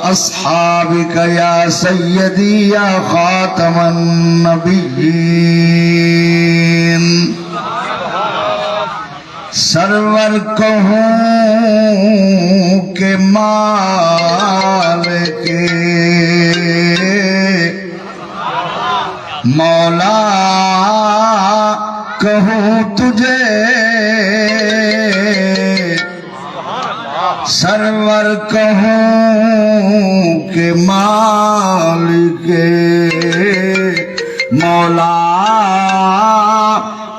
اصحابک یا سیدی یا خاتم النبیین سرور کہوں کہ مالک مولا کہوں تجھے سرور کہوں کہ مالک مولا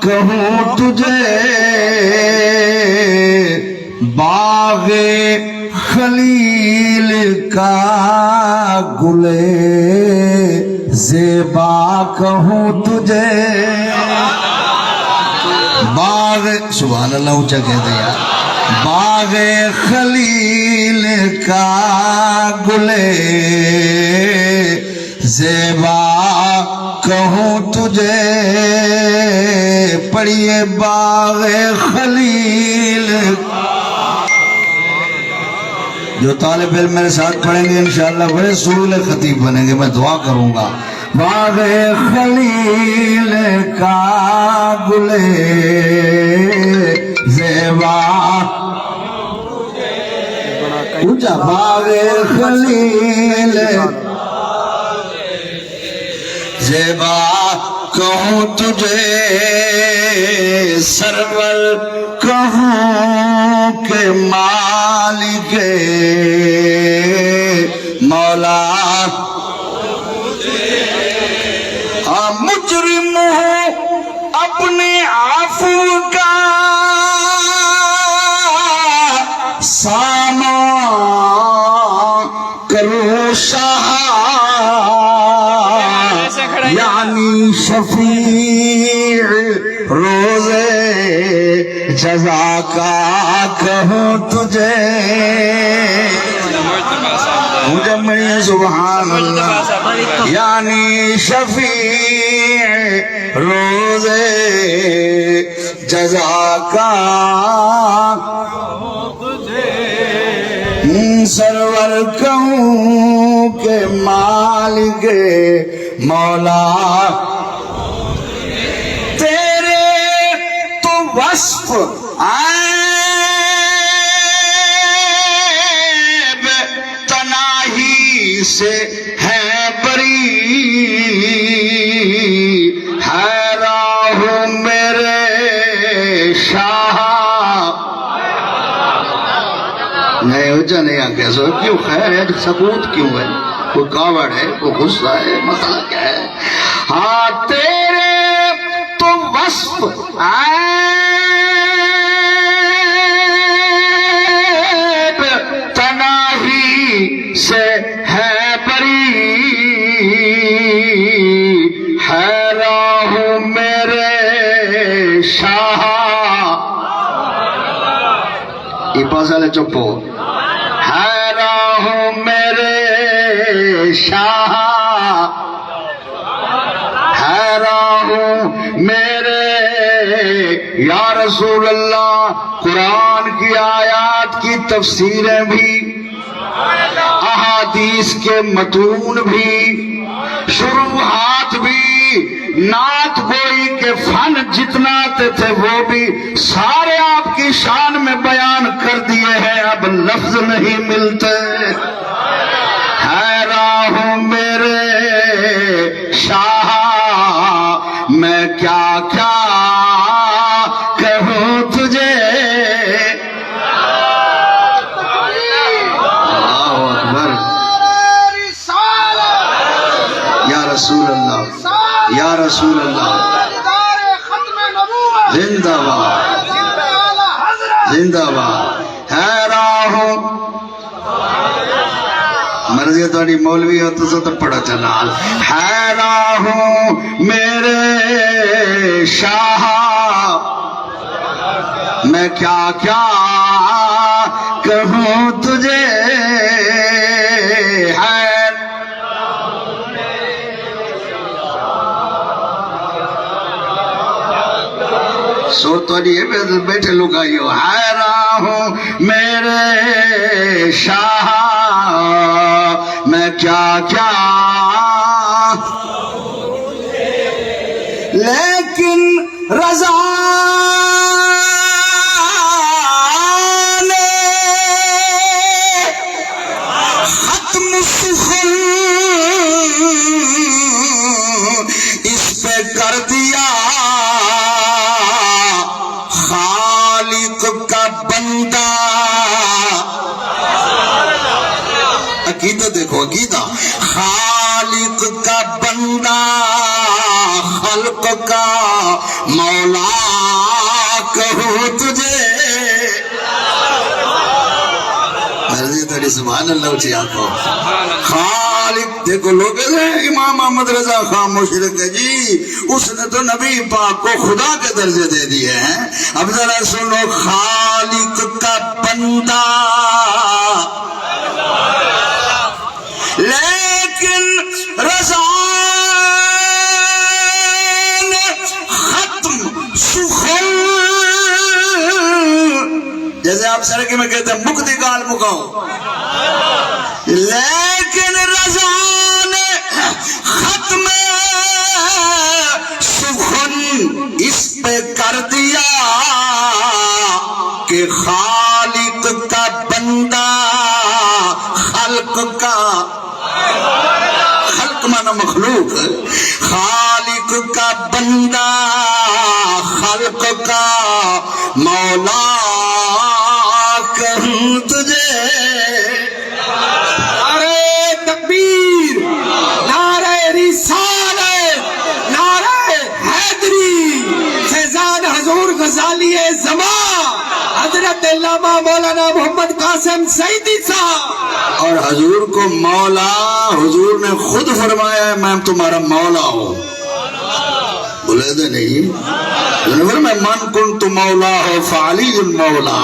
کہوں تجھے باغ خلیل کا گلے زیبا کہوں تجھے باغ سبحان اللہ اونچا کہتے ہیں باغ خلیل کا گلے زیبا کہوں تجھے پڑھیے باغ خلیل جو طالب علم میرے ساتھ پڑھیں گے انشاءاللہ بڑے سہول خطیب بنیں گے میں دعا کروں گا باغ خلیل کا گلے زیبا اونچا باغ خلیل زیبا کہوں تجھے سرور کہوں کہ مالک مولا مجرم ہوں اپنے عفو کا سامان کرو شاہ یعنی شفیع روزے جزا کا کہوں تجھے مجمعی سبحان اللہ یعنی شفیع روزے جزا کا سرور کہوں کہ مالک مولا تیرے تو وصف عیب تناہی سے ہے بری ہے راہ میرے شاہ نہیں ہو جا نہیں آگیا سو کیوں خیر ہے ثبوت کیوں ہے کوئی کاوڑ ہے کوئی غصہ ہے مسئلہ کیا ہے ہاں تیرے تو وصف عیب تناہی سے ہے بری ہے راہ میرے شاہ یہ پاسا لے چپو ہے راہ میرے شاہ ہے راہ میرے یا رسول اللہ قرآن کی آیات کی تفسیریں بھی احادیث کے متون بھی شروحات بھی نعت گوئی کے فن جتنا تھے وہ بھی سارے آپ کی شان میں بیان کر دیے ہیں اب لفظ نہیں ملتے ہے راہ میرے شاہ میں کیا کیا کہوں تجھے اللہ اکبر یا رسول اللہ یا رسول اللہ زندہ باد زندہ باد ہے راہ مرضی تھوڑی مولوی ہو تو پڑھا چلا ہے راہ میرے شاہ میں کیا کیا کہوں تجھے ہے سو تو بیٹھے لوگ آئیو ہے راہ میرے شاہ کیا کیا لیکن رضا نے ختم سخن اس پہ کر دیا خالق کا بندہ. عقیدہ دیکھو عقیدہ. خالق کا بندہ خلق کا مولا کہوں تجھے. مرضی تیری سبحان اللہ اچھی آنکھوں. خالق دیکھو لوگ امام احمد رضا خان مشرق ہے جی، اس نے تو نبی پاک کو خدا کے درجے دے دیے ہیں. اب ذرا سنو. خالق کا بندہ لیکن رضا نے ختم سخن، جیسے آپ سرکی میں کہتے ہیں مکتی کال مکاؤ، لیکن رضا نے ختم سخن اس پہ کر دیا کہ خالق کا بندہ خلق کا، خلق مانا مخلوق، خالق کا بندہ خلق کا مولا کہوں تجھے. نعرہ تکبیر، نعرہ رسالت، نعرہ حیدری، فیضان حضور غزالی زمان حضرت علامہ مولانا محمد قاسم سعیدی صاحب. اور حضور کو مولا، حضور نے خود فرمایا ہے میں تمہارا مولا ہوں. بولے دے نہیں میں من کنت مولا ہو فعلی مولا،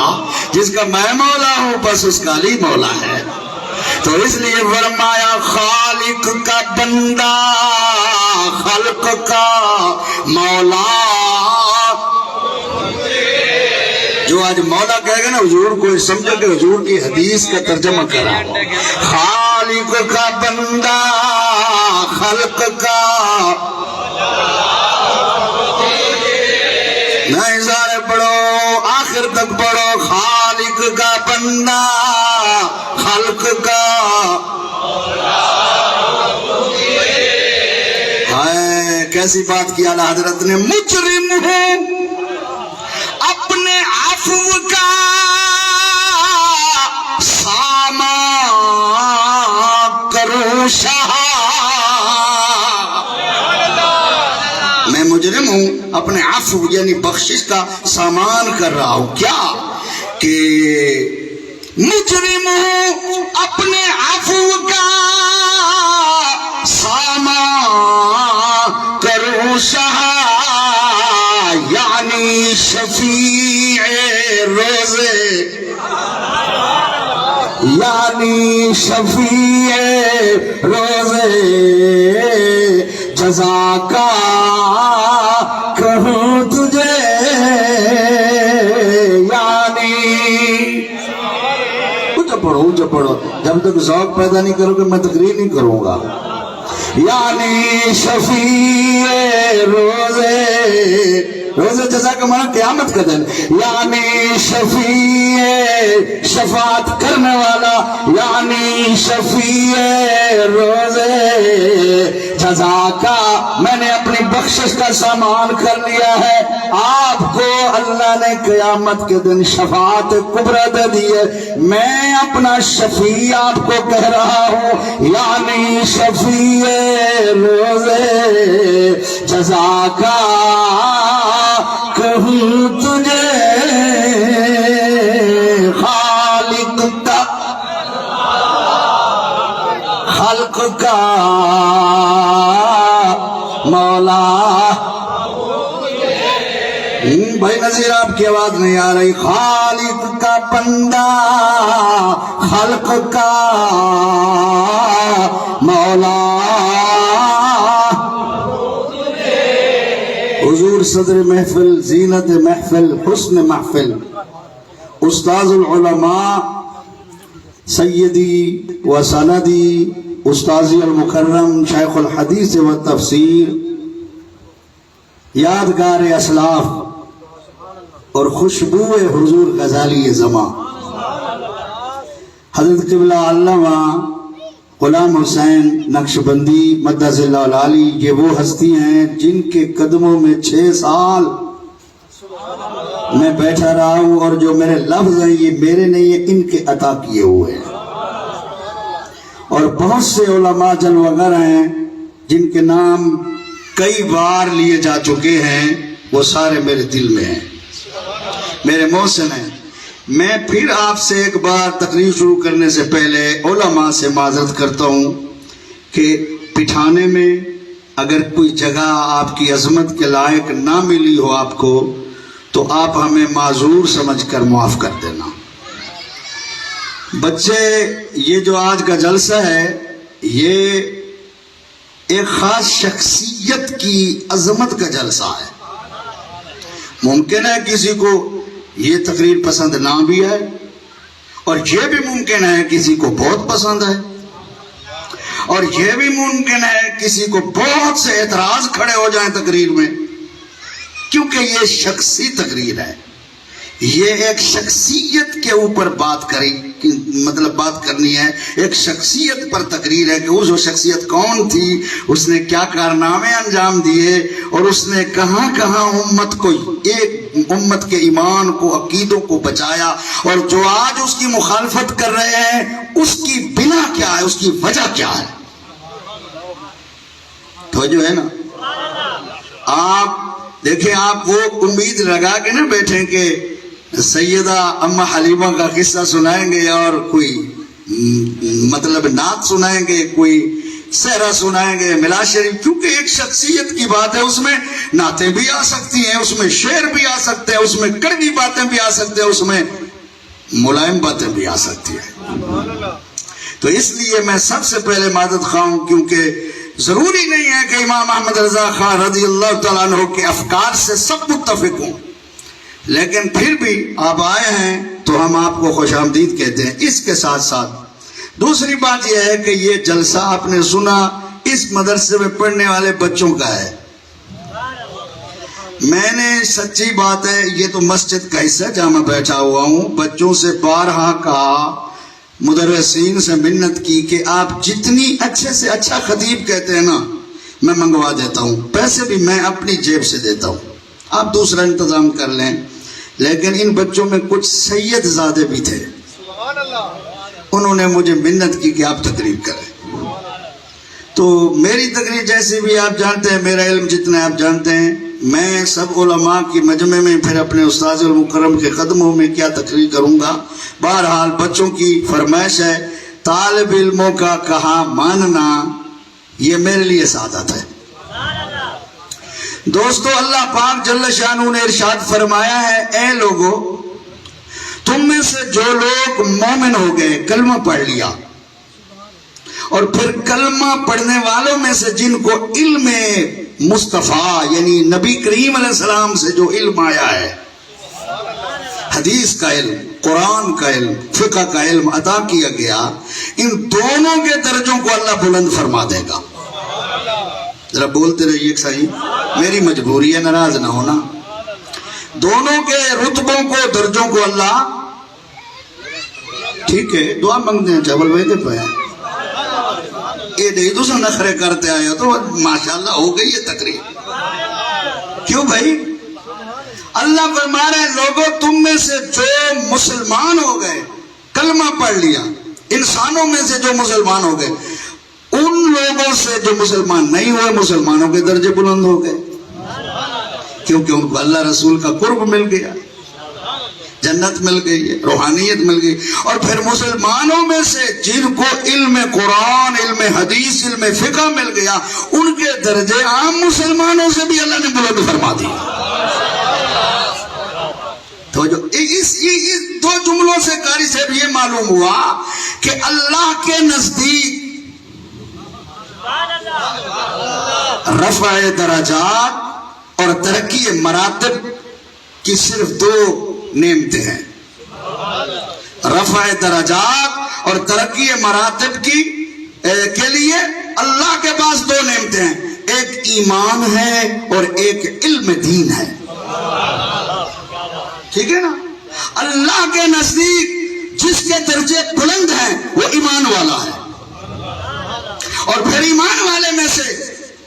جس کا میں مولا ہوں بس اس کا علی مولا ہے. تو اس لیے فرمایا خالق کا بندہ خلق کا مولا. جو آج مولا کہے گا نا حضور کو سمجھو کہ حضور کی حدیث کا ترجمہ کرا. خالق کا بندہ خلق کا، نہیں سارے پڑھو آخر تک پڑھو. خالق کا بندہ خلق کا، کیسی بات کی اعلیٰ حضرت نے. مجرم ہوں اپنے عفو کا سامان کروں شاہ. میں مجرم ہوں اپنے عفو یعنی بخشش کا سامان کر رہا ہوں. کیا کہ مجرم ہوں اپنے عفو کا سامان کروں شاہ، یعنی شفیع روزے، یعنی شفیع روزے جزا کا کہوں تجھے. یعنی اونچا پڑھو جب تک ذوق پیدا نہیں کرو گے میں تقریر نہیں کروں گا. یعنی شفیع روزے، روزے جزا کا معنی قیامت کا دن، یعنی شفیع شفاعت کرنے والا، یعنی شفیع روزے جزا کا میں نے اپنی بخشش کا سامان کر لیا ہے. آپ کو اللہ نے قیامت کے دن شفاعت کبریٰ دے دی ہے. میں اپنا شفیع آپ کو کہہ رہا ہوں، یعنی شفیع روزے جزا کا کہوں تجھے. خالق کا خلق کا مولا. بھائی نظیر آپ کی آواز نہیں آ رہی. خالق کا بندہ خلق کا مولا. حضور صدر محفل، زینت محفل، حسن محفل، استاذ العلماء سیدی و سندی استاذی المکرم شیخ الحدیث و تفسیر یادگار اسلاف اور خوشبو حضور غزالی زماں حضرت قبلہ علامہ غلام حسین نقشبندی مدث اللہ العالی، یہ وہ ہستی ہیں جن کے قدموں میں 6 سال میں بیٹھا رہا ہوں، اور جو میرے لفظ ہیں یہ میرے نہیں ہیں، ان کے عطا کیے ہوئے ہیں۔ اور بہت سے علماء جلوگر ہیں جن کے نام کئی بار لیے جا چکے ہیں، وہ سارے میرے دل میں ہیں، میرے محسن ہیں۔ میں پھر آپ سے ایک بار تقریر شروع کرنے سے پہلے علماء سے معذرت کرتا ہوں کہ بٹھانے میں اگر کوئی جگہ آپ کی عظمت کے لائق نہ ملی ہو آپ کو، تو آپ ہمیں معذور سمجھ کر معاف کر دینا۔ بچے، یہ جو آج کا جلسہ ہے یہ ایک خاص شخصیت کی عظمت کا جلسہ ہے۔ ممکن ہے کسی کو یہ تقریر پسند نہ بھی ہے، اور یہ بھی ممکن ہے کسی کو بہت پسند ہے، اور یہ بھی ممکن ہے کسی کو بہت سے اعتراض کھڑے ہو جائیں تقریر میں، کیونکہ یہ شخصی تقریر ہے۔ یہ ایک شخصیت کے اوپر بات کرنی ہے، ایک شخصیت پر تقریر ہے کہ وہ شخصیت کون تھی، اس نے کیا کارنامے انجام دیے، اور اس نے کہاں کہاں امت کے ایمان کو، عقیدوں کو بچایا، اور جو آج اس کی مخالفت کر رہے ہیں اس کی بنا کیا ہے، اس کی وجہ کیا ہے۔ تو جو ہے نا، آپ دیکھیں، آپ وہ امید لگا کے نہ بیٹھیں کہ سیدہ اما حلیمہ کا قصہ سنائیں گے، اور کوئی نعت سنائیں گے، کوئی سہرا سنائیں گے، میلاد شریف، کیونکہ ایک شخصیت کی بات ہے، اس میں نعتیں بھی آ سکتی ہیں، اس میں شعر بھی آ سکتے ہیں، اس میں کڑوی باتیں بھی آ سکتے ہیں، اس میں ملائم باتیں بھی آ سکتی ہیں۔ تو اس لیے میں سب سے پہلے معذرت خواہ ہوں، کیونکہ ضروری نہیں ہے کہ امام احمد رضا خان رضی اللہ تعالیٰ عنہ کے افکار سے سب متفق ہوں، لیکن پھر بھی آپ آئے ہیں تو ہم آپ کو خوش آمدید کہتے ہیں۔ اس کے ساتھ ساتھ دوسری بات یہ ہے کہ یہ جلسہ آپ نے سنا اس مدرسے میں پڑھنے والے بچوں کا ہے۔ میں نے سچی بات ہے، یہ تو مسجد کا حصہ جہاں میں بیٹھا ہوا ہوں، بچوں سے بارہا کہا، مدرسین سے منت کی کہ آپ جتنی اچھے سے اچھا خطیب کہتے ہیں نا، میں منگوا دیتا ہوں، پیسے بھی میں اپنی جیب سے دیتا ہوں، آپ دوسرا انتظام کر لیں۔ لیکن ان بچوں میں کچھ سید زادے بھی تھے، انہوں نے مجھے منت کی کہ آپ تقریر کریں۔ تو میری تقریر جیسی بھی آپ جانتے ہیں، میرا علم جتنا آپ جانتے ہیں، میں سب علماء کی مجمع میں پھر اپنے استاذ المکرم کے قدموں میں کیا تقریر کروں گا۔ بہرحال بچوں کی فرمائش ہے، طالب علموں کا کہا ماننا، یہ میرے لیے سعادت ہے۔ دوستو، اللہ پاک جل شانہ نے ارشاد فرمایا ہے، اے لوگو، تم میں سے جو لوگ مومن ہو گئے، کلمہ پڑھ لیا، اور پھر کلمہ پڑھنے والوں میں سے جن کو علم مصطفیٰ یعنی نبی کریم علیہ السلام سے جو علم آیا ہے، حدیث کا علم، قرآن کا علم، فقہ کا علم عطا کیا گیا، ان دونوں کے درجوں کو اللہ بلند فرما دے گا۔ ذرا بولتے رہیے صحیح، میری مجبوری ہے، ناراض نہ ہونا۔ دونوں کے رتبوں کو، درجوں کو اللہ، ٹھیک ہے، دعا مانگتے ہیں، چاول بھیجتے پہ یہ نہیں دوسرا نخرے کرتے آئے ہو تو ماشاءاللہ ہو گئی ہے تقریر۔ کیوں بھائی؟ اللہ فرما رہے ہیں، لوگوں تم میں سے جو مسلمان ہو گئے، کلمہ پڑھ لیا، انسانوں میں سے جو مسلمان ہو گئے، ان لوگوں سے جو مسلمان نہیں ہوئے، مسلمانوں کے درجے بلند ہو گئے، کیونکہ ان کو اللہ رسول کا قرب مل گیا، جنت مل گئی ہے، روحانیت مل گئی۔ اور پھر مسلمانوں میں سے جن کو علم قرآن، علم حدیث، علم فقہ مل گیا، ان کے درجے عام مسلمانوں سے بھی اللہ نے بلند فرما دیا۔ تو جو اس دو جملوں سے قاری صاحب یہ معلوم ہوا کہ اللہ کے نزدیک رفع درجات اور ترقی مراتب کی صرف دو نعمتیں ہیں، رفع درجات اور ترقی مراتب کے لیے اللہ کے پاس دو نعمتیں ہیں، ایک ایمان ہے اور ایک علم دین ہے، ٹھیک ہے نا؟ اللہ کے نزدیک جس کے درجے بلند ہیں وہ ایمان والا ہے، اور پھر ایمان والے میں سے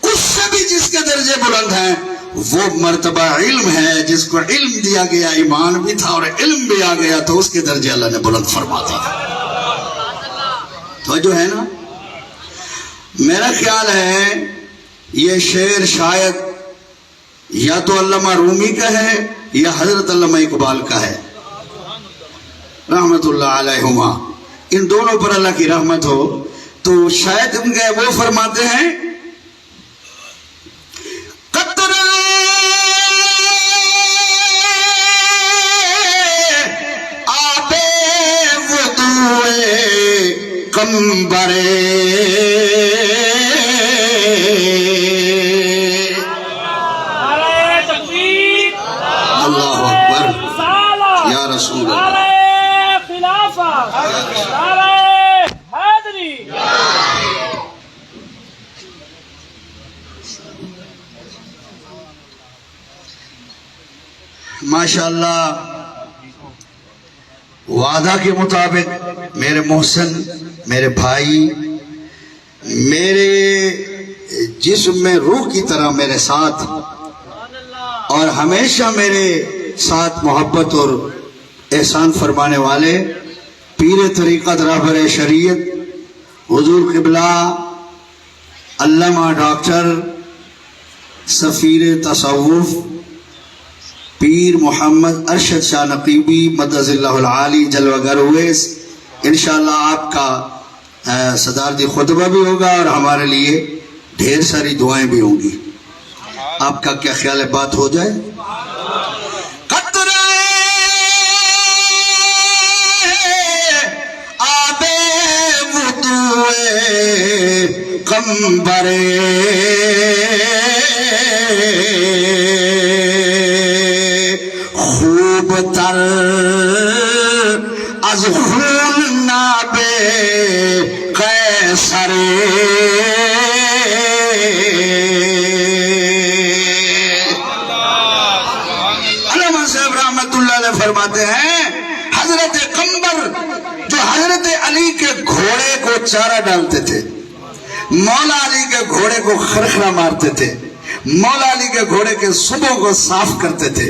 اس سے بھی جس کے درجے بلند ہیں وہ مرتبہ علم ہے، جس کو علم دیا گیا، ایمان بھی تھا اور علم بھی آ گیا تو اس کے درجے اللہ نے بلند فرما دیا۔ تو جو ہے نا، میرا خیال ہے یہ شعر شاید یا تو علامہ رومی کا ہے یا حضرت علامہ اقبال کا ہے رحمت اللہ علیہما، ان دونوں پر اللہ کی رحمت ہو۔ تو شاید ان کے وہ فرماتے ہیں قطرے آبِ وضوئے قمبرے اللہ اکبر یا رسول اللہ۔ ماشاءاللہ وعدہ کے مطابق میرے محسن، میرے بھائی، میرے جسم میں روح کی طرح میرے ساتھ اور ہمیشہ میرے ساتھ محبت اور احسان فرمانے والے پیر طریقت رہبر شریعت حضور قبلہ علامہ ڈاکٹر سفیر تصوف پیر محمد ارشد شاہ نقیبی مدد اللہ العالی جلوہ گر اویس، انشاءاللہ آپ کا صدارتی خطبہ بھی ہوگا اور ہمارے لیے ڈھیر ساری دعائیں بھی ہوں گی۔ آپ کا کیا خیال ہے، بات ہو جائے؟ قطرے آبِ وضوئے قمبرے خوب تر از خون ناب قیصر علامہ صاحب رحمت اللہ علیہ فرماتے ہیں حضرت قمبر جو حضرت علی کے گھوڑے کو چارہ ڈالتے تھے، مولا علی کے گھوڑے کو خرخرہ مارتے تھے، مولا علی کے گھوڑے کے صبح کو صاف کرتے تھے،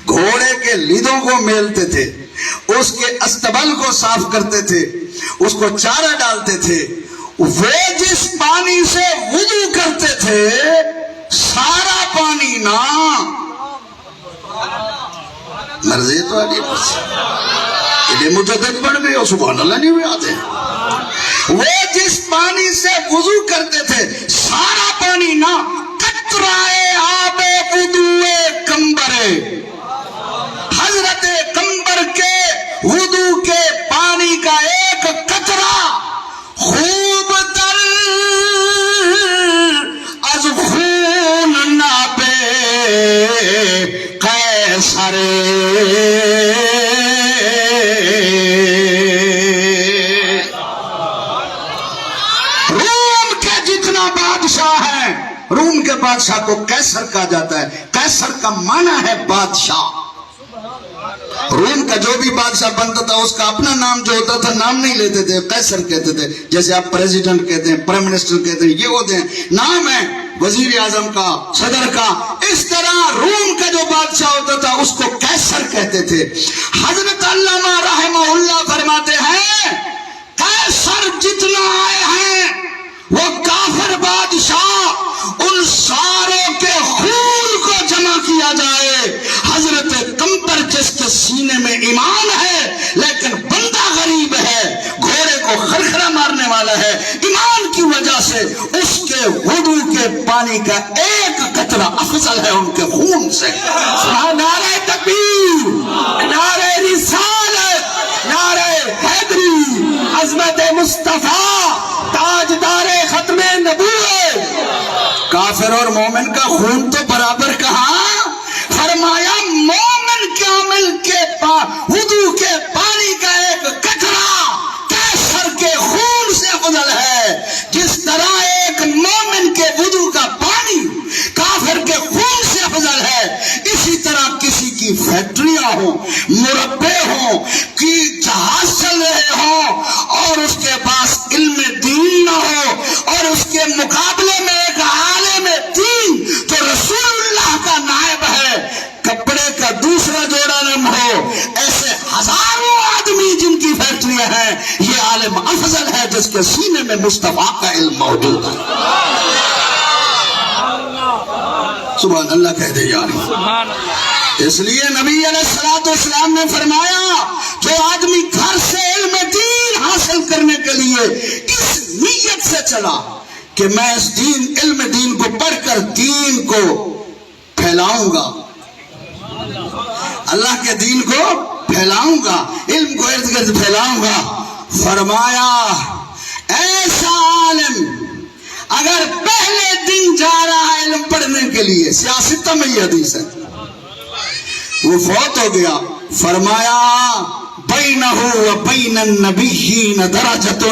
گھوڑے کے لیدوں کو میلتے تھے، اس کے استبل کو صاف کرتے تھے، اس کو چارہ ڈالتے تھے، وہ جس پانی سے وضو کرتے تھے سارا پانی نہ مرضی تو علی بس یہ مجدد بڑھ گئے اور سبحان اللہ نہیں ہوئے آتے ہیں، وہ جس پانی سے وضو کرتے تھے سارا پانی نہ قطرائے آب وضوئے قمبرے، حضرت قمبر کے وضو کے پانی کا ایک قطرہ خوب تر از خون ناب قیصر، روم کے جتنا بادشاہ ہے، روم کے بادشاہ کو قیصر کہا جاتا ہے، قیصر کا معنی ہے بادشاہ۔ روم کا جو بھی بادشاہ بنتا تھا اس کا اپنا نام جو ہوتا تھا نام نہیں لیتے تھے، قیصر کہتے تھے، جیسے آپ پریزیڈنٹ کہتے ہیں، پرائم منسٹر کہتے ہیں، یہ ہوتے ہیں نام ہے وزیر اعظم کا، صدر کا۔ اس طرح روم کا جو بادشاہ ہوتا تھا اس کو قیصر کہتے تھے۔ حضرت علامہ رحمہ اللہ فرماتے ہیں قیصر جتنا آئے ہیں وہ کافر بادشاہ، ان ساروں کے خون کو جمع کیا جائے، حضرت قمبر جس کے سینے میں ایمان ہے لیکن بندہ غریب ہے، گھوڑے کو خرخرہ مارنے والا ہے، ایمان کی وجہ سے اس کے وضو کے پانی کا ایک قطرہ افضل ہے ان کے خون سے۔ نعرہ تکبیر، نعرہ رسالت، نعرہ حیدری، عظمت مصطفیٰ، تاجدار ختم نبوت۔ کافر اور مومن کا خون تو برابر کہاں، فرمایا مومن کامل کے وضو کے پانی کا ایک قطرہ قیصر فیکٹریاں ہوں، مربے ہوں، کی جہاز چل رہے ہوں، اور اس کے پاس علم دین نہ ہو، اور اس کے مقابلے میں ایک عالم دین جو رسول اللہ کا نائب ہے، کپڑے کا دوسرا جوڑا نہ ہو، ایسے ہزاروں آدمی جن کی فیکٹریاں ہیں، یہ عالم افضل ہے جس کے سینے میں مصطفیٰ کا علم موجود ہے۔ سبحان اللہ کہہ دے یار۔ اس لیے نبی علیہ السلام نے فرمایا جو آدمی گھر سے علم دین حاصل کرنے کے لیے اس نیت سے چلا کہ میں اس علم دین کو پڑھ کر دین کو پھیلاؤں گا، اللہ کے دین کو پھیلاؤں گا، علم کو ارد گرد پھیلاؤں گا، فرمایا ایسا عالم اگر پہلے دن جا رہا ہے علم پڑھنے کے لیے، سیاست میں یہ حدیث ہے، وہ فوت ہو گیا، فرمایا بینہ و بین النبیین درجۃ،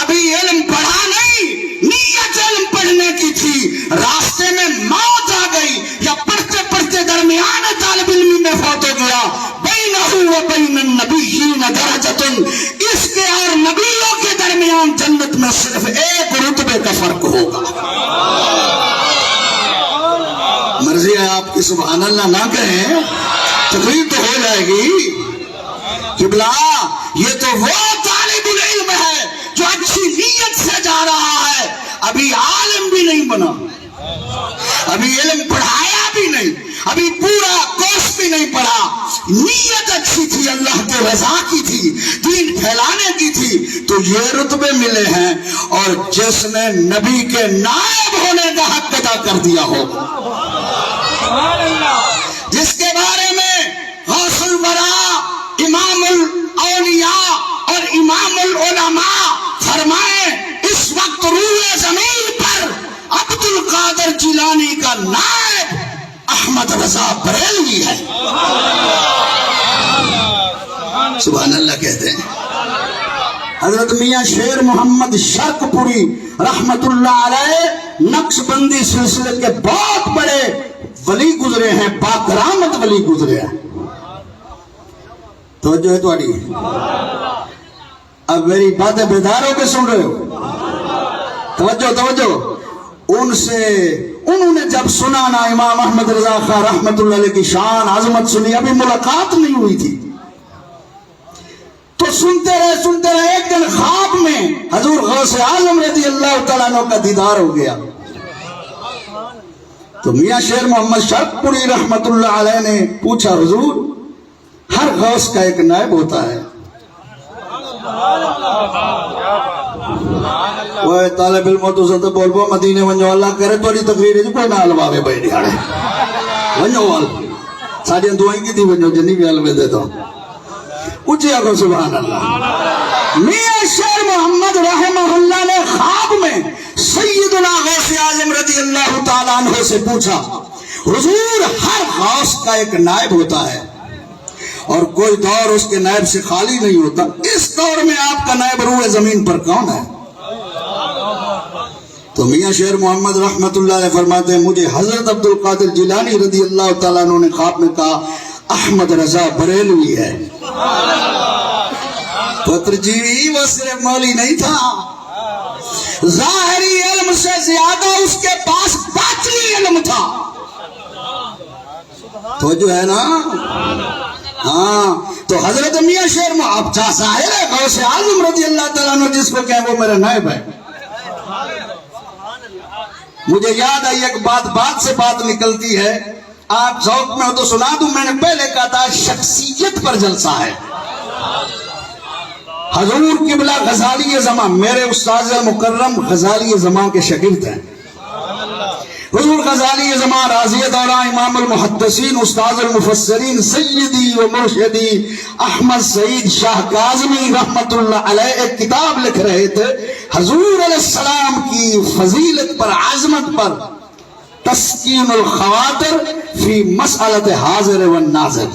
ابھی علم پڑھا نہیں، نیت علم پڑھنے کی تھی، راستے میں موت آ گئی یا پڑھتے پڑھتے درمیان طالب علم میں فوت ہو گیا، بینہ و بین النبیین درجۃ، اس کے اور نبیوں کے درمیان جنت میں صرف ایک رتبے کا فرق ہوگا۔ مرضی ہے آپ کی سبحان اللہ نہ کہیں، تقریر تو ہو جائے گی۔ قبلہ یہ تو وہ طالب العلم ہے جو اچھی نیت سے جا رہا ہے، ابھی عالم بھی نہیں بنا، ابھی علم پڑھایا بھی نہیں، ابھی پورا کورس بھی نہیں پڑھا، نیت اچھی تھی، اللہ کے رضا کی تھی، دین پھیلانے کی تھی، تو یہ رتبے ملے ہیں۔ اور جس نے نبی کے نائب ہونے کا حق ادا کر دیا ہو، جس کے بارے میں غوث الورا، امام الاولیاء اور امام العلماء فرمائے اس وقت روئے زمین پر عبد القادر جیلانی کا نائب احمد رضا بریلوی ہے۔ سبحان اللہ کہتے ہیں۔ حضرت میاں شیر محمد شرق پوری رحمت اللہ علیہ نقش بندی سلسلے کے بہت بڑے ولی گزرے ہیں، باکرامت ولی گزرے ہیں۔ توجہ ہے تمہاری؟ اب میری باتیں بیدار ہو کے سن رہے ہو؟ توجہ۔ انہوں نے جب سنا نا امام احمد رضا خان رحمت اللہ علیہ کی شان عظمت سنی، ابھی ملاقات نہیں ہوئی تھی، تو سنتے رہے، ایک دن خواب میں حضور غوث اعظم رضی اللہ تعالیٰ عنہ کا دیدار ہو گیا، تو میاں شیر محمد شرق پوری رحمت اللہ علیہ نے پوچھا حضور ہر غوث کا ایک نائب ہوتا ہے، وہ طالب علم تو زندہ بول بو مدینے ونجو اللہ کرے تو تقریر ہے کوئی نہ الواوے بیٹھ گاڑے ونجو وال ساڑھیں دعائیں کی تھی ونجو جنی بھی علوے دے دو اچھی آگو سبحان اللہ۔ میاں شیر محمد رحمہ اللہ نے خواب میں سیدنا غوث اعظم رضی اللہ تعالیٰ عنہ سے پوچھا حضور ہر غوث کا ایک نائب ہوتا ہے اور کوئی دور اس کے نائب سے خالی نہیں ہوتا، اس دور میں آپ کا نائب روح زمین پر کون ہے؟ تو میاں شیر محمد رحمت اللہ علیہ فرماتے ہیں مجھے حضرت عبد القادر جیلانی رضی اللہ تعالیٰ عنہ نے خواب میں کہا احمد رضا بریلوی ہے۔ پتر جی وہ صرف مولی نہیں تھا، ظاہری علم سے زیادہ اس کے پاس باطنی علم تھا، تو جو ہے نا ہاں، تو حضرت میاں شیر اب ظاہر ہے غوث اعظم رضی اللہ تعالیٰ عنہ جس کو کہیں وہ میرا نائب ہے۔ مجھے یاد آئی ایک بات سے بات نکلتی ہے، آپ ذوق میں ہو تو سنا دوں، میں نے پہلے کہا تھا شخصیت پر جلسہ ہے۔ حضور قبلہ غزالی زمان میرے استاذ مکرم غزالی زمان کے شاگرد ہیں، حضور غزالی زمان راضی دورہ امام المحدثین استاذ المفسرین سیدی و مرشدی احمد سعید شاہ کاظمی رحمت اللہ علیہ ایک کتاب لکھ رہے تھے حضور علیہ السلام کی فضیلت پر، عظمت پر، تسکین الخواطر فی مسئلت حاضر و ناظر،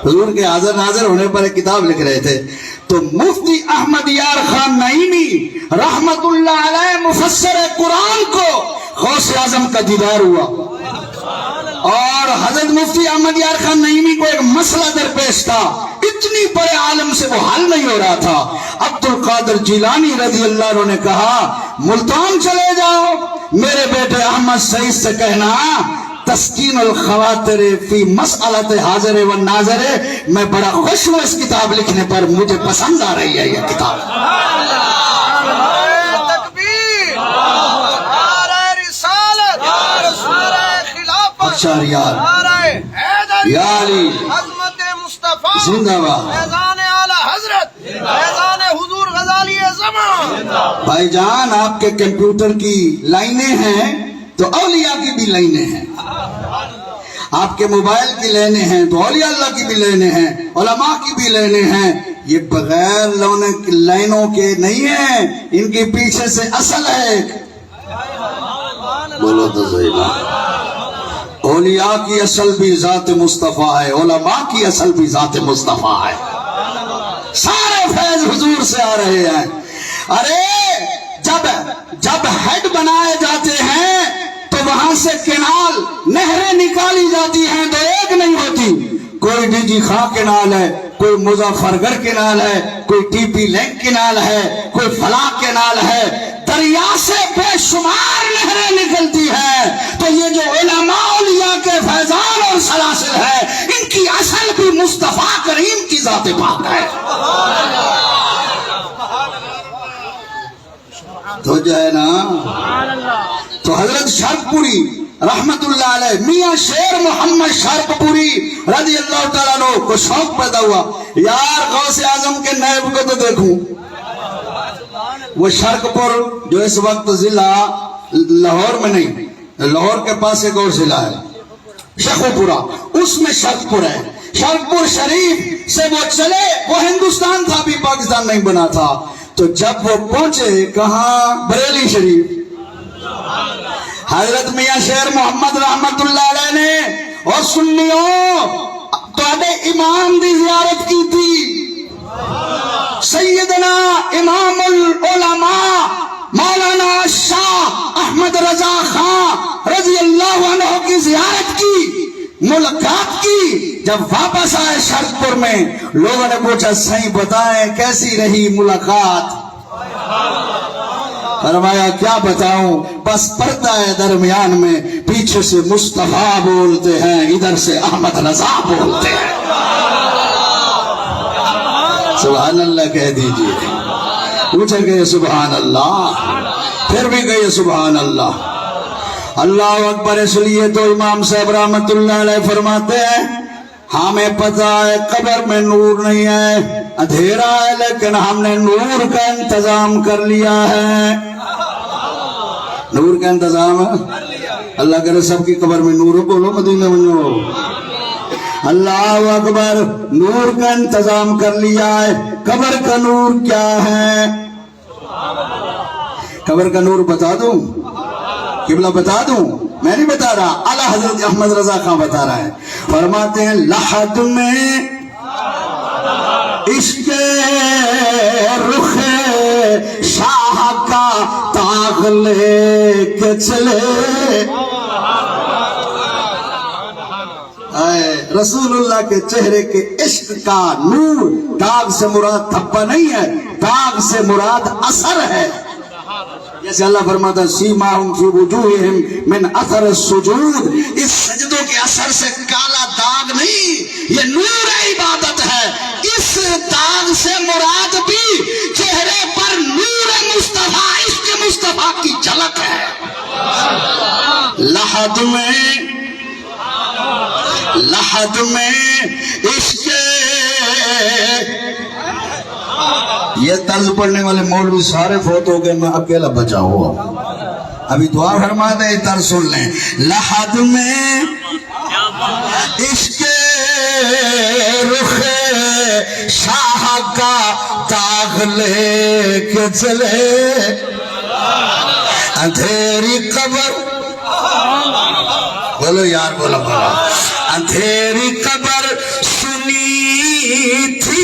حضور کے حاضر ناظر ہونے پر ایک کتاب لکھ رہے تھے، تو مفتی احمد یار خان نعیمی رحمت اللہ علیہ مفسر قرآن کو غوث اعظم کا دیدار ہوا اور حضرت مفتی احمد یار خان نعیمی کو ایک مسئلہ درپیش تھا، اتنی بڑے عالم سے وہ حل نہیں ہو رہا تھا۔ عبد القادر جیلانی رضی اللہ عنہ نے کہا ملتان چلے جاؤ، میرے بیٹے احمد سعید سے کہنا تسکین الخواطر فی مسئلۃ حاضر و ناظر، میں بڑا خوش ہوں اس کتاب لکھنے پر، مجھے پسند آ رہی ہے یہ کتاب۔ شہریار یا علی عظمت مصطفیٰ زندہ باد، فیضان اعلی حضرت فیضان حضور غزالی زمان۔ بھائی جان آپ کے کمپیوٹر کی لائنیں ہیں تو اولیاء کی بھی لائنیں ہیں، آپ کے موبائل کی لائنیں ہیں تو اولیاء اللہ کی بھی لائنیں ہیں، علماء کی بھی لائنیں ہیں، یہ بغیر لائنوں کے نہیں ہیں، ان کے پیچھے سے اصل ہے۔ بولو تو صحیح بات، اولیاء کی اصل بھی ذات مصطفیٰ ہے، علماء کی اصل بھی ذات مصطفیٰ ہے، سارے فیض حضور سے آ رہے ہیں۔ ارے جب ہیڈ بنائے جاتے ہیں تو وہاں سے کینال نہریں نکالی جاتی ہیں تو ایک نہیں ہوتی، کوئی ڈی جی خاں کینال ہے، کوئی مظفر گڑھ کینال ہے، کوئی ٹی پی لینک کینال ہے، کوئی فلاں کینال ہے، دریا سے بے شمار نہریں نکلتی ہیں۔ تو یہ جو علماء اولیاء کے فیضان اور سلاسل ہے، ان کی اصل بھی مصطفیٰ کریم کی ذات پاک ہے۔ تو جو ہے نا، تو حضرت شرق پوری رحمت اللہ علیہ، میاں شیر محمد شرق پوری رضی اللہ تعالیٰ عنہ کو شوق پیدا ہوا، یار غوث اعظم کے نائب کو تو دیکھوں۔ وہ شرق پور جو اس وقت ضلع لاہور میں نہیں، لاہور کے پاس ایک اور ضلع ہے شیخو پورا، اس میں شرق پور ہے۔ شرق پور شریف سے وہ چلے، وہ ہندوستان تھا، ابھی پاکستان نہیں بنا تھا۔ تو جب وہ پہنچے کہاں؟ بریلی شریف، حضرت میاں شیر محمد رحمت اللہ علیہ نے اور سنیوں تواڈے امام دی زیارت کی تھی، سیدنا امام العلماء مولانا شاہ احمد رضا خان رضی اللہ عنہ کی زیارت کی، ملاقات کی۔ جب واپس آئے شرق پور میں، لوگوں نے پوچھا صحیح بتائیں کیسی رہی ملاقات؟ فرمایا کیا بتاؤں، بس پردہ ہے درمیان میں، پیچھے سے مصطفیٰ بولتے ہیں، ادھر سے احمد رضا بولتے ہیں۔ سبحان اللہ کہہ دیجئے، پوچھے گئے سبحان اللہ، پھر بھی گئے سبحان اللہ۔ اللہ اکبر۔ اس لیے تو امام صاحب رحمت اللہ علیہ فرماتے ہیں ہمیں پتہ ہے قبر میں نور نہیں ہے، اندھیرا ہے، لیکن ہم نے نور کا انتظام کر لیا ہے۔ نور کا انتظام ہے، اللہ کرے سب کی قبر میں نور ہو، بولو مدینہ منو۔ اللہ اکبر، نور کا انتظام کر لیا ہے۔ قبر کا نور کیا ہے؟ قبر کا نور بتا دوں؟ قبلہ بتا دوں؟ میں نہیں بتا رہا، اعلیٰ حضرت احمد رضا خان بتا رہا ہے۔ فرماتے ہیں لحد میں عشق رخ شاہ کا تاغ لے کے چلے، رسول اللہ کے چہرے کے عشق کا نور، داغ سے مراد دھبا نہیں ہے، داغ سے مراد اثر ہے۔ جیسے اللہ فرماتا ہے سیماہم فی وجوہہم من اثر السجود، اس سجدوں کے اثر سے کالا داغ نہیں، یہ نور عبادت ہے۔ اس داغ سے مراد بھی چہرے پر نور مصطفیٰ، عشق مصطفیٰ کی جھلک ہے۔ لحد میں عشق، یہ طرز پڑھنے والے مولوی سارے فوت ہو گئے، میں اکیلا بچا ہوا، ابھی دعا فرما دے، یہ طرز سن لیں۔ لحد میں عشق رخ شاہ کا داغ لے کے چلے، اندھیری قبر، بولو یار بولو بولو، اندھیری قبر سنی تھی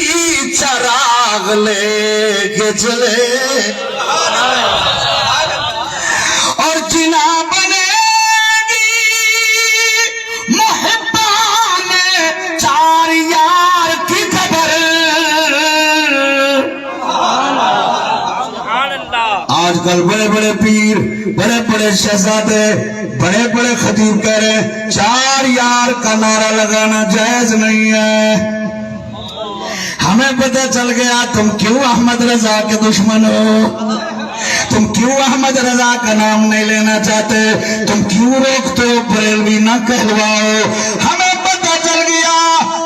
چراغ لے کے چلے، اور جنا بنے گی آج کل بڑے بڑے پیر، بڑے بڑے شہزادے، بڑے بڑے خطیب کہہ رہے ہیں 4 یار کا نعرہ لگانا جائز نہیں ہے۔ ہمیں پتہ چل گیا تم کیوں احمد رضا کے دشمن ہو، تم کیوں احمد رضا کا نام نہیں لینا چاہتے، تم کیوں روکتے ہو بریلوی نہ کہلواؤ۔ ہمیں پتہ چل گیا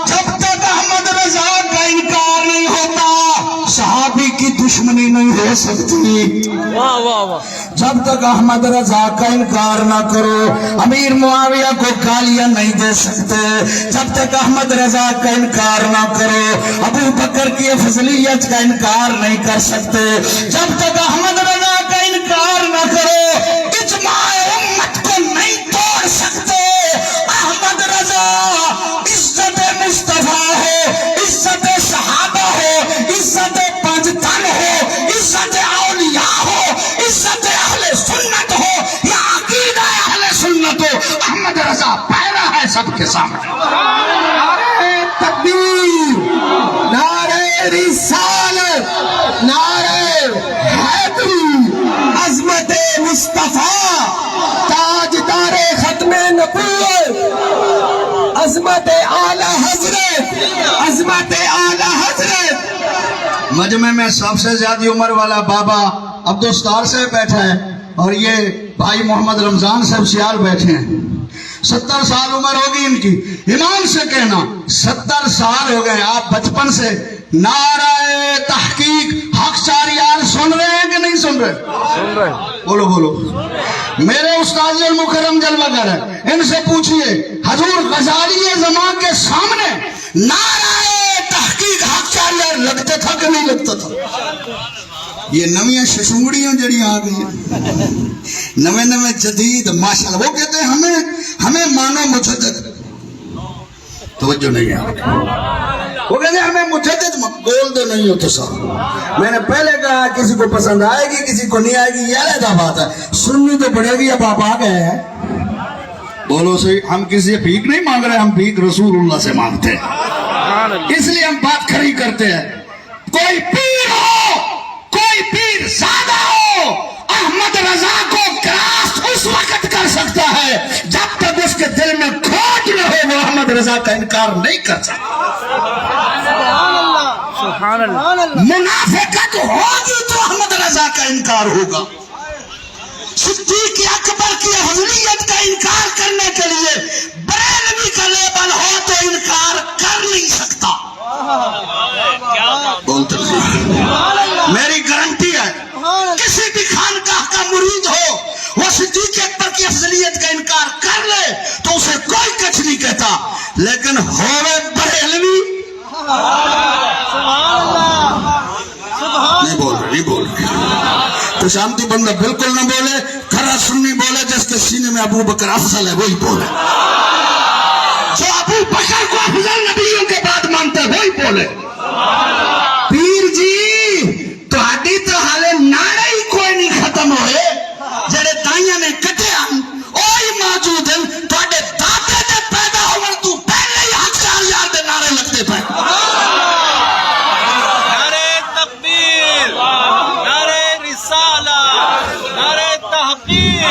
جب تک احمد رضا کا انکار نہیں ہوتا صحابی کی دشمنی نہیں ہو سکتی۔ واہ واہ واہ، جب تک احمد رضا کا انکار نہ کرو امیر معاویہ کو گالیاں نہیں دے سکتے، جب تک احمد رضا کا انکار نہ کرو ابو بکر کی فضلیت کا انکار نہیں کر سکتے، جب تک احمد رضا کا انکار نہ کرو اجماع امت کو نہیں توڑ سکتے۔ احمد رضا عزت مصطفیٰ ہو، عزت صحابہ ہو، عزت پنج تن ہو، عزت اولیاء ہو، عزت اہل سنت ہو یا عقیدہ اہل سنت ہو، احمد رضا پیرا ہے سب کے سامنے۔ نعرہ تکبیر، نعرہ رسالت، نعرہ حیدری، عظمت مصطفیٰ، تاجدار ختم نبوت، عظمت اعلی حضرت، عظمت اعلی حضرت۔ مجمع میں سب سے زیادہ عمر والا بابا عبدالستار سے بیٹھا ہے اور یہ بھائی محمد رمضان صاحب سیال بیٹھے ہیں۔ 70 سال عمر ہوگی ان کی، ایمان سے کہنا 70 سال ہو گئے۔ آپ بچپن سے نعرہ تحقیق حق چاریار سن رہے ہیں کہ نہیں سن رہے؟ سن رہے، بولو بولو۔ میرے استاد المکرم جلوہ گر ہے، ان سے پوچھئے حضور غزالی زمان کے سامنے نعرہ تحقیق حق چاریار لگتا تھا کہ نہیں لگتا تھا؟ یہ نویاں ششونگڑیاں جڑی آ گئی ہیں، نوے جدید ماشاءاللہ۔ وہ کہتے ہیں ہمیں مانو مجدد، توجہ نہیں ہے، وہ کہتے ہیں ہمیں مجدد بول دے نہیں ہوتا صاحب۔ میں نے پہلے کہا کسی کو پسند آئے گی کسی کو نہیں آئے گی یہ علیحدہ بات ہے، سننی تو پڑے گی۔ اب آپ آ گئے ہیں، بولو صحیح، ہم کسی سے بھیک نہیں مانگ رہے، ہم بھیک رسول اللہ سے مانگتے ہیں، اس لیے ہم بات کھڑی کرتے ہیں۔ کوئی پیر ہو، کوئی پیر زیادہ ہو، احمد رضا کو کراس اس وقت کر سکتا ہے جب تک اس کے دل میں کھوٹ نہ ہو، وہ احمد رضا کا انکار نہیں کر سکتا۔ سبحان اللہ، منافقت ہوگی تو احمد رضا کا انکار ہوگا۔ صدیق اکبر کی افضلیت کا انکار کرنے کے لیے بریلوی کا لیبل ہو تو انکار کر نہیں سکتا۔ بولتے نہیں، میری گارنٹی ہے کسی بھی خانقاہ کا مرید ہو وہ صدیق اکبر کی افضلیت کا انکار کر لے تو اسے کوئی کچھ نہیں کہتا، لیکن ہوئے بریلوی نہیں بول رہے تو شانتی بندہ بالکل نہ بولے، کھرا سنی بولے، جس کے سینے میں ابو بکر افضل ہے وہی بولے، جو ابو بکر کو افضل نبیوں کے بعد مانتے وہی بولے۔ پیر جی تو ہڈی تو حالے نعرے ہی کوئی نہیں ختم ہوئے، جڑے تائیاں نے کٹے ہم اوہی موجود ہیں، تواڈے دادے دے پیدا ہونے تو پہلے ہی حق چاریار دے نعرے لگتے پے۔ نعرہ تکبیر، نعرہ رسالت، نعرہ تحقیق۔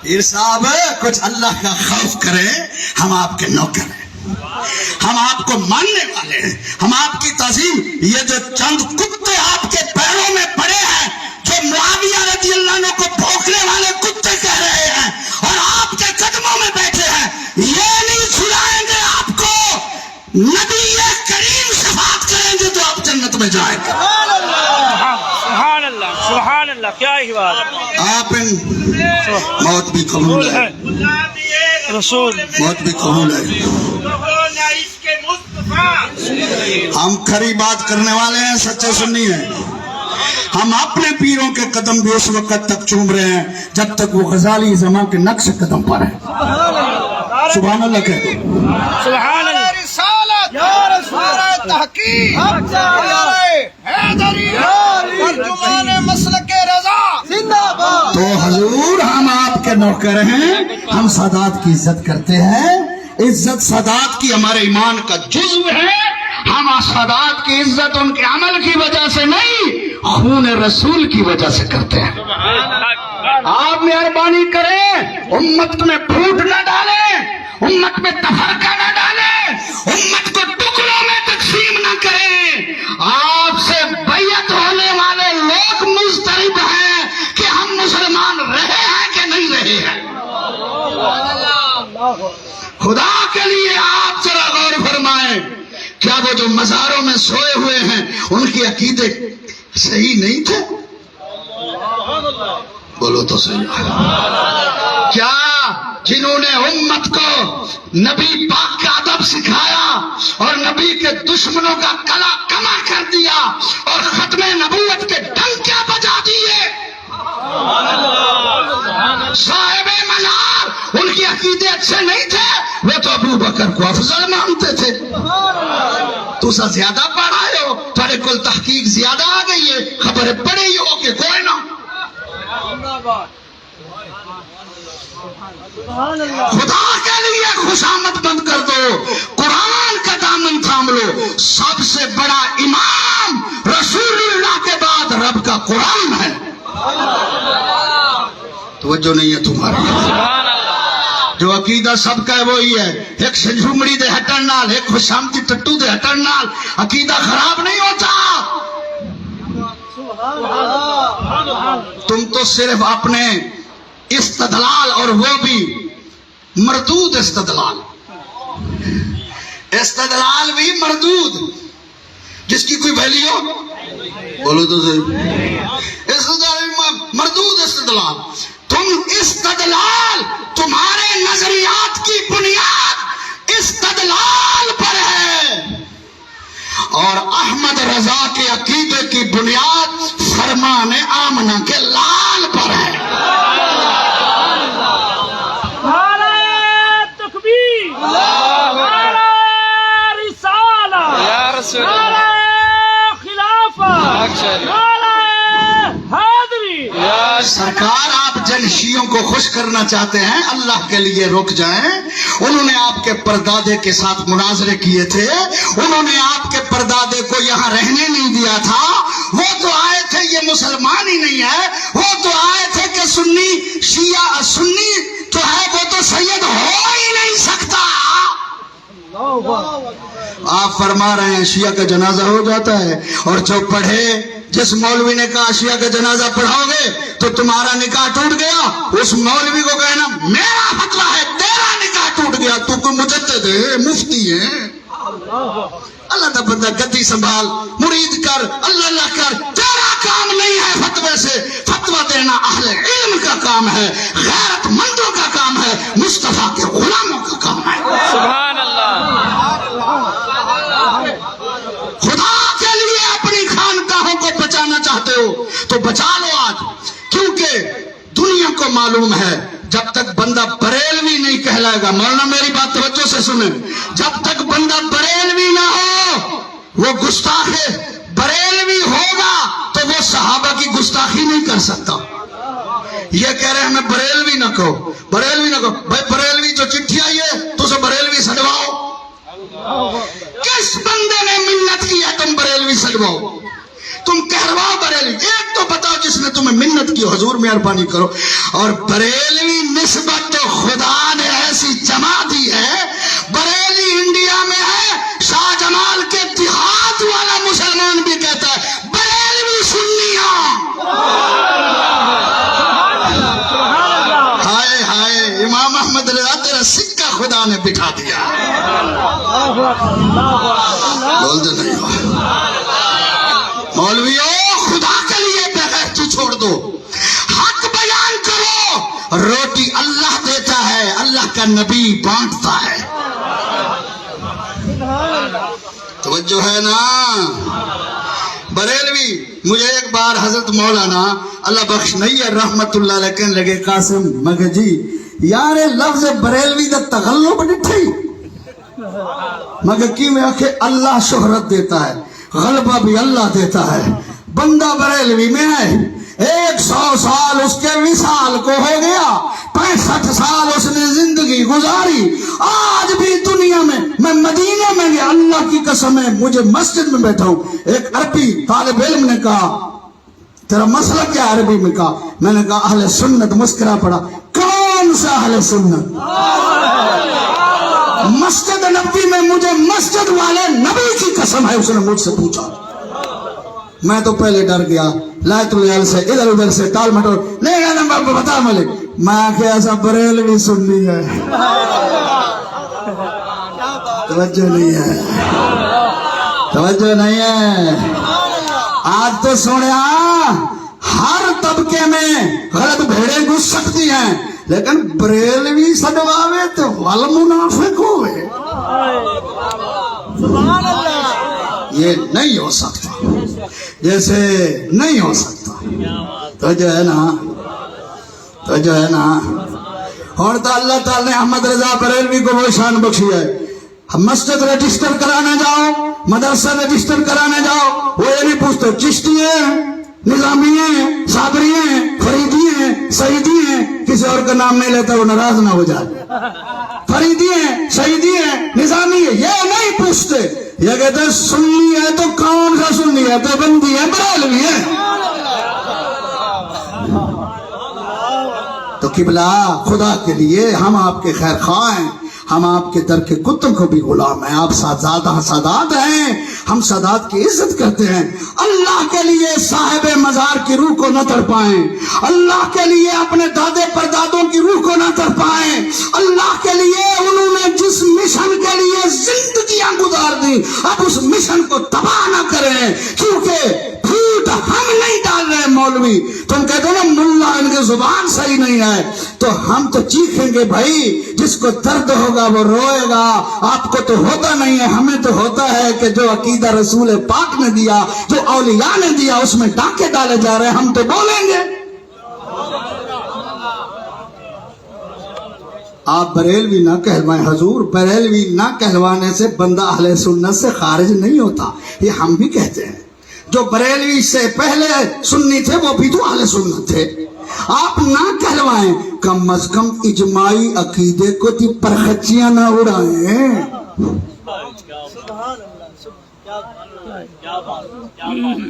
پیر صاحب کچھ اللہ کا خوف کرے، ہم آپ کے نوکر ہیں، ہم آپ کو ماننے والے ہیں، ہم آپ کی تعظیم۔ یہ جو چند کتے آپ کے پیروں میں پڑے ہیں جو معاویہ رضی اللہ عنہ کو بھونکنے والے کتے کہہ رہے ہیں اور آپ کے قدموں میں بیٹھے ہیں، یہ نہیں چھڑائیں گے آپ کو۔ نبی کریم شفاعت کریں گے تو آپ جنت میں جائیں گے۔ سبحان اللہ، سبحان اللہ، کیا ہی بات۔ آپ ان موت بھی قبول ہے، رسول موت بھی قبول ہے۔ ہم کھری بات کرنے والے ہیں، سچے سنی ہیں۔ ہم اپنے پیروں کے قدم بھی اس وقت تک چوم رہے ہیں جب تک وہ غزالی زمان کے نقش قدم پر ہے۔ سبحان اللہ کہتے ہیں۔ سبحان اللہ، رسالت، نعرہ تحقیق، نعرہ حیدری، ترجمان مسلک رضا زندہ باد۔ تو حضور ہم آپ کے نوکر ہیں، ہم سادات کی عزت کرتے ہیں، عزت سادات کی ہمارے ایمان کا جزو ہے۔ ہم سادات کی عزت ان کے عمل کی وجہ سے نہیں، خون رسول کی وجہ سے کرتے ہیں. آپ مہربانی کریں، امت میں پھوٹ نہ ڈالیں، امت میں تفرقہ نہ ڈالیں، امت کو ٹکڑوں میں تقسیم نہ کریں. آپ سے بیعت ہونے والے لوگ مضطرب ہیں کہ ہم مسلمان رہے ہیں کہ نہیں رہے ہیں. خدا کے لیے آپ ذرا غور فرمائیں، کیا وہ جو مزاروں میں سوئے ہوئے ہیں ان کے عقیدے صحیح نہیں تھے؟ بولو تو صحیح. کیا جنہوں نے امت کو نبی پاک کا ادب سکھایا اور نبی کے دشمنوں کا کلا کما کر دیا اور ختم نبوت کے ڈنکے بجا دیے، صاحب منار ان کی عقیدے اچھے نہیں تھے؟ وہ تو ابو بکر کو افضل مانتے تھے. تو سا زیادہ پڑھائے ہو، تھوڑے کل تحقیق زیادہ آ گئی ہے، خبر پڑی ہو کہ کوئی نہ. خدا کے لیے خوشامد بند کر دو، قرآن کا دامن تھام لو. سب سے بڑا امام رسول اللہ کے بعد رب کا قرآن ہے. توجہ نہیں ہے تمہاری. جو عقیدہ سب کا ہے وہی ہے. ایک سنجھومڑی دے ہٹن نال، ایک خوشامتی ٹٹو دے ہٹن نال عقیدہ خراب نہیں ہوتا. تم تو صرف اپنے استدلال، اور وہ بھی مردود استدلال بھی مردود، جس کی کوئی ویلیو، بولو تو صحیح، مردود استدلال. تم استدلال، تمہارے نظریات کی بنیاد استدلال پر ہے، اور احمد رضا کے عقیدے کی بنیاد فرمان آمنہ کے لال پر ہے. نعرہ تکبیر، نعرہ رسالہ، نعرہ خلافت، نعرہ حیدری. سرکار آپ جنشیوں کو خوش کرنا چاہتے ہیں، اللہ کے لیے رک جائیں. انہوں نے آپ کے پردادے کے ساتھ مناظرے کیے تھے، انہوں نے آپ کے پردادے کو یہاں رہنے نہیں دیا تھا. وہ تو آئے تھے، یہ مسلمان ہی نہیں ہے، وہ تو آئے تھے کہ سنی شیعہ، سنی تو ہے وہ تو سید ہو ہی نہیں سکتا. آپ فرما رہے ہیں شیعہ کا جنازہ ہو جاتا ہے، اور جو پڑھے، جس مولوی نے کہا شیعہ کا جنازہ پڑھاؤ گے تو تمہارا نکاح ٹوٹ گیا، اس مولوی کو کہنا میرا فتویٰ ہے تیرا نکاح ٹوٹ گیا. تو کوئی مجدد ہے، مفتی ہے. اللہ کا بندہ گدی سنبھال، مرید کر، اللہ کر. تیرا کام نہیں ہے فتوے سے، فتویٰ دینا اہل علم کا کام ہے، غیرت مندوں کا کام ہے، مصطفیٰ کے غلاموں کا کام ہے. سبحان اللہ. خدا کے لیے اپنی خانقاہوں کو بچانا چاہتے ہو تو بچا لو آج، کیونکہ دنیا کو معلوم ہے جب تک بندہ بریلوی نہیں کہلائے گا، مولانا میری بات توجہ سے سنیں، جب تک بندہ بریلوی نہ ہو وہ گستاخ بریلوی ہوگا تو وہ صحابہ کی گستاخی نہیں کر سکتا. یہ کہہ رہے ہیں ہمیں بریلوی نہ کہو، بریلوی نہ کہو. بھائی بریلوی جو چٹھی آئی ہے تو اسے بریلوی سجواؤ. کس بندے نے منت کی ہے تم بریلوی سجواؤ؟ تم کہرواؤ بریلوی. ایک تو بتاؤ جس نے تمہیں منت کی، حضور مہربانی کرو. اور بریلوی نسبت تو خدا نے ایسی جما دی ہے، بریلی انڈیا میں ہے، شاہ جمال کے دیہات والا مسلمان بھی کہتا ہے بریلوی سنیاں. ہائے ہائے، امام احمد رضا تیرا سکہ خدا نے بٹھا دیا. بول دے نہیں ہو مولویوں، خدا کے لیے بغیرتی چھوڑ دو، حق بیان کرو. روٹی اللہ دیتا ہے، اللہ کا نبی بانٹتا ہے. توجہ ہے نا بریلوی. مجھے ایک بار حضرت مولانا اللہ بخش نہیں ہے رحمت اللہ علیہ کہنے لگے قاسم مگر جی یار لفظ بریلوی دا تغلب ڈٹھی مگر کی میں آکھے اللہ شہرت دیتا ہے، غلبہ بھی اللہ دیتا ہے. بندہ بریلوی میں ہے، 100 سال اس کے وصال کو ہو گیا، 65 سال اس نے زندگی گزاری. آج بھی دنیا میں مدینے میں گیا، اللہ کی قسم ہے مجھے مسجد میں بیٹھا ہوں، ایک عربی طالب علم نے کہا تیرا مسئلہ کیا ہے؟ عربی میں کہا. میں نے کہا اہل سنت. مسکرا پڑا. کون سا اہل سنت؟ مسجد نبوی میں مجھے مسجد والے نبی کی قسم ہے اس نے مجھ سے پوچھا. میں تو پہلے ڈر گیا. لائٹ ریال سے ادھر ادھر سے ٹال مٹول. نہیں بتا ملک. میں کہ ایسا بریلوی سننی ہے. توجہ نہیں ہے. توجہ نہیں ہے. آج تو سنیا ہر طبقے میں غلط بھیڑیں گھس سکتی ہیں لیکن بریلوی سڈواوے تو ول منافق ہوئے. یہ نہیں ہو سکتا. جیسے نہیں ہو سکتا. تو جو ہے نا اور تو اللہ تعالی نے احمد رضا بریلوی کو وہ شان بخشی ہے. مسجد رجسٹر کرانے جاؤ, مدرسہ رجسٹر کرانے جاؤ, وہ یہ نہیں پوچھتے چشتی ہیں, نظامی ہیں, صابری ہیں, فریدی ہیں, سعیدی ہیں. کسی اور کا نام نہیں لیتا وہ ناراض نہ ہو جائے. فریدی ہیں, سعیدی ہیں, نظامی ہیں, یہ نہیں پوچھتے. یہ کہتے ہیں سنی ہے تو کون سا سنی ہے؟ تو بندی ہے, بریلوی ہے. تو قبلہ خدا کے لیے ہم آپ کے خیر خواہ ہیں. ہم آپ کے در کے کتوں کو بھی غلام ہیں. آپ سادات ہیں. ہم سادات کی عزت کرتے ہیں. اللہ کے لیے صاحب مزار کی روح کو نہ تڑپائیں. اللہ کے لیے اپنے دادے پردادوں کی روح کو نہ تڑپائیں. اللہ کے لیے انہوں نے جس مشن کے لیے زندگیاں گزار دی اب اس مشن کو تباہ نہ کریں. کیونکہ پھوٹ ہم نہیں ڈال رہے مولوی. تم کہتے ہو نا ملا ان کی زبان صحیح نہیں ہے, تو ہم تو چیخیں گے بھائی. جس کو درد ہوگا وہ روئے گا. آپ کو تو ہوتا نہیں ہے, ہمیں تو ہوتا ہے کہ جو عقیدہ رسول پاک نے دیا, جو اولیاء نے دیا, اس میں ڈاکے ڈالے جا رہے ہیں. ہم تو بولیں گے. آپ بریلوی نہ کہلوائیں حضور. بریلوی نہ کہلوانے سے بندہ اہل سنت سے خارج نہیں ہوتا. یہ ہم بھی کہتے ہیں. جو بریلوی سے پہلے سنی تھے وہ بھی تو اہل سنت تھے. آپ نہ کہلوائیں. کم از کم اجماعی عقیدے کو تی پرخچیاں نہ اڑائیں.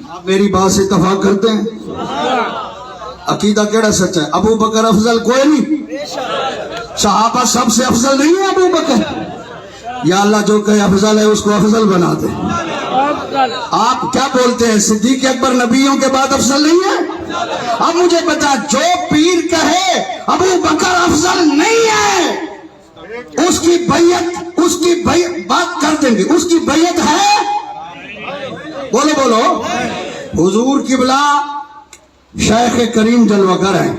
آپ میری بات سے اتفاق کرتے ہیں؟ عقیدہ کیڑا سچا ہے؟ ابو بکر افضل کوئی نہیں. صحابہ سب سے افضل نہیں ہے ابو بکر. یا اللہ جو کہ افضل ہے اس کو افضل بنا دے. آپ کیا بولتے ہیں صدیق اکبر نبیوں کے بعد افضل نہیں ہے؟ اب مجھے بتا, جو پیر کہے ابو بکر افضل نہیں ہے اس کی بیعت بات کر دیں گے. اس کی بیعت ہے؟ بولو. حضور قبلہ شیخ کریم جلوہ گر ہیں.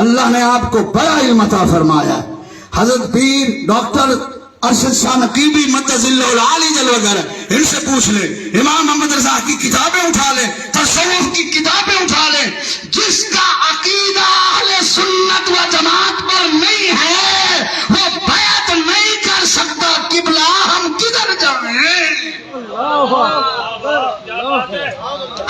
اللہ نے آپ کو بڑا علم عطا فرمایا ہے. حضرت پیر ڈاکٹر ارشد شاہ نقیبی متذل العالی جلوہ گر ہے. ان سے پوچھ لے. امام محمد رضا کی کتابیں اٹھا لے, تصوف کی کتابیں اٹھا لے. جس کا عقیدہ اہل سنت و جماعت پر نہیں ہے وہ بیعت نہیں کر سکتا. قبلہ ہم کدھر جائیں؟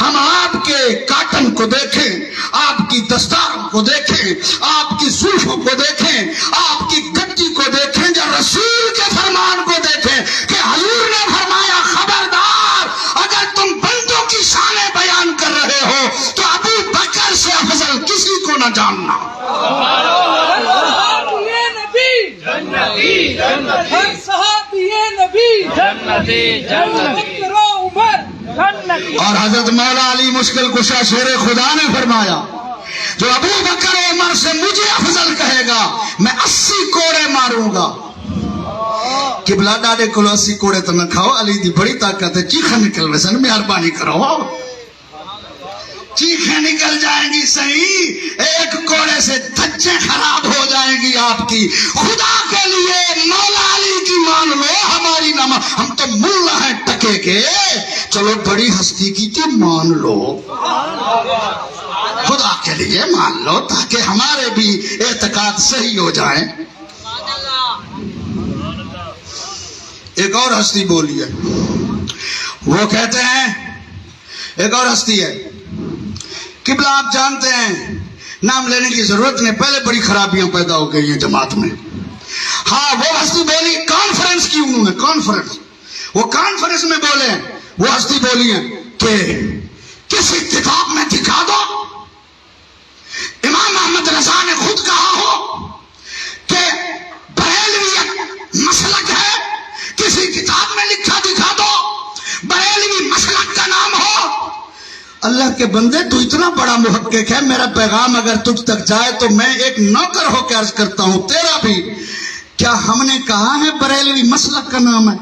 ہم آپ کے کاٹن کو دیکھیں, آپ کی دستاروں کو دیکھیں, آپ کی زلفوں کو دیکھیں, آپ کی گچی کو دیکھیں, جو رسول کے فرمان کو دیکھیں کہ حضور نے فرمایا خبردار اگر تم بندوں کی شانیں بیان کر رہے ہو تو ابو بکر سے افضل کسی کو نہ جاننا. اور حضرت مولا علی مشکل کشا شیر خدا نے فرمایا جو ابو بکر عمر سے مجھے افضل کہے گا میں 80 کوڑے ماروں گا. قبلہ ڈاڈے کو 80 کوڑے تو نہ کھاؤ. علی دی بڑی طاقت ہے. چیخیں نکل ویسن مہربانی کرو. چیخیں نکل جائیں گی صحیح, ایک کوڑے سے دھچیں خراب ہو جائیں گی آپ کی. خدا کے لیے مولا علی کی مان لو, ہماری نہ مان. ہم تو ملا ہیں ٹکے کے. چلو بڑی ہستی کی تو مان لو, خدا کے لیے مان لو تاکہ ہمارے بھی اعتقاد صحیح ہو جائیں. ایک اور ہستی بولی ہے, وہ کہتے ہیں ایک اور ہستی ہے. قبلہ آپ جانتے ہیں, نام لینے کی ضرورت نہیں, پہلے بڑی خرابیاں پیدا ہو گئی ہیں جماعت میں. ہاں وہ ہستی بولی کانفرنس کی, انہوں نے کانفرنس, وہ کانفرنس میں بولے. وہ ہستی بولی ہے کہ کسی کتاب میں دکھا دو امام محمد رضا نے خود کہا ہو کہ بریلویت مسلک ہے، کسی کتاب میں لکھا دکھا دو بریلوی مسلک کا نام ہو۔ اللہ کے بندے تو اتنا بڑا محقق ہے، میرا پیغام اگر تجھ تک جائے تو میں ایک نوکر ہو کے عرض کرتا ہوں تیرا بھی، کیا ہم نے کہا ہے بریلوی مسلک کا نام ہے؟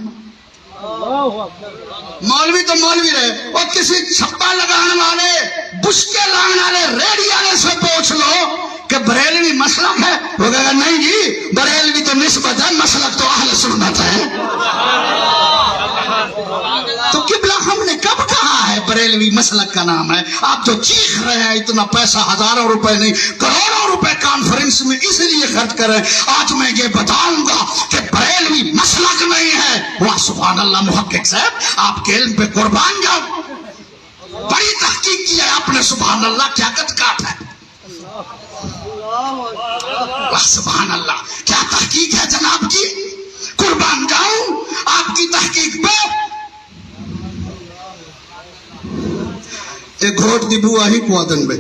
مولوی تو مولوی رہے، اور کسی چھپا لگانے والے بشکے لانے والے ریڈی والے سے پوچھ لو کہ بریلوی مسلک ہے، وہ کہے گا نہیں جی بریلوی تو نسبت ہے، مسلک تو اہل سنت ہے۔ تو قبلہ ہم نے کب کہا ہے بریلوی مسلک کا نام ہے؟ آپ جو چیخ رہے ہیں اتنا پیسہ ہزاروں روپے نہیں کروڑوں روپے کانفرنس میں اس لیے خرچ کر رہے ہیں، آج میں یہ بتاؤں گا کہ بریلوی مسلک نہیں ہے۔ واہ سبحان اللہ محقق صاحب، آپ کے علم پہ قربان جاؤ، بڑی تحقیق کی ہے آپ نے، سبحان اللہ کیا قد کاٹ ہے، واہ سبحان اللہ کیا تحقیق ہے جناب کی، قربان جاؤں آپ کی تحقیق پہ۔ ایک گھوٹ دی بوا ہی کوادن بے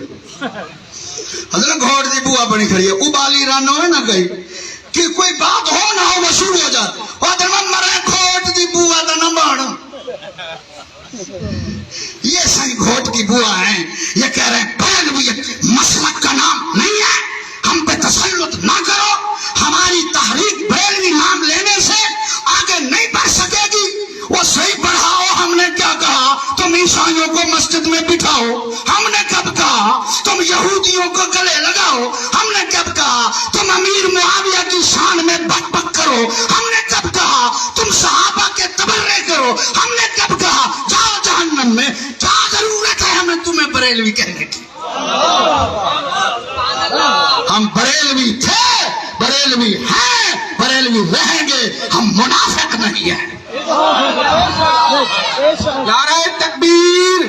حضرت گھوٹ دی بوا بنی کھڑی ہے، ابالی رانو ہے نہ کہیں کہ کوئی بات ہو نہ ہو مشہور ہو جائے، وادر میں مرے گھوٹ دی بوا دا نہ باڑا۔ یہ صحیح گھوٹ کی بوا ہیں، یہ کہہ رہے ہیں بریلویت مسلک کا نام نہیں ہے، ہم پہ تسلط نہ کرو، ہماری تحریک بریلوی نام لینے سے آگے نہیں بڑھ سکے گی۔ وہ صحیح پڑھاؤ، ہم نے کیا کہا تم عیسائیوں کو مسجد میں بٹھاؤ، ہم نے کب کہا تم یہودیوں کو گلے لگاؤ، ہم نے کب کہا تم امیر معاویہ کی شان میں بک بک کرو، ہم نے کب کہا تم صحابہ کے تبرے کرو، ہم نے کب کہا جاؤ جہنم میں، کیا ضرورت ہے ہمیں تمہیں بریلوی کہنے کی؟ ہم بریلوی تھے، بریلوی ہیں، بریلوی رہیں گے، ہم منافق نہیں ہیں۔ نعرہ تکبیر،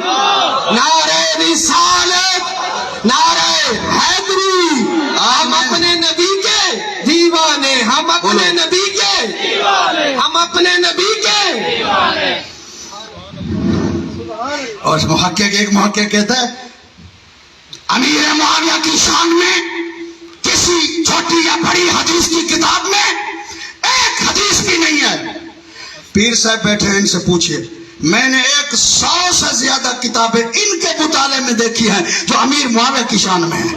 نعرہ رسالت، نعرہ حیدری، ہم اپنے نبی کے دیوانے، ہم اپنے نبی کے دیوانے، ہم اپنے نبی کے دیوانے۔ اور محقق ایک محقق کہتا ہے امیر معاویہ کی شان میں کسی چھوٹی یا بڑی حدیث کی کتاب میں ایک حدیث بھی نہیں ہے۔ پیر صاحب بیٹھے ہیں، ان سے پوچھئے، میں نے 100 سے زیادہ کتابیں ان کے مطالعے میں دیکھی ہیں جو امیر معاویہ کی شان میں ہیں،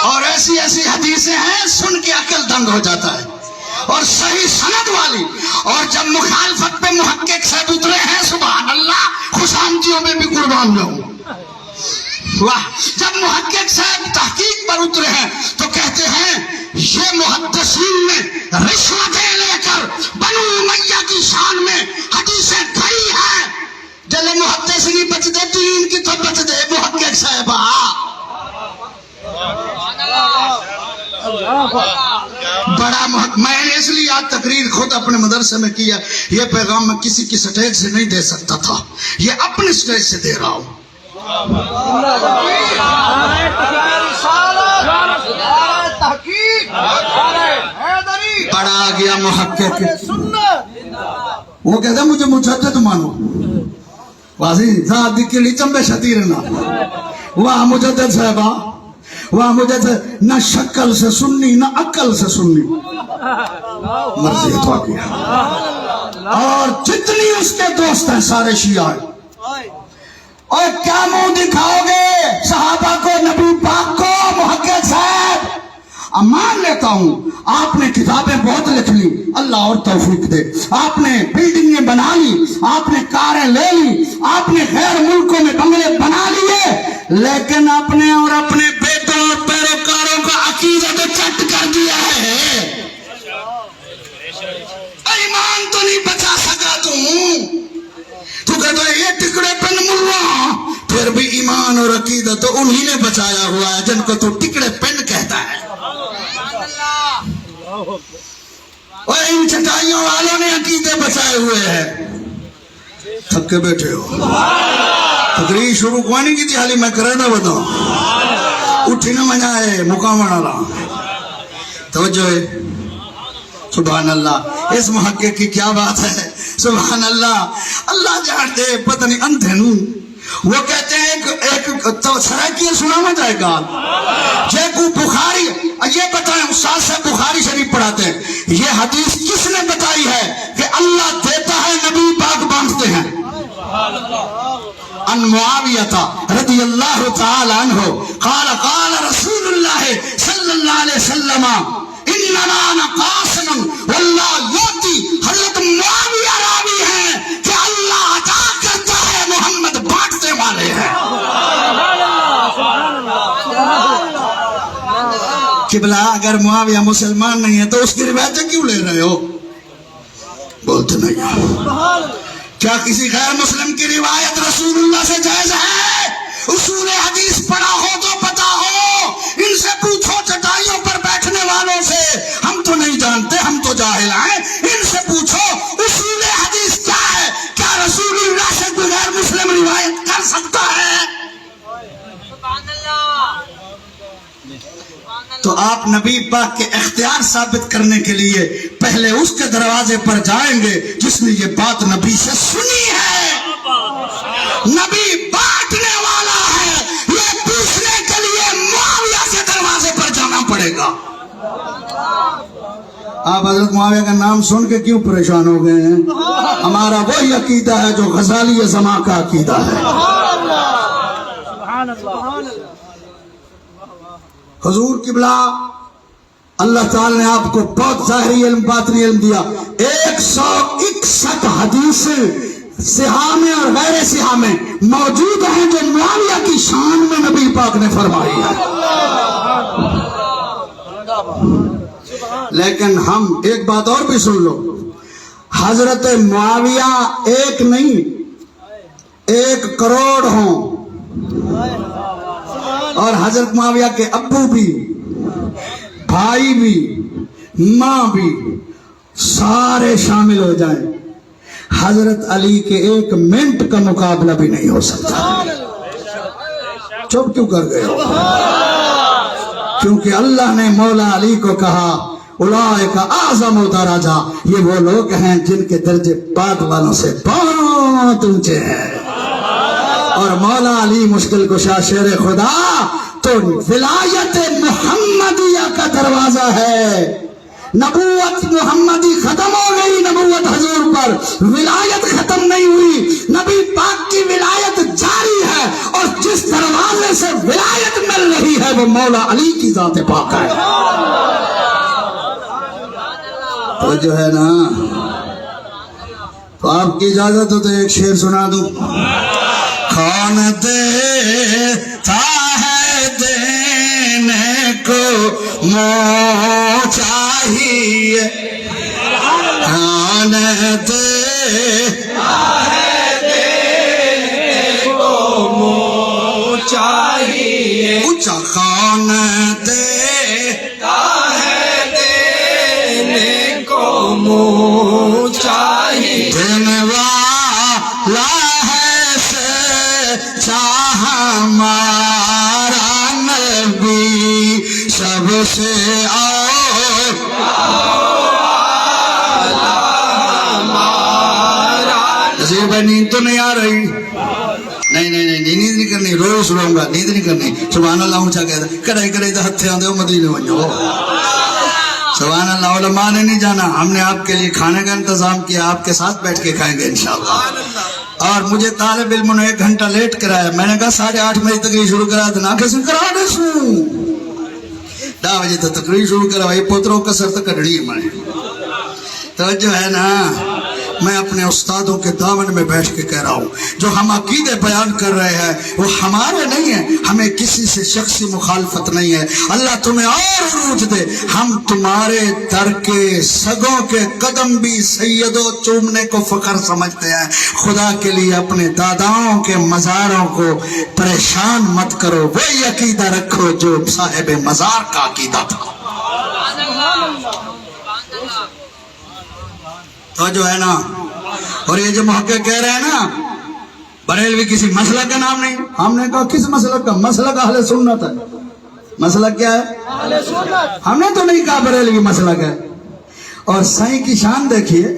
اور ایسی ایسی حدیثیں ہیں سن کے عقل دنگ ہو جاتا ہے، اور صحیح سند والی، اور جب مخالفت پہ محقق صاحب اترے ہیں سبحان اللہ خوش آمدیوں میں بھی قربان جاؤں، واہ جب محقق صاحب تحقیق پر اترے ہیں تو کہتے ہیں یہ محدثین نے رشوتیں لے کر بنو امیہ کی شان میں حدیثیں کھڑی ہیں، جلے محدث نہیں بچ دے دین کی تو بچ دے محقق صاحب۔ بڑا میں نے اس لیے آج تقریر خود اپنے مدرسے میں کیا، یہ پیغام میں کسی کی سٹیج سے نہیں دے سکتا تھا، یہ اپنے سٹیج سے دے رہا ہوں۔ پڑا گیا محقق، وہ کہتا ہے مجھے مجدد مانو، واضح ذات کے لیے چمبے شتیر نہ، واہ مجدد صاحبہ، واہ مجدد، نہ شکل سے سننی نہ عقل سے سننی، مرضی تو آ گیا، اور جتنی اس کے دوست ہیں سارے شیعہ ہیں، اور کیا منہ دکھاؤ گے صحابہ کو، نبی پاک کو؟ محقق صاحب مان لیتا ہوں آپ نے کتابیں بہت لکھ لی، اللہ اور توفیق دے، آپ نے بلڈنگیں بنا لی، آپ نے کاریں لے لی، آپ نے غیر ملکوں میں بنگلے بنا لیے، لیکن اپنے اور اپنے بیٹوں اور پیروکاروں کا عقیدہ تو چٹ کر دیا ہے، ایمان تو نہیں بچا سکا تو کہتا ہے یہ ٹکڑے پن ملا، پھر بھی ایمان اور عقیدہ تو انہی نے بچایا ہوا ہے جن کو تو ٹکڑے پن کہتا ہے، اور ان چٹائیوں والوں نے عقیدے بچائے ہوئے ہیں۔ تھک کے بیٹھے ہو، تقریر شروع کوئی نہیں کی تھی، حالی میں کرے نہ بتاؤں، اٹھی نہ منائے مقام والا، توجہ ہے، سبحان اللہ، اس محقق کی کیا بات ہے، سبحان اللہ، اللہ جانتے پتہ نہیں اندھے نوں وہ کہتے ہیں ایک سرائکی سنانا جائے گا جے کو بخاری یہ بتائیں استاد صاحب بخاری شریف پڑھاتے ہیں یہ حدیث کس نے بتائی ہے کہ اللہ دیتا ہے نبی پاک بانٹتے ہیں ان معاویہ رضی اللہ تعالی عنہ قال قال رسول اللہ صلی اللہ علیہ وسلم انما انا قاسم واللہ یؤتی حضرت معاویہ راوی ہیں کہ اللہ عطا کرتا ہے محمد بانٹنے والے ہیں قبلہ اگر معاویہ مسلمان نہیں ہے تو اس کی روایتیں کیوں لے رہے ہو بولتے نہیں ہو کیا کسی غیر مسلم کی روایت رسول اللہ سے جائز ہے اصول حدیث پڑھا ہو تو پتا ہو ان سے پوچھو چٹائیوں پر بیٹھنے والوں سے ہم تو نہیں جانتے ہم تو جاہل ہیں ان سے پوچھو اصول حدیث کیا ہے کیا رسول اللہ سے کوئی غیر مسلم روایت کر سکتا ہے تو آپ نبی پاک کے اختیار ثابت کرنے کے لیے پہلے اس کے دروازے پر جائیں گے جس نے یہ بات نبی سے سنی ہے نبی بانٹنے والا ہے یہ پوچھنے کے لیے معاویہ کے دروازے پر جانا پڑے گا آپ حضرت معاویہ کا نام سن کے کیوں پریشان ہو گئے ہیں ہمارا وہی عقیدہ ہے جو غزالی زماں کا عقیدہ ہے حضور قبلہ اللہ تعالی نے آپ کو بہت ظاہری علم باطنی علم دیا 161 حدیث صحاح میں اور غیر صحاح میں موجود ہیں جو معاویہ کی شان میں نبی پاک نے فرمائی ہے لیکن ہم ایک بات اور بھی سن لو حضرت معاویہ ایک نہیں 1 کروڑ ہوں اور حضرت معاویہ کے ابو بھی بھائی بھی ماں بھی سارے شامل ہو جائیں حضرت علی کے 1 منٹ کا مقابلہ بھی نہیں ہو سکتا چپ کیوں کر گئے ہو کیونکہ اللہ نے مولا علی کو کہا اولئک اعظم درجہ یہ وہ لوگ ہیں جن کے درجے بعد والوں سے بہت اونچے ہیں اور مولا علی مشکل کشا شیر خدا تو ولایت محمدیہ کا دروازہ ہے نبوت محمدی ختم ہو گئی نبوت حضور پر ولایت ختم نہیں ہوئی نبی پاک کی ولایت جاری ہے اور جس دروازے سے ولایت مل رہی ہے وہ مولا علی کی ذات پاک ہے تو جو ہے نا تو آپ کی اجازت ہو تو ایک شعر سنا دوں کون دیتا ہے دینے کو منہ چاہیے کون دیتا ہے دینے کو منہ چاہیے اونچا کون دیتا ہے دینے کو منہ چاہیے دینے والا ہمارا نبی سب سے نصیر بھائی نیند تو نہیں آ رہی نہیں نیند نہیں کرنی روز سناؤں گا نیند نہیں کرنی سبحان اللہ اونچا کہتا کڑائی کڑائی دا ہتھے آندے ہو مدینے ونجو سبحان اللہ علماء نے نہیں جانا ہم نے آپ کے لیے کھانے کا انتظام کیا آپ کے ساتھ بیٹھ کے کھائیں گے انشاءاللہ اور مجھے طالب علم نے 1 گھنٹہ لیٹ کرایا میں نے کہا 8:30 بجے تقریر شروع کرا دینا کیسے کرا دے سوں 10 بجے تک تقریر شروع کروائی پوتروں کا سر تک کڑڑی ہے میں توجہ ہے نا میں اپنے استادوں کے دامن میں بیٹھ کے کہہ رہا ہوں جو ہم عقیدے بیان کر رہے ہیں وہ ہمارے نہیں ہیں ہمیں کسی سے شخصی مخالفت نہیں ہے اللہ تمہیں اور عروج دے ہم تمہارے در کے سگوں کے قدم بھی سیدوں چومنے کو فخر سمجھتے ہیں خدا کے لیے اپنے داداؤں کے مزاروں کو پریشان مت کرو وہی عقیدہ رکھو جو صاحب مزار کا عقیدہ تھا تو جو ہے نا اور یہ جو محقق کہہ رہے ہیں نا بریلوی کسی مسلک کا نام نہیں ہم نے کہا کس مسلک کا مسلک اہل سنت ہے مسلک کیا ہے ہم نے تو نہیں کہا بریلوی مسلک ہے اور سائیں کی شان دیکھیے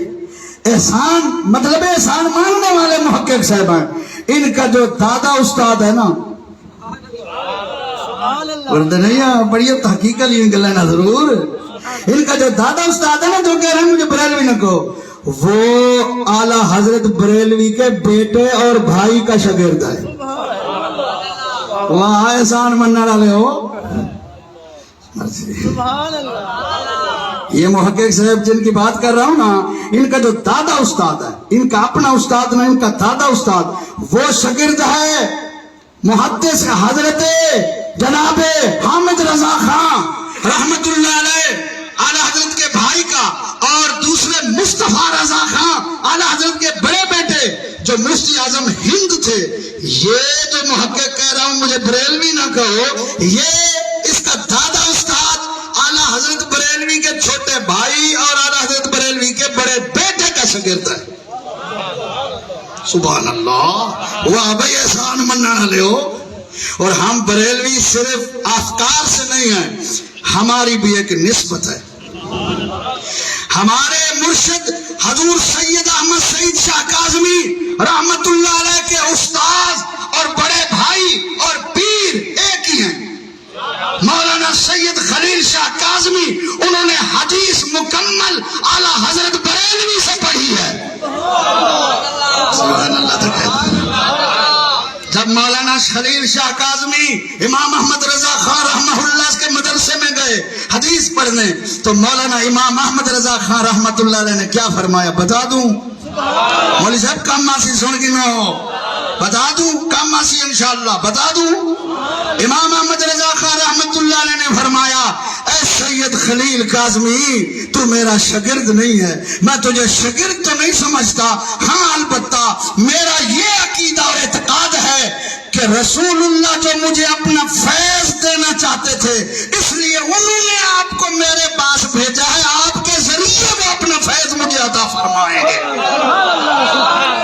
احسان مطلب احسان ماننے والے محقق صاحب ہیں ان کا جو دادا استاد ہے نا بولتے نہیں ہے بڑی تحقیق لی گل ہے نا ضرور. ان کا جو دادا استاد ہے نا جو کہہ رہے ہیں مجھے بریلوی نہ کہو, وہ اعلی حضرت بریلوی کے بیٹے اور بھائی کا شاگرد ہے. وہاں احسان مننے والے ہو. یہ محقق صاحب جن کی بات کر رہا ہوں نا, ان کا جو دادا استاد ہے, ان کا اپنا استاد نہ, ان کا دادا استاد, وہ شاگرد ہے محدث حضرت جناب حامد رضا خان رحمت اللہ علیہ اعلی حضرت کے بھائی کا, اور دوسرے مصطفیٰ رضا خان اعلی حضرت کے بڑے بیٹے جو مفتی اعظم ہند تھے. یہ جو محقق کہہ رہا ہوں مجھے بریلوی نہ کہو, یہ اس کا دادا استاد اعلی حضرت بریلوی کے چھوٹے بھائی اور اعلی حضرت بریلوی کے بڑے بیٹے کا شاگرد ہے. سبحان اللہ. وہ ابھی احسان مننا والے ہو. اور ہم بریلوی صرف افکار سے نہیں ہیں, ہماری بھی ایک نسبت ہے. ہمارے مرشد حضور سید احمد سعید شاہ کاظمی رحمت اللہ علیہ کے استاد اور بڑے بھائی اور پیر ایک ہی ہیں, مولانا سید خلیل شاہ کاظمی. انہوں نے حدیث مکمل اعلی حضرت بریلوی سے پڑھی ہے. سبحان اللہ تکبیر. جب مولانا خلیل شاہ کاظمی امام احمد رضا خان رحمہ اللہ کے مدرسے میں گئے حدیث پڑھنے, تو مولانا امام احمد رضا خان رحمت اللہ علیہ نے کیا فرمایا بتا دوں؟ مولوی صاحب کم آسی سن کی نہ ہو, بتا دوں کم آسی انشاءاللہ بتا دوں. امام احمد رضا خان رحمت اللہ علیہ نے فرمایا, اے سید خلیل کاظمی, تو میرا شاگرد نہیں ہے, میں تجھے شاگرد تو نہیں سمجھتا, ہاں البتہ میرا یہ عقیدہ اور اعتقاد ہے کہ رسول اللہ جو مجھے اپنا فیض دینا چاہتے تھے, اس لیے انہوں نے آپ کو میرے پاس بھیجا ہے, آپ کے ذریعے وہ اپنا فیض مجھے عطا فرمائیں گے.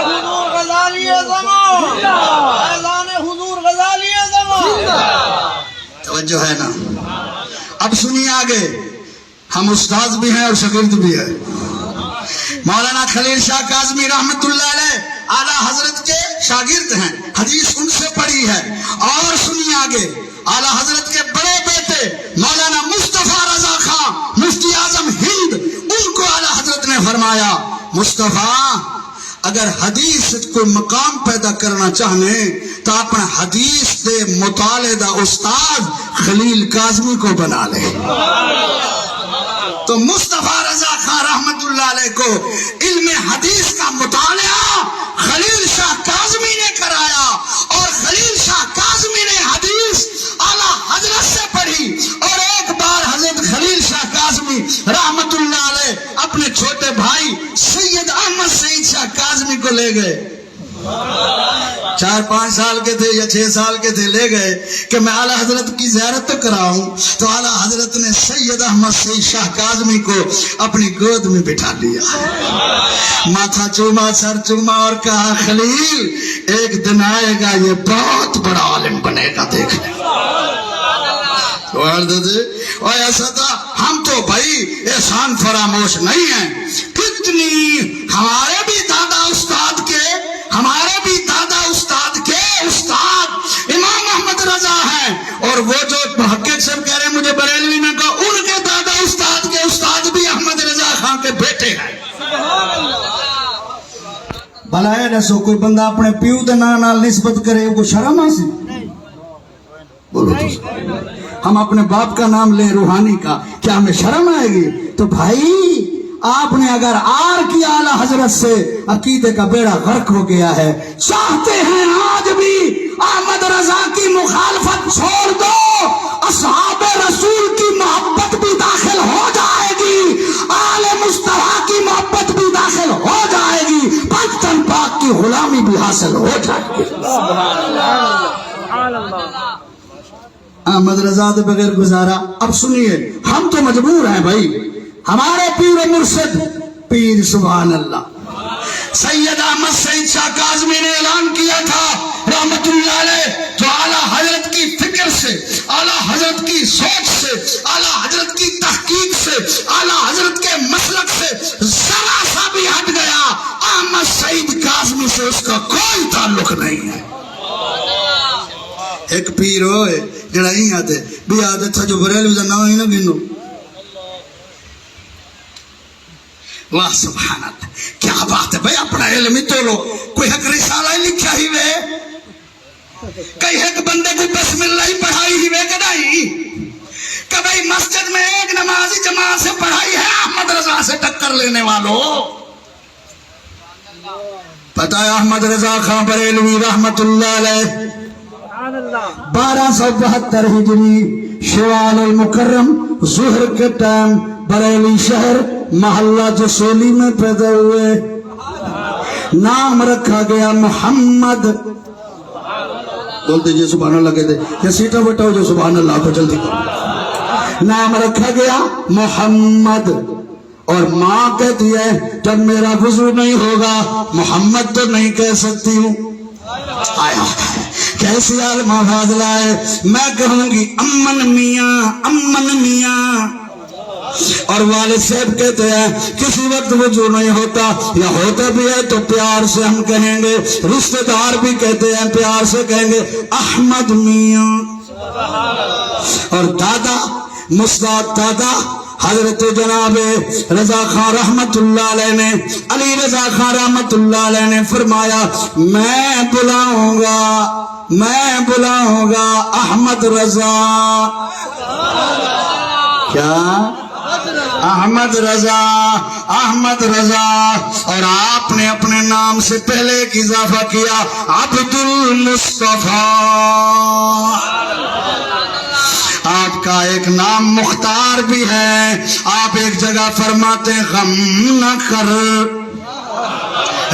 حضور غزالی زمان, فیضان حضور غزالی زمان. توجہ ہے نا. اب سنیے آگے, ہم استاد بھی ہیں اور شاگرد بھی ہیں. مولانا خلیل شاہ کاظمی رحمت اللہ علیہ اعلی حضرت کے شاگرد ہیں, حدیث ان سے پڑھی ہے. اور سنیے آگے, اعلی حضرت کے بڑے بیٹے مولانا مصطفیٰ رضا خان مفتی اعظم ہند, ان کو اعلی حضرت نے فرمایا, مصطفیٰ اگر حدیث کو مقام پیدا کرنا چاہنے تو اپنا حدیث دے مطالعہ استاد خلیل کاظمی کو بنا لے. تو مصطفیٰ رضا خان رحمت اللہ علیہ کو علم حدیث کا مطالعہ خلیل شاہ کاظمی نے کرایا, اور خلیل شاہ کاظمی نے حدیث اعلی حضرت سے پڑھی. اور ایک بار حضرت خلیل شاہ کاظمی رحمت اللہ علیہ اپنے چھوٹے بھائی سید احمد سعید شاہ کاظمی کو لے گئے. 4-5 سال کے تھے یا 6 سال کے تھے, لے گئے کہ میں اعلی حضرت کی زیارت تو کراؤں. تو اعلی حضرت نے سید احمد سعید شاہ کاظمی کو اپنی گود میں بٹھا لیا, ماتھا چوما, سر چوما, اور کہا, خلیل ایک دن آئے گا یہ بہت بڑا عالم بنے گا, دیکھ لیں. اور ایسا تھا, ہم تو بھائی احسان فراموش نہیں ہیں. کتنی ہمارے بھی دادا استاد کے, ہمارے بھی دادا استاد کے استاد امام احمد رضا ہیں, اور وہ جو محقق صاحب کہہ رہے ہیں مجھے بریلوی میں کہا, ان کے دادا استاد کے استاد بھی احمد رضا خان کے بیٹے ہیں. بھلا ہے نسو کوئی بندہ اپنے پیو دے نال نسبت کرے, وہ شرم آسی؟ بولو تو, ہم اپنے باپ کا نام لیں روحانی کا, کیا ہمیں شرم آئے گی؟ تو بھائی آپ نے اگر آر کی اعلی حضرت سے عقیدے کا بیڑا غرق ہو گیا ہے, چاہتے ہیں آج بھی احمد رضا کی مخالفت چھوڑ دو, اصحاب رسول کی محبت بھی داخل ہو جائے گی, آل مصطفیٰ کی محبت بھی داخل ہو جائے گی, پاکستان پاک کی غلامی بھی حاصل ہو جائے گی. احمد رضا کے بغیر گزارا. اب سنیے, ہم تو مجبور ہیں بھائی, ہمارے پیر و مرشد پیر سبحان اللہ سید احمد سعید شاہ کاظمی نے اعلان کیا تھا رحمت اللہ علیہ, تو اعلیٰ حضرت کی فکر سے, اعلیٰ حضرت کی سوچ سے, اعلیٰ حضرت کی تحقیق سے, اعلیٰ حضرت کے مسلک سے ذرا سا بھی ہٹ گیا, محمد سعید کاظمی سے اس کا کوئی تعلق نہیں ہے. ایک پیر ہوئے جڑا ہی آتے بھی آتے تھا جو بریلوی دا نام ہی نہ گنو. واہ سبحان اللہ کیا بات ہے بھائی. اپنا علم ہی تو لو. کوئی حق رسالہ ہی لکھا ہی وے, کئی حق بندے کو بسم اللہ ہی پڑھائی ہی وے کدائی. کبھی مسجد میں ایک نمازی جماعت سے پڑھائی ہے احمد رضا سے ٹکر لینے والوں. پتہ ہے احمد رضا خان بریلوی رحمت اللہ علیہ 1272 ہجری شوال المکرم ظہر کے ٹائم بریلی شہر محلہ جسولی میں پیدا ہوئے. نام رکھا گیا محمد. بولتے جی سبحان اللہ کہتے یا سیٹا بٹاؤ جو سبحان اللہ کو جلدی کرو. نام رکھا گیا محمد. اور ماں کہتی ہے جب میرا وضو نہیں ہوگا محمد تو نہیں کہہ سکتی ہوں. آیا کیسی عالم فاضلہ ہے. میں کہوں گی امن میاں امن میاں. اور والد صاحب کہتے ہیں کسی وقت وضو نہیں ہوتا یا ہوتا بھی ہے تو پیار سے ہم کہیں گے. رشتہ دار بھی کہتے ہیں پیار سے کہیں گے احمد میاں. اور دادا مستعد دادا حضرت جناب رضا خان رحمت اللہ علیہ نے علی رضا خان رحمت اللہ علیہ نے فرمایا میں بلاؤں گا احمد رضا. کیا احمد رضا احمد رضا. اور آپ نے اپنے نام سے پہلے ایک اضافہ کیا عبد المصطفیٰ. آپ کا ایک نام مختار بھی ہے. آپ ایک جگہ فرماتے ہیں غم نہ کر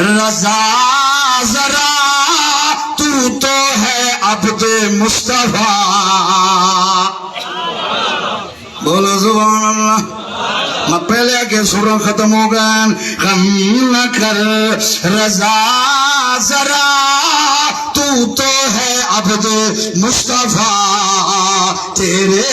رضا ذرا تو ہے عبد مصطفیٰ. بولو سبحان اللہ. میں پہلے کے سروں ختم ہو گئے. غم نہ کر رضا ذرا تو ہے عبد مصطفیٰ. تیرے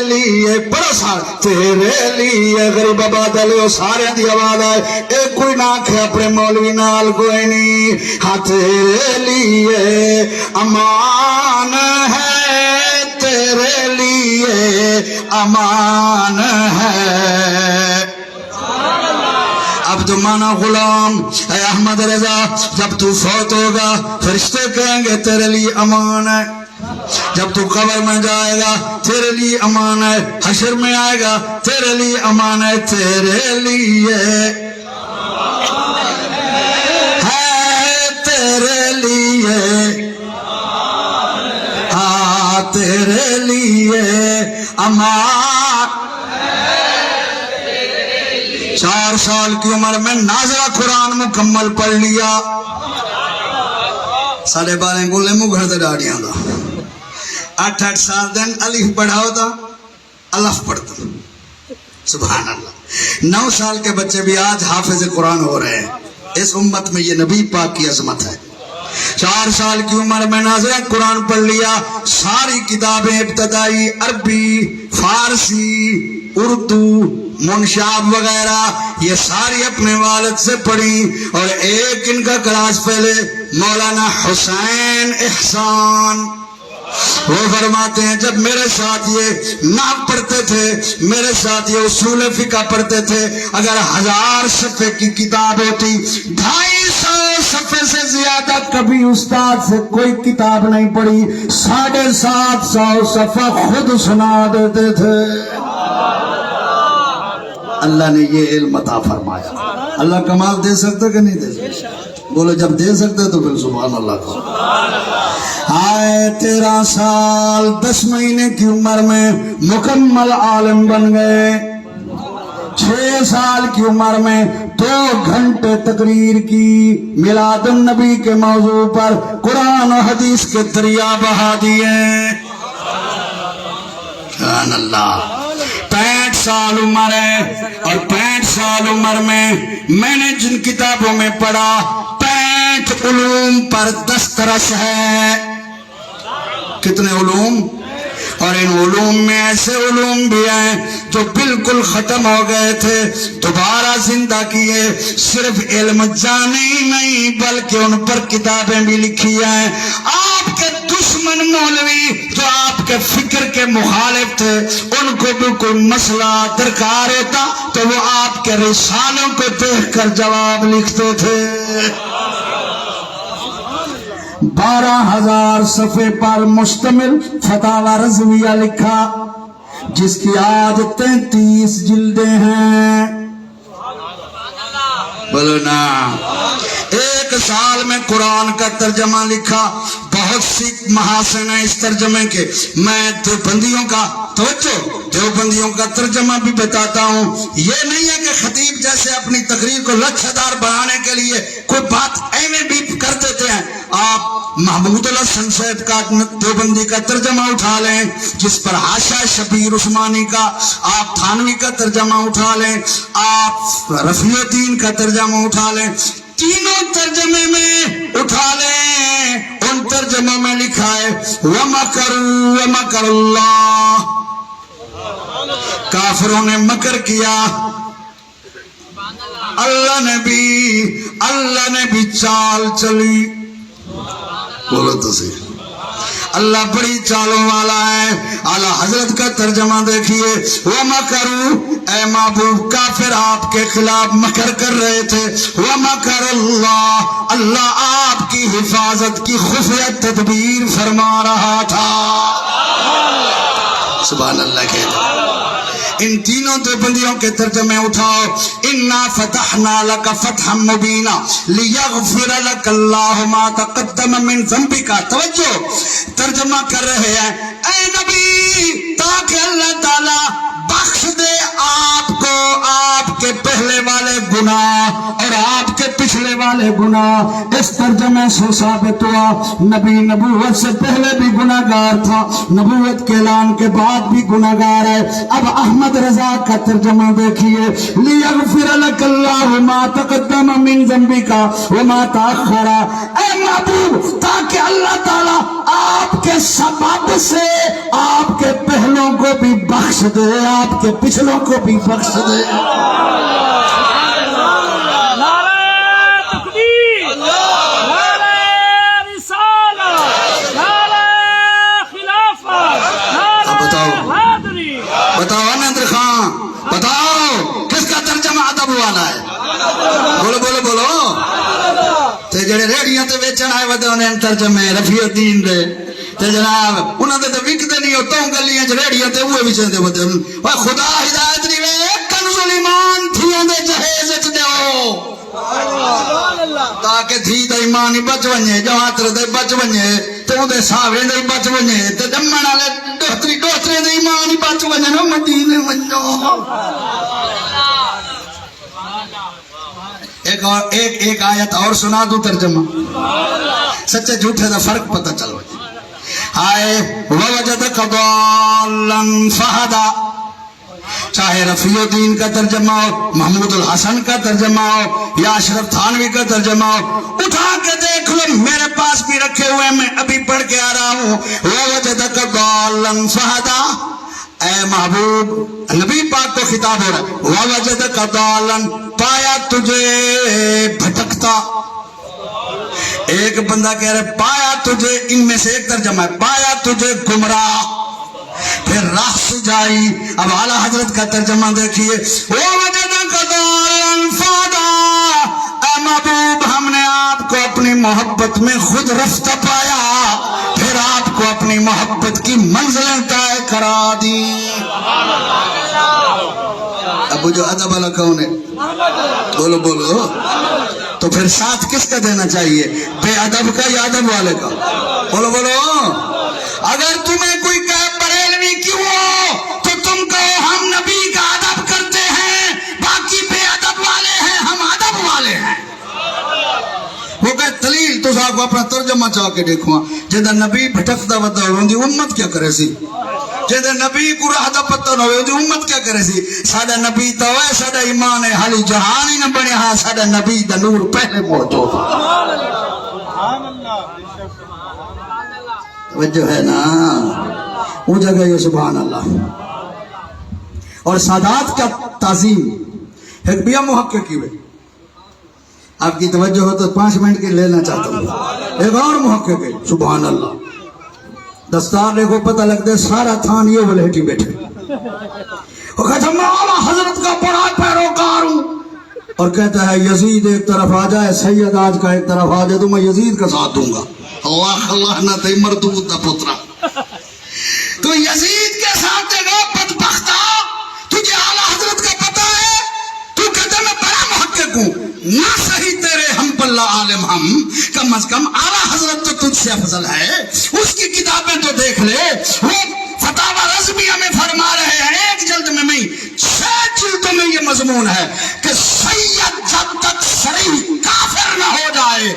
لیے پرسان تیرے لیے غریب آباد علیہ سارے دی آواز آئے ایک کوئی نہ آنکھے اپنے مولوی نال کوئی نہیں. ہاں تیرے لیے امان ہے تیرے لیے امان ہے. عبد مانا غلام. اے احمد رضا جب تو فوت ہوگا فرشتے کہیں گے تیرے لیے امان ہے. جب تو قبر میں جائے گا تیرے لیے امان ہے. حشر میں آئے گا تیرے لیے امان ہے. تیرے لیے ہے تیرے لیے ہاں تیرے لیے امان. 4 سال کی عمر میں نازلہ قرآن مکمل پڑھ لیا. ساڑھے 12 گولے مو گھر دے ڈاڑیاں دا. 8 سال دن الف پڑھاؤ دا الف پڑھتا. سبحان اللہ. 9 سال کے بچے بھی آج حافظ قرآن ہو رہے ہیں. اس امت میں یہ نبی پاک کی عظمت ہے. 4 سال کی عمر میں نازلہ قرآن پڑھ لیا. ساری کتابیں ابتدائی عربی فارسی اردو منشاب وغیرہ یہ ساری اپنے والد سے پڑھی. اور ایک ان کا کلاس پہلے مولانا حسین احسان وہ فرماتے ہیں جب میرے ساتھ یہ نحو پڑھتے تھے میرے ساتھ یہ اصول فقہ پڑھتے تھے اگر 1000 صفحے کی کتاب ہوتی 250 صفحے سے زیادہ کبھی استاد سے کوئی کتاب نہیں پڑھی. 750 صفحہ خود سنا دیتے تھے. اللہ نے یہ علم عطا فرمایا. اللہ کمال دے سکتا کہ نہیں دے سکتا؟ بولو جب دے سکتے تو پھر سبحان اللہ کو. آئے 13 سال 10 مہینے کی عمر میں مکمل عالم بن گئے. 6 سال کی عمر میں 2 گھنٹے تقریر کی میلاد النبی کے موضوع پر. قرآن و حدیث کے دریا بہا دیے. سبحان اللہ. 65 سال عمر ہے اور 65 سال عمر میں نے جن کتابوں میں پڑھا 65 علوم پر دسترس ہے. کتنے علوم؟ اور ان علوم میں ایسے علوم بھی ہیں جو بالکل ختم ہو گئے تھے، دوبارہ زندہ کیے، صرف علم جانی نہیں بلکہ ان پر کتابیں بھی لکھی ہیں۔ آپ کے دشمن مولوی جو آپ کے فکر کے مخالف تھے، ان کو بھی کوئی مسئلہ درکار ہوتا تو وہ آپ کے رسالوں کو دیکھ کر جواب لکھتے تھے۔ 12,000 صفحے پر مشتمل فتاوی رضویہ لکھا، جس کی آج 33 جلدیں ہیں۔ بولو نا۔ 1 سال میں قرآن کا ترجمہ لکھا، بہت سی محاسن ہیں اس ترجمے کے۔ میں دیوبندیوں کا دیوبندیوں کا ترجمہ بھی بتاتا ہوں۔ یہ نہیں ہے کہ خطیب جیسے اپنی تقریر کو لچھدار بنانے کے لیے کوئی بات ایویں بھی کر دیتے ہیں۔ آپ محمود الحسن صاحب کا دیوبندی کا ترجمہ اٹھا لیں، جس پر حاشیہ شبیر عثمانی کا، آپ تھانوی کا ترجمہ اٹھا لیں، آپ رفیع الدین کا ترجمہ اٹھا لیں، تینوں ترجمے میں اٹھا لیں، ان ترجموں میں لکھا ہے وَمَكَرُوا وَمَكَرَ اللَّهُ، کافروں نے مکر کیا، اللہ نے بھی چال چلی۔ بولو تو صحیح، اللہ بڑی چالوں والا ہے۔ اعلیٰ حضرت کا ترجمہ دیکھیے، وَمَكَرُوا، اے محبوب کافر آپ کے خلاف مکر کر رہے تھے، وَمَكَرَ اللَّهُ، اللہ آپ کی حفاظت کی خفیہ تدبیر فرما رہا تھا۔ سبحان اللہ کہتا۔ ان تینوں دیوبندیوں کے ترجمے اٹھاؤ۔ اِنَّا فَتَحْنَا لَكَ فَتْحًا مُبِينًا لِيَغْفِرَ لَكَ اللَّهُ مَا تَقَدَّمَ مِنْ ذَنْبِكَ۔ توجہ، ترجمہ کر رہے ہیں، اے نبی تاکہ اللہ تعالیٰ بخش دے آپ کو آپ کے پہلے والے گناہ اور آپ کے پچھلے والے گناہ۔ اس ترجمے سے ثابت ہوا نبی نبوت سے پہلے بھی گناہ گار تھا، نبوت کے اعلان کے بعد بھی گناہ گار ہے۔ اب احمد رضا کا ترجمہ دیکھیے، لِيَغْفِرَ لَكَ اللَّهُ مَا تَقَدَّمَ مِنْ ذَنْبِكَ وَمَا تَأَخَّرَ، اے محبوب تاکہ اللہ تعالیٰ آپ کے سبب سے آپ کے پہلوں کو بھی بخش دے، آپ کے پچھلوں کو بھی بخش دے۔ نعرہ تکبیر، نعرہ رسالت، نعرہ خلافت، نعرہ حیدری۔ بتاؤ نریندر خان، بتاؤ کس کا ترجمہ ادب والا ہے؟ بولو بولو بولو۔ تے جڑے ریڑیاں تے ویچن آئے ودے انہیں ترجمے رفیع الدین دے تے جناب انہاں دے تے وکدے نہیں ہوتا ہوں گلیاں چ ریڑیاں تے اوے وچ دے ودے۔ اوے خدا ہدایت نہیں وے، کنز ایمان تھیاں دے جہیز وچ دیو تاکہ تھی دا ایمان ہی بچ ونجے، جواتر دے بچ ونجے تے اودے ساوے دے بچ ونجے تے جمن والے ڈوتری دے ایمان ہی بچ ونجے نو مدینے ونجو۔ ایک آیت اور سنا دوں ترجمہ، سچے جھوٹے دا فرق پتہ چلو۔ آئے وَوَجَدَكَ ضَالًّا فَهَدَىٰ، چاہے رفیع الدین کا ترجمہ ہو، محمود الحسن کا ترجمہ ہو یا اشرف تھانوی کا ترجمہ ہو، اٹھا کے دیکھ لو، میرے پاس بھی رکھے ہوئے، میں ابھی پڑھ کے آ رہا ہوں۔ وَوَجَدَكَ ضَالًّا فَهَدَىٰ، اے محبوب نبی پاک کو خطاب ہو رہا ہے، وَوَجَدَكَ ضَالًّا، پایا تجھے بھٹکتا۔ ایک بندہ کہہ رہے پایا تجھے، ان میں سے ایک ترجمہ ہے پایا تجھے گمراہ، پھر راہ سجائی۔ اب اعلیٰ حضرت کا ترجمہ دیکھیے، وَوَجَدَكَ ضَالًّا فَهَدَىٰ، اے محبوب ہم نے آپ کو اپنی محبت میں خود رفتہ پایا، پھر آپ کو اپنی محبت کی منزلیں طے کرا دی۔ اب جو ادب والا کون ہے؟ بولو بولو۔ تو پھر ساتھ کس کا دینا چاہیے، بے ادب کا یا ادب والے کا؟ بولو بولو۔ اگر تمہیں کوئی کہے بریلوی کیوں ہو تو تم کہو ہم نبی کا ادب کرتے ہیں، باقی بے ادب والے ہیں، ہم ادب والے ہیں۔ وہ کہے دلیل تو صاحب اپنا ترجمہ چاہ کے دیکھو، جدہ نبی بھٹکتا ودا ہوندی امت کیا کرے سی؟ جدہ نبی کو راہ دا پتہ نہ ہوئے امت کیا کرے سی؟ سادہ نبی تو ہے، سادہ ایمان ہے، حالی جہان ہی نہ بنے، ہاں سادہ نبی دا نور پہلے موجود۔ وجہ ہے نا۔ وہ جگہ یہ سبحان اللہ. اور سادات کا تعظیم ایک بیا محقق کی ہوئے. آپ کی توجہ ہو تو 5 منٹ کے لینا چاہتا ہوں. ایک اور محقق ہے سبحان اللہ. دستار لے کو پتہ لگتا ہے سارا تھان یہ بلیٹی بیٹھے. وہ کہتا میں اعلیٰ حضرت کا بڑا پیروکار ہوں. اور کہتا ہے یزید ایک طرف آ جائے, سید آج کا ایک طرف آ جائے تو میں یزید کا ساتھ دوں گا. اللہ اللہ نہ تے مردود دا پترا تو یزید کے ساتھ دے گا. بدبختہ تجھے اعلیٰ حضرت کا پتہ ہے, تو کہتا میں بڑا محقق ہوں. نہ صحیح تیرے ہم پلہ عالم ہم, کم از کم اعلیٰ حضرت تو تجھ سے افضل ہے. اس کی کتابیں تو دیکھ لے. وہ فتاوی رضویہ میں فرما رہے ہیں 1 جلد میں نہیں 6 جلدوں میں یہ مضمون ہے کہ سید جب تک صریح کافر نہ ہو جائے,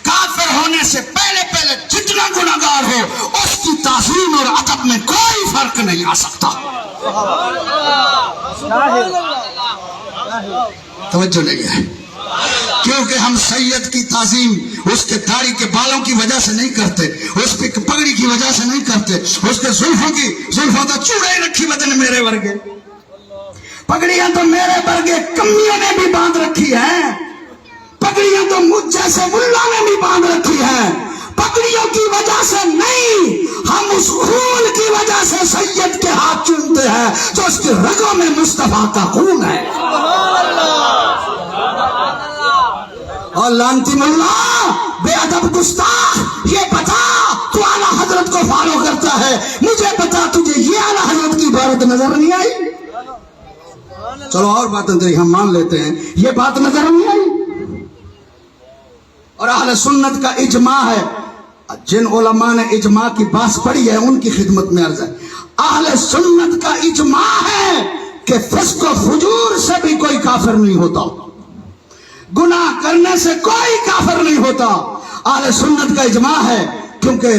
کافر ہونے سے پہلے پہلے جتنا گناہگار ہو اس کی تعظیم اور ادب میں کوئی فرق نہیں آ سکتا. توجہ نہیں ہے, کیونکہ ہم سید کی تعظیم اس کے داڑھی کے بالوں کی وجہ سے نہیں کرتے, اس پہ پگڑی کی وجہ سے نہیں کرتے, اس کے زلفوں تو چوڑے رکھی بدن میرے ورگے, پگڑیاں تو میرے ورگے کمیوں نے بھی باندھ رکھی ہیں, پگڑیاں تو مجھ جیسے ملا نے بھی باندھ رکھی ہیں. پگڑیوں کی وجہ سے نہیں, ہم اس خون کی وجہ سے سید کے ہاتھ چومتے ہیں جو اس کی رگوں میں مصطفیٰ کا خون ہے. اور لانتی ملا بے ادب گستاخ, یہ بتا تو اعلیٰ حضرت کو فالو کرتا ہے, مجھے بتا تجھے یہ اعلیٰ حضرت کی عبارت نظر نہیں آئی؟ چلو اور باتیں تیری ہم مان لیتے ہیں, یہ بات نظر نہیں آئی. اور اہل سنت کا اجماع ہے, جن علماء نے اجماع کی بات پڑھی ہے ان کی خدمت میں عرض ہے, اہل سنت کا اجماع ہے کہ فسق و فجور سے بھی کوئی کافر نہیں ہوتا, گناہ کرنے سے کوئی کافر نہیں ہوتا. اہل سنت کا اجماع ہے, کیونکہ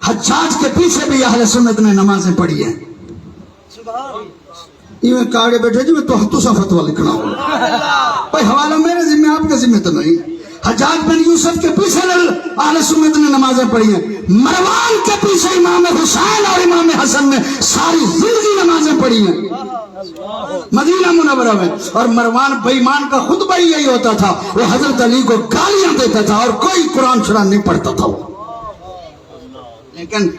حجاج کے پیچھے بھی اہل سنت نے نمازیں پڑھی ہیں. یہ کاڑے بیٹھے جی میں تو سا فتویٰ لکھنا ہوں بھائی, حوالہ میرے ذمہ آپ کے ذمہ تو نہیں. حجاج بن یوسف کے پیچھے اہل سنت نے نمازیں پڑھی ہیں. مروان کے پیچھے امام حسین اور امام حسن نے ساری زندگی نمازیں پڑھی ہیں مدینہ منورہ میں. اور مروان بے ایمان کا خطبہ ہی یہی ہوتا تھا, وہ حضرت علی کو گالیاں دیتا تھا اور کوئی قرآن شرح نہیں پڑھتا تھا. لیکن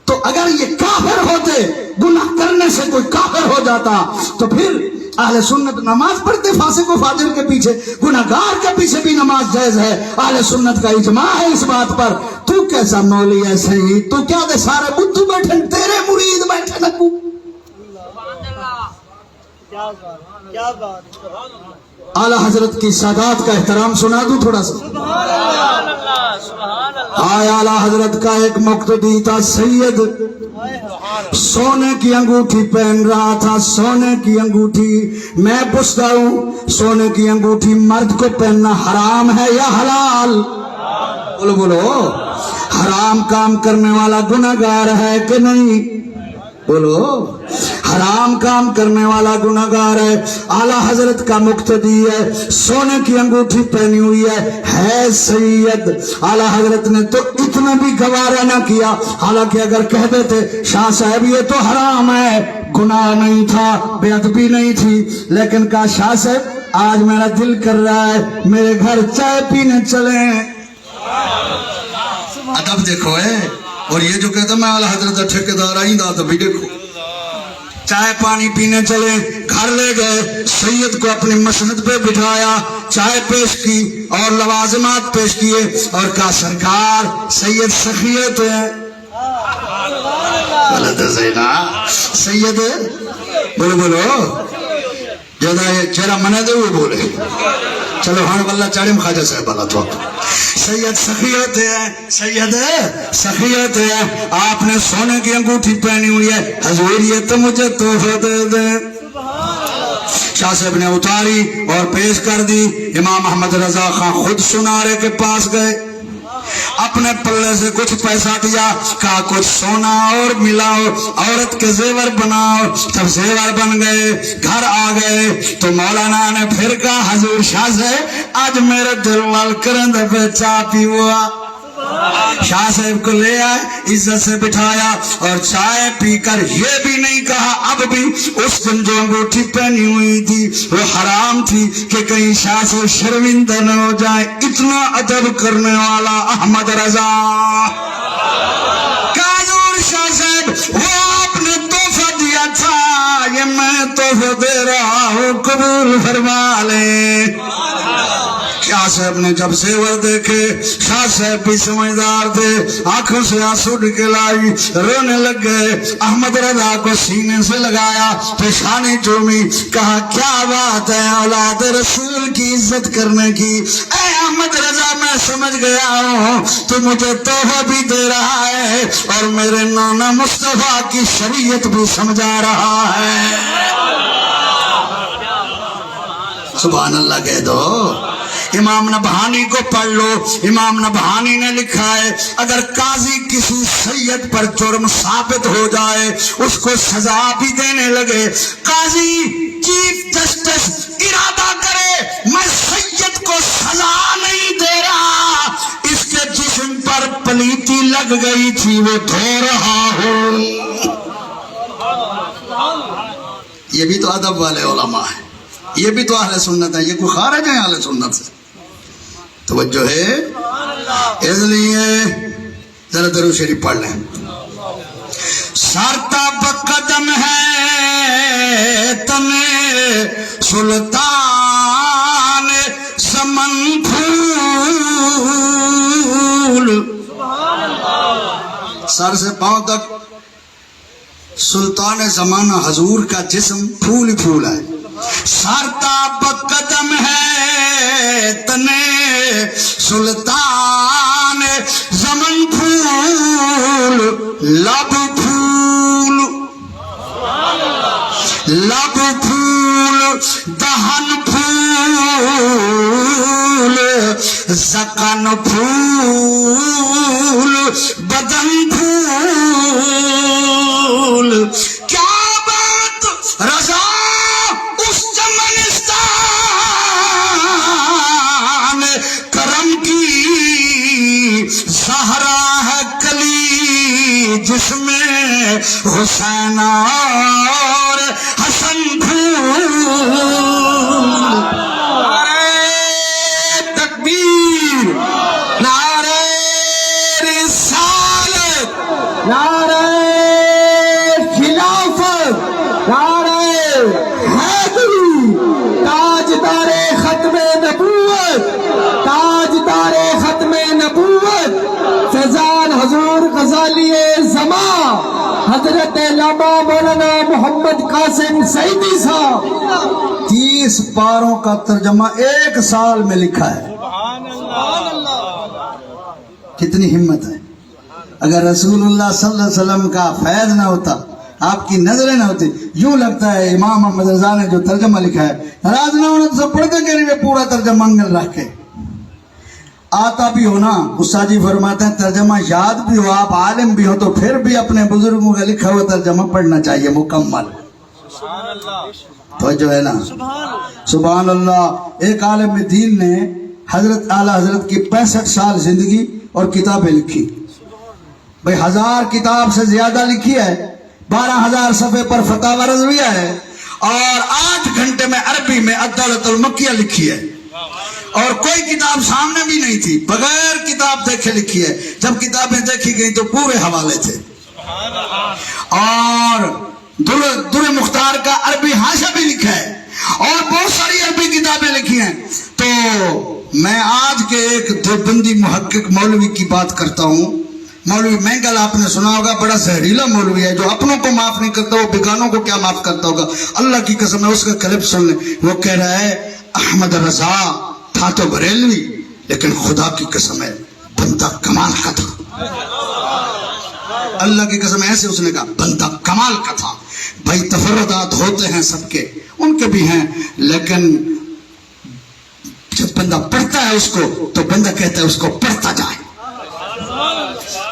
تو اگر یہ کافر ہوتے, گناہ کرنے سے کوئی کافر ہو جاتا, تو پھر اہل سنت نماز پڑھتے فاسق و فاجر کے پیچھے, گناہگار کے پیچھے بھی نماز جائز ہے. اہل سنت کا اجماع ہے اس بات پر. تو کیسا مولی ہے صحیح, تو کیا دے سارے بدھو بیٹھے, تیرے مرید بیٹھے نکو. اعلیٰ حضرت کی سادات کا احترام سنا دوں تھوڑا سا. اعلیٰ حضرت کا ایک مقتدی تھا سید, سونے کی انگوٹھی پہن رہا تھا, سونے کی انگوٹھی. میں پوچھتا ہوں, سونے کی انگوٹھی مرد کو پہننا حرام ہے یا حلال؟ بولو بولو, حرام کام کرنے والا گناہگار ہے کہ نہیں؟ بولو, حرام کام کرنے والا گناہگار ہے. اعلیٰ حضرت کا مقتدی ہے, سونے کی انگوٹھی پہنی ہوئی ہے سید. اعلیٰ حضرت نے تو اتنا بھی گوارا نہ کیا, حالانکہ اگر کہہ دیتے شاہ صاحب یہ تو حرام ہے, گناہ نہیں تھا, بے ادبی نہیں تھی, لیکن کہا شاہ صاحب آج میرا دل کر رہا ہے میرے گھر چائے پینے چلیں. ادب دیکھو ہے. اور یہ جو کہتا میں اعلیٰ حضرت ٹھیکیدار آئیں دا تو بھی دیکھو, چائے پانی پینے چلے, گھر لے گئے, سید کو اپنی مسند پہ بٹھایا, چائے پیش کی اور لوازمات پیش کیے اور کہا سرکار سید سخیت ہے. غلط ہے زینا, سید ہے. بولو بولو, جرا منہ دے وہ بولے. چلو ہاں واللہ چاڑیم خواجہ صاحب والا تو سید سخیت ہے, سید سخیت ہے. آپ نے سونے کی انگوٹھی پہنی ہوئی ہے, حضور یہ تو مجھے تحفہ دے دیں. شاہ صاحب نے اتاری اور پیش کر دی. امام احمد رضا خان خود سنارے کے پاس گئے, اپنے پلے سے کچھ پیسہ دیا, کہا کچھ سونا اور ملاؤ, عورت کے زیور بناؤ. جب زیور بن گئے, گھر آ گئے تو مولانا نے پھر کہا حضور شاہ سے آج میرے دل وال کرند پہ چاہ پی ہوا. شاہ صاحب کو لے آئے, عزت سے بٹھایا اور چائے پی کر یہ بھی نہیں کہا اب بھی اس دن جو انگوٹھی پہنی ہوئی تھی وہ حرام تھی کہ کہیں شاہ سے شرمندہ نہ ہو جائے. اتنا ادب کرنے والا احمد رضا. کاجور شاہ صاحب وہ آپ نے تحفہ دیا تھا, یہ میں تحفہ دے رہا ہوں, قبول فرما لیں. شاہ صاحب نے جب زیور دیکھے, شاہ صاحب بھی سمجھدار تھے, آنکھوں سے آنسو نکل آئی, رونے لگ گئے. احمد رضا کو سینے سے لگایا, پیشانی چومی, کہا کیا بات ہے اولاد رسول کی عزت کرنے کی. اے احمد رضا میں سمجھ گیا ہوں تو مجھے تحفہ بھی دے رہا ہے اور میرے نانا مصطفیٰ کی شریعت بھی سمجھا رہا ہے. سبحان اللہ کہہ دو. امام نبہانی کو پڑھ لو, امام نبہانی نے لکھا ہے اگر قاضی کسی سید پر جرم ثابت ہو جائے, اس کو سزا بھی دینے لگے, قاضی چیف جسٹس ارادہ کرے میں سید کو سزا نہیں دے رہا, اس کے جسم پر پلیتی لگ گئی تھی وہ دھو رہا ہوں. یہ بھی تو ادب والے علماء ہیں, یہ بھی تو اہل سنت ہے, یہ کوئی خارج ہے اہل سنت سے. توجہ ہے, اس لیے ذرا درود شریف پڑھ لیں. سارتا بقدم ہے تنے سلطان سمن پھول, سر سے پاؤں تک سلطان زمانہ حضور کا جسم پھول ہی پھول ہے. سارتا بقدم ہے تنے سلطان زمن پھول, لب پھول لب پھول دہن پھول, زکن پھول بدن پھول. کیا بات رضا اس چمنستان کرم کی, زہرا ہے کلی جس میں حسین اور حسن پھول. نعرہ تکبیر, نعرہ رسالت, نعرہ خلافت, نعرہ حیدری, تاجدار ختم نبوت, تاجدار ختم نبوت, فیضان حضور غزالی زمان حضرت علامہ مولانا محمد قاسم سعیدی صاحب. 30 پاروں کا ترجمہ 1 سال میں لکھا ہے. کتنی ہمت ہے. اگر رسول اللہ صلی اللہ علیہ وسلم کا فیض نہ ہوتا, آپ کی نظریں نہ ہوتی, یوں لگتا ہے امام احمد رضا نے جو ترجمہ لکھا ہے ناراض نہ ہونا تو سب پڑھتے کہ نہیں, پورا ترجمہ انگل رکھ کے آتا بھی ہو نا. غصہ جی فرماتے ہیں ترجمہ یاد بھی ہو, آپ عالم بھی ہو, تو پھر بھی اپنے بزرگوں کا لکھا ہوا ترجمہ پڑھنا چاہیے مکمل. تو جو ہے نا سبحان اللہ. ایک عالم دین نے حضرت اعلیٰ حضرت کی 65 سال زندگی اور کتابیں لکھی. بھئی 1000 کتاب سے زیادہ لکھی ہے, 12,000 صفحے پر فتاوی رضویہ ہے, اور 8 گھنٹے میں عربی میں الدولۃ المکیہ لکھی ہے. اور کوئی کتاب سامنے بھی نہیں تھی, بغیر کتاب دیکھے لکھی ہے. جب کتابیں دیکھی گئی تو پورے حوالے تھے. اور در مختار کا عربی حاشیہ بھی لکھا ہے, اور بہت ساری عربی کتابیں لکھی ہیں. تو میں آج کے ایک دیوبندی محقق مولوی کی بات کرتا ہوں. مولوی مینگل آپ نے سنا ہوگا, بڑا زہریلا مولوی ہے, جو اپنوں کو معاف نہیں کرتا وہ بیگانوں کو کیا معاف کرتا ہوگا. اللہ کی قسم ہے, اس کا کلپ سن لیں. وہ کہہ رہا ہے احمد رضا تھا تو بریلوی, لیکن خدا کی قسم ہے بندہ کمال کا تھا. اللہ کی قسم ایسے اس نے کہا بندہ کمال کا تھا. بھائی تفردات ہوتے ہیں سب کے, ان کے بھی ہیں, لیکن جب بندہ پڑھتا ہے اس کو تو بندہ کہتا ہے اس کو پڑھتا جائے.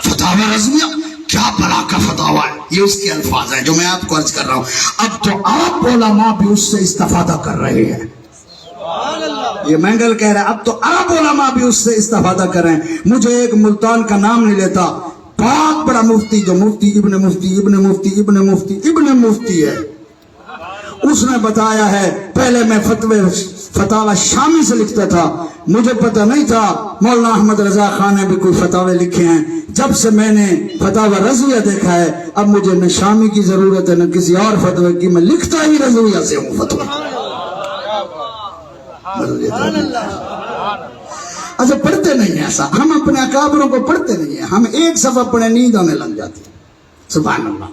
فتاوی رضویہ کیا بڑا کا فتاوی ہے, یہ اس کے الفاظ ہیں جو میں آپ کو عرض کر رہا ہوں. اب تو آپ علماء بھی اس سے استفادہ کر رہے ہیں. یہ مینگل کہہ رہا ہے اب تو عرب علماء بھی اس سے استفادہ کریں. مجھے ایک ملتان کا نام نہیں لیتا, بہت بڑا مفتی جو مفتی ابن مفتی ہے, اس نے بتایا ہے. پہلے میں فتاوی شامی سے لکھتا تھا, مجھے پتہ نہیں تھا مولانا احمد رضا خان نے بھی کوئی فتاوی لکھے ہیں. جب سے میں نے فتاوی رضویہ دیکھا ہے, اب مجھے نہ شامی کی ضرورت ہے نہ کسی اور فتوے کی, میں لکھتا ہی رضویہ سے ہوں فتوی. اچھا پڑھتے نہیں ہیں ایسا, ہم اپنے اکابروں کو پڑھتے نہیں ہیں, ہم ایک صفحہ پڑھے نیند ہمیں لگ جاتی ہے. سبحان اللہ,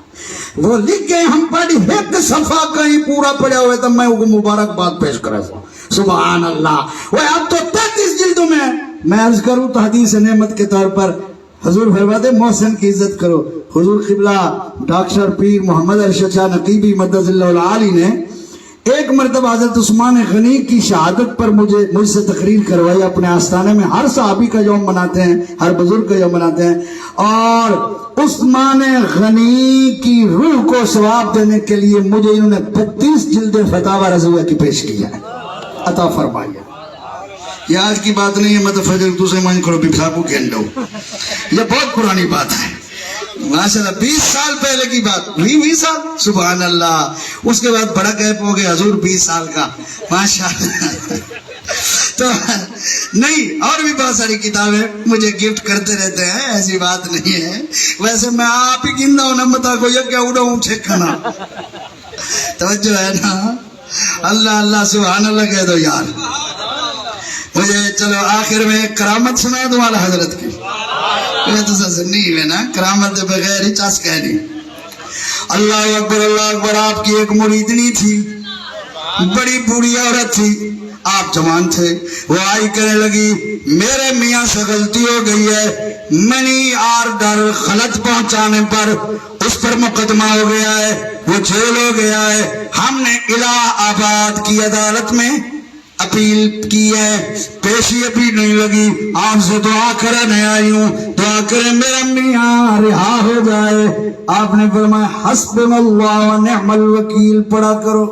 وہ لکھ کے ہم پڑھی ایک صفحہ کہیں پورا پڑھا ہوئے تب میں ان کو مبارکباد پیش کرا ہوں. سبحان اللہ. وہ اب تو 33 جلدوں میں عرض کروں تو حدیث نعمت کے طور پر حضور فرماتے محسن کی عزت کرو. حضور قبلہ ڈاکٹر پیر محمد ارشد شاہ نقیبی مدد اللہ العالی نے ایک مرتبہ حضرت عثمان غنی کی شہادت پر مجھ سے تقریر کروائی اپنے آستانے میں. ہر صحابی کا یوم مناتے ہیں, ہر بزرگ کا یوم مناتے ہیں, اور عثمان غنی کی روح کو ثواب دینے کے لیے مجھے انہوں نے 32 جلد فتاوی رضویہ کی پیش کیا ہے, عطا فرمایا. یہ آج کی بات نہیں ہے, میں تو فجر دوسرے مان کرو بھی صاحب کو دو, یہ بہت پرانی بات ہے ماشاءاللہ. 20 سال پہلے کی بات, 20 سال, سبحان اللہ. اس کے بعد بڑا گیپ ہو گیا حضور 20 سال کا, ماشاءاللہ. تو نہیں, اور بھی بہت ساری کتابیں مجھے گفٹ کرتے رہتے ہیں, ایسی بات نہیں ہے. ویسے میں آپ ہی گندا ہوں نمتا کو یہ کیا اڑا ہوں چھکنا, توجہ ہے نا. اللہ اللہ سبحان اللہ کہہ دو یار. مجھے چلو آخر میں ایک کرامت سنا دوں والا حضرت کی. میں تو سنی ہے نا, کرامت بغیر ہی چاس کہہ نہیں. اللہ اکبر اللہ اکبر. آپ کی ایک مریدنی تھی, بڑی بوڑھی عورت تھی, آپ جوان تھے. وہ آئی کہنے لگی میرے میاں سے غلطی ہو گئی ہے, منی آرڈر غلط پہنچانے پر اس پر مقدمہ ہو گیا ہے, وہ جیل ہو گیا ہے. ہم نے الہ آباد کی عدالت میں اپیل کی ہے, پیشی ابھی نہیں لگی. آپ سے دعا کرنے آئی ہوں, دعا کریں میرا میاں رہا ہو جائے. آپ نے فرمایا حسبنا اللہ و نعم الوکیل پڑھا کرو.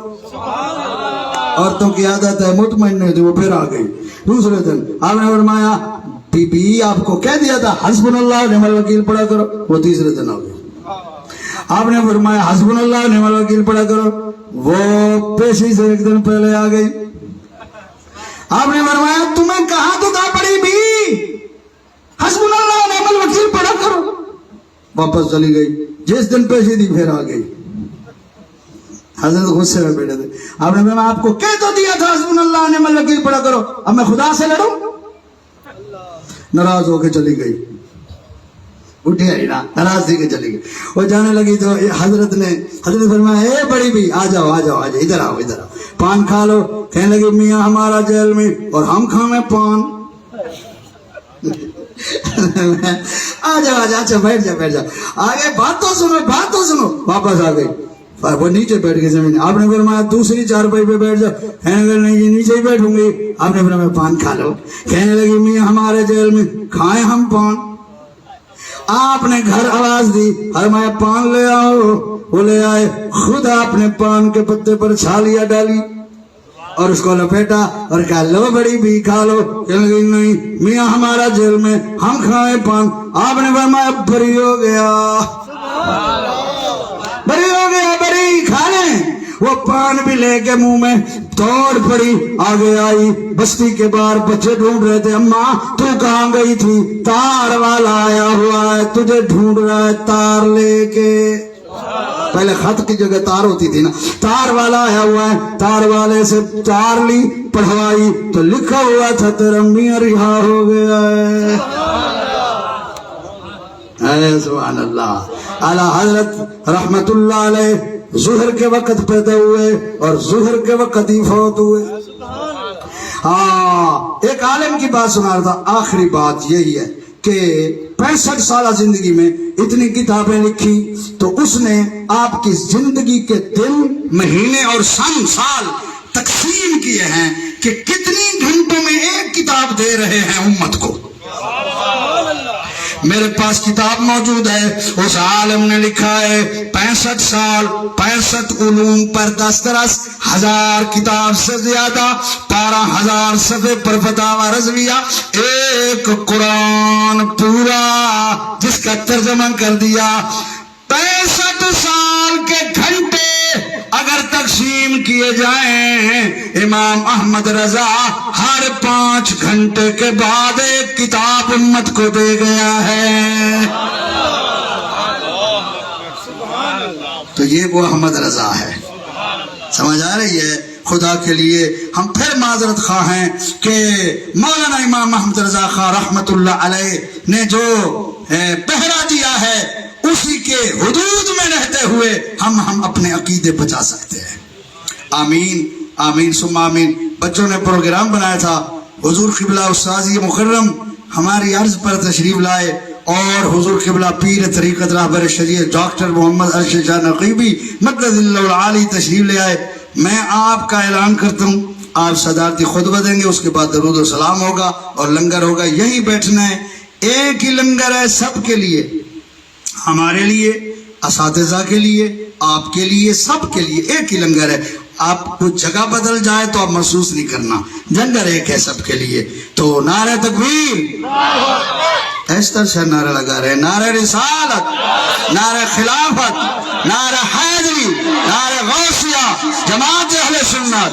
عورتوں کی عادت ہے مطمئن نہیں تھی, وہ پھر آ گئی. دوسرے دن آپ نے فرمایا بی بی آپ کو کہہ دیا تھا حسبنا اللہ و نعم الوکیل پڑھا کرو, وہ تیسرے دن آ گئی. آپ نے فرمایا حسبنا اللہ و نعم الوکیل پڑھا کرو, وہ پیشی سے ایک دن پہلے آ گئی. آپ نے فرمایا تمہیں کہا تو تھا بڑی بھی حسبنا اللہ و نعم الوکیل پڑھا کرو, واپس چلی گئی. جس دن پیشی دی پھر آ گئی. حضرت غصے میں بیٹھے تھے. آپ نے فرمایا آپ کو کہہ تو دیا تھا حسبنا اللہ و نعم الوکیل پڑھا کرو, اب میں خدا سے لڑوں. ناراض ہو کے چلی گئی, اٹھی آئی نا, ناراض تھی کہ چلی گئی. وہ جانے لگی تو حضرت فرمایا اے بڑی بھی آ جاؤ ادھر آؤ, پان کھا لو. کہنے لگی میاں ہمارا جیل میں اور ہم کھائیں پان. آ جاؤ اچھا بیٹھ جاؤ. آگے بات تو سنو. واپس آ گئی. وہ نیچے بیٹھ گئی زمین. آپ نے فرمایا دوسری چارپائی پہ بیٹھ جاؤ. کہنے لگی نہیں نیچے ہی بیٹھوں گی. آپ نے فرمایا پان کھا لو. کہنے لگی میاں ہمارے جیل میں کھائیں ہم پان. آپ نے گھر آواز دی, فرمایا پان لے آؤ. وہ لے آئے. خود آپ نے پان کے پتے پر چھالیاں ڈالی اور اس کو لپیٹا اور کہا لو بڑی بھی کھا لو. کہنے لگی نہیں میاں ہمارا جیل میں ہم کھائیں پان. آپ نے فرمایا بری ہو گیا بری کھا لیں. وہ پان بھی لے کے منہ میں توڑ پڑی. آگے آئی بستی کے باہر, بچے ڈھونڈ رہے تھے. اماں تو کہاں گئی تھی؟ تار والا آیا ہوا ہے تجھے ڈھونڈ رہا ہے تار لے کے. پہلے خط کی جگہ تار ہوتی تھی نا, تار والا آیا ہوا ہے. تار والے سے تار لی, پڑھوائی تو لکھا ہوا تھا تیرا میاں رہا ہو گیا ہے. سبحان اللہ. اعلیٰ حضرت رحمت اللہ علیہ ظہر کے وقت پیدا ہوئے اور ظہر کے وقت ہی فوت ہوئے. ایک عالم کی بات سنا رہا تھا. آخری بات یہی ہے کہ 65 سالہ زندگی میں اتنی کتابیں لکھی تو اس نے آپ کی زندگی کے دن مہینے اور سال تقسیم کیے ہیں کہ کتنی گھنٹوں میں ایک کتاب دے رہے ہیں امت کو. میرے پاس کتاب موجود ہے، اس عالم نے لکھا ہے 65 سال 65 علوم پر دسترس، 1000 کتاب سے زیادہ، 12,000 صفحے پر فتاوی رضویہ، ایک قرآن پورا جس کا ترجمہ کر دیا۔ 65 سال کے گھنٹے اگر تقسیم کیے جائیں، امام احمد رضا ہر 5 گھنٹے کے بعد ایک کتاب امت کو دے گیا ہے۔ تو یہ وہ احمد رضا ہے، سمجھ آ رہی ہے؟ خدا کے لیے ہم پھر معذرت خواہ ہیں کہ مولانا امام احمد رضا خان رحمت اللہ علیہ نے جو پہرا دیا ہے اسی کے حدود میں رہتے ہوئے ہم اپنے عقیدے بچا سکتے ہیں۔ آمین آمین ثم آمین۔ بچوں نے پروگرام بنایا تھا، حضور قبلہ استاذی مکرم ہماری عرض پر تشریف لائے اور حضور قبلہ پیر طریقت رہبر شریعت ڈاکٹر محمد ارشد شاہ نقیبی مدد اللہ العالی تشریف لے آئے۔ میں آپ کا اعلان کرتا ہوں، آپ صدارتی خطبہ دیں گے، اس کے بعد درود و سلام ہوگا اور لنگر ہوگا، یہی بیٹھنا ہے۔ ایک ہی لنگر ہے سب کے لیے، ہمارے لیے، اساتذہ کے لیے، آپ کے لیے، سب کے لیے ایک ہی لنگر ہے۔ آپ کو جگہ بدل جائے تو آپ محسوس نہیں کرنا، لنگر ایک ہے سب کے لیے۔ تو نعرہ تکبیر، اس طرح سے نعرہ لگا رہے، نعرہ رسالت، نعرہ خلافت، نعرہ حیدری، نعرہ غوثیہ، جماعت اہل سنت۔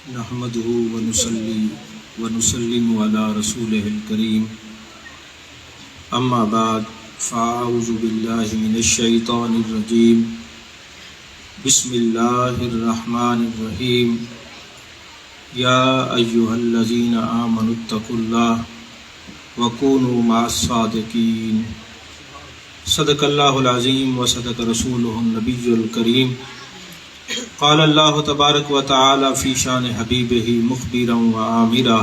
نحمده ونصلي ونسلم على رسوله الكريم اما بعد فاعوذ بالله من الشيطان الرجيم بسم الله الرحمن الرحيم يا ايها الذين آمنوا اتقوا الله وكونوا مع الصادقين صدق الله العظيم وصدق رسوله النبي الكريم قال الله تبارك وتعالى في شان حبيبه مخبرا وآمرا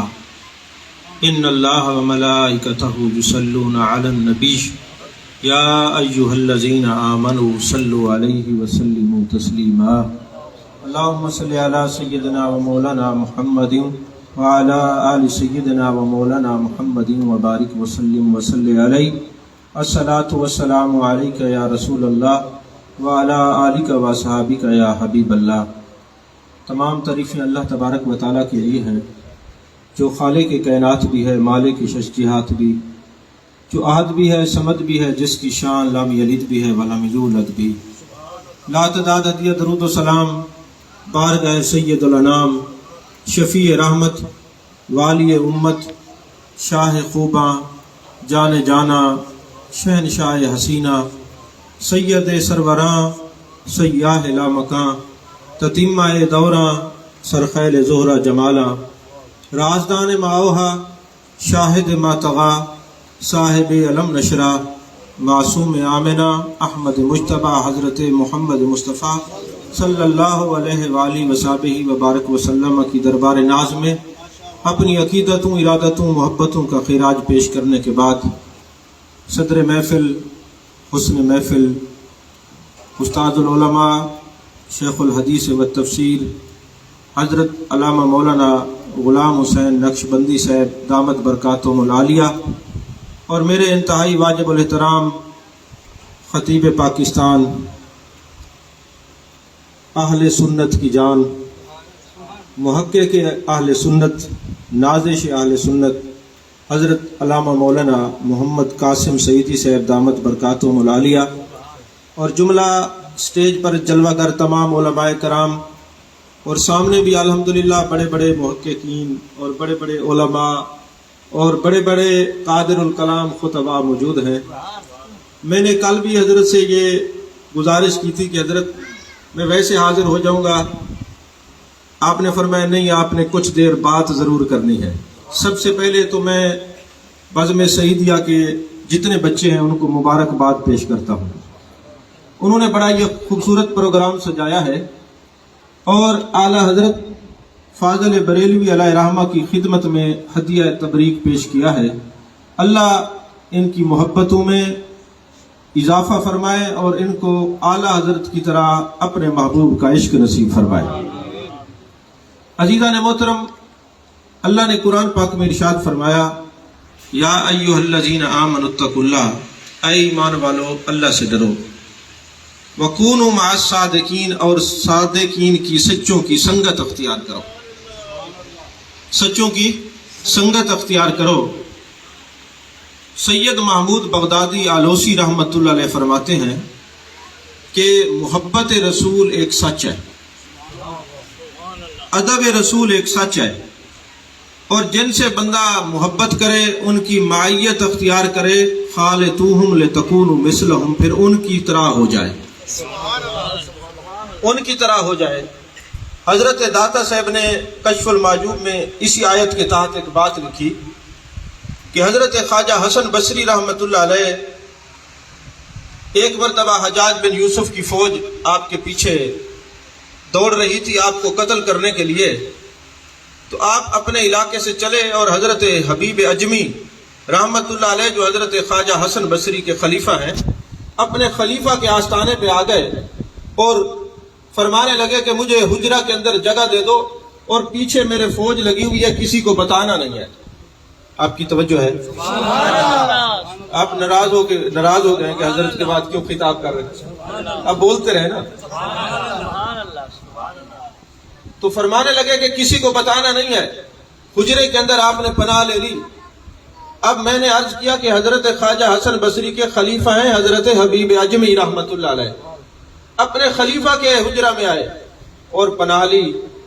إن الله وملائكته يصلون على النبي يا أيها الذين آمنوا صلوا عليه وسلموا تسليما اللهم صل على سيدنا ومولانا محمد وعلى آل سيدنا ومولانا محمد وبارك وسلم وصل عليه الصلاة والسلام عليك يا رسول الله وعلى آلک و صحابک یا حبیب اللہ۔ تمام تعریفیں اللہ تبارک و تعالیٰ کے لیے ہیں جو خالق کائنات بھی ہے، مالک ششجہات بھی، جو احد بھی ہے، صمد بھی ہے، جس کی شان لم یلد بھی ہے ولم یولد بھی۔ لا تعداد عدیہ درود و سلام بارگاہ سید الانام، شفیع رحمت، والی امت، شاہ خوباں، جان جانا، شہنشاہ حسینہ، سید سروراں، سیاہ لامکاں، تتیمہ دوراں، سرخیل زہرہ جمالاں، رازدان معوہا، شاہد ماتغا، صاحب علم نشرہ، معصوم آمنہ، احمد مجتبہ، حضرت محمد مصطفیٰ صلی اللہ علیہ وآلہ وصحبہ وبارک وسلم کی دربار ناز میں اپنی عقیدتوں، ارادتوں، محبتوں کا خراج پیش کرنے کے بعد صدر محفل، حسن محفل، استاد العلماء، شیخ الحدیث و تفسیر حضرت علامہ مولانا غلام حسین نقشبندی صاحب دامت برکاتہم العالیہ، اور میرے انتہائی واجب الاحترام خطیب پاکستان، اہل سنت کی جان، محقق اہل سنت، نازش اہل سنت حضرت علامہ مولانا محمد قاسم سعیدی صاحب دامت برکاتہم العالیہ، اور جملہ سٹیج پر جلوہ گر تمام علماء کرام، اور سامنے بھی الحمدللہ بڑے بڑے محققین اور بڑے بڑے علماء اور بڑے بڑے قادر الکلام خطباء موجود ہیں. میں نے کل بھی حضرت سے یہ گزارش کی تھی کہ حضرت میں ویسے حاضر ہو جاؤں گا. آپ نے فرمایا نہیں، آپ نے کچھ دیر بات ضرور کرنی ہے. سب سے پہلے تو میں بزم سعیدیہ کے جتنے بچے ہیں ان کو مبارکباد پیش کرتا ہوں. انہوں نے بڑا یہ خوبصورت پروگرام سجایا ہے اور اعلیٰ حضرت فاضل بریلوی علیہ رحمہ کی خدمت میں ہدیہ تبریک پیش کیا ہے. اللہ ان کی محبتوں میں اضافہ فرمائے اور ان کو اعلیٰ حضرت کی طرح اپنے محبوب کا عشق نصیب فرمائے. عزیزان محترم، اللہ نے قرآن پاک میں ارشاد فرمایا، یا ایھا الذین آمنوا اتقوا اللہ، اے ایمان والو اللہ سے ڈرو، وکونوا مع الصادقین، اور صادقین کی سچوں کی سنگت اختیار کرو، سچوں کی سنگت اختیار کرو. سید محمود بغدادی آلوسی رحمۃ اللہ علیہ فرماتے ہیں کہ محبت رسول ایک سچ ہے، ادب رسول ایک سچ ہے، اور جن سے بندہ محبت کرے ان کی معیت اختیار کرے، خالطوہم لتکونوا مثلہم، پھر ان کی طرح ہو جائے، ان کی طرح ہو جائے. حضرت داتا صاحب نے کشف المعجوب میں اسی آیت کے تحت ایک بات لکھی کہ حضرت خواجہ حسن بصری رحمۃ اللہ علیہ ایک مرتبہ حجاج بن یوسف کی فوج آپ کے پیچھے دوڑ رہی تھی آپ کو قتل کرنے کے لیے، تو آپ اپنے علاقے سے چلے اور حضرت حبیب اجمی رحمۃ اللہ علیہ جو حضرت خواجہ حسن بصری کے خلیفہ ہیں، اپنے خلیفہ کے آستانے پہ آ گئے اور فرمانے لگے کہ مجھے حجرہ کے اندر جگہ دے دو اور پیچھے میرے فوج لگی ہوئی ہے، کسی کو بتانا نہیں ہے. آپ کی توجہ ہے؟ آپ ناراض ہو گئے کہ حضرت کے بعد کیوں خطاب کر رہے ہیں؟ اب بولتے رہے نا. تو فرمانے لگے کہ کسی کو بتانا نہیں ہے. حجرے کے اندر آپ نے پناہ لے لی. اب میں نے عرض کیا کہ حضرت خواجہ حسن بصری کے خلیفہ ہیں حضرت حبیب اجمی رحمۃ اللہ علیہ، اپنے خلیفہ کے حجرہ میں آئے اور پناہ لی.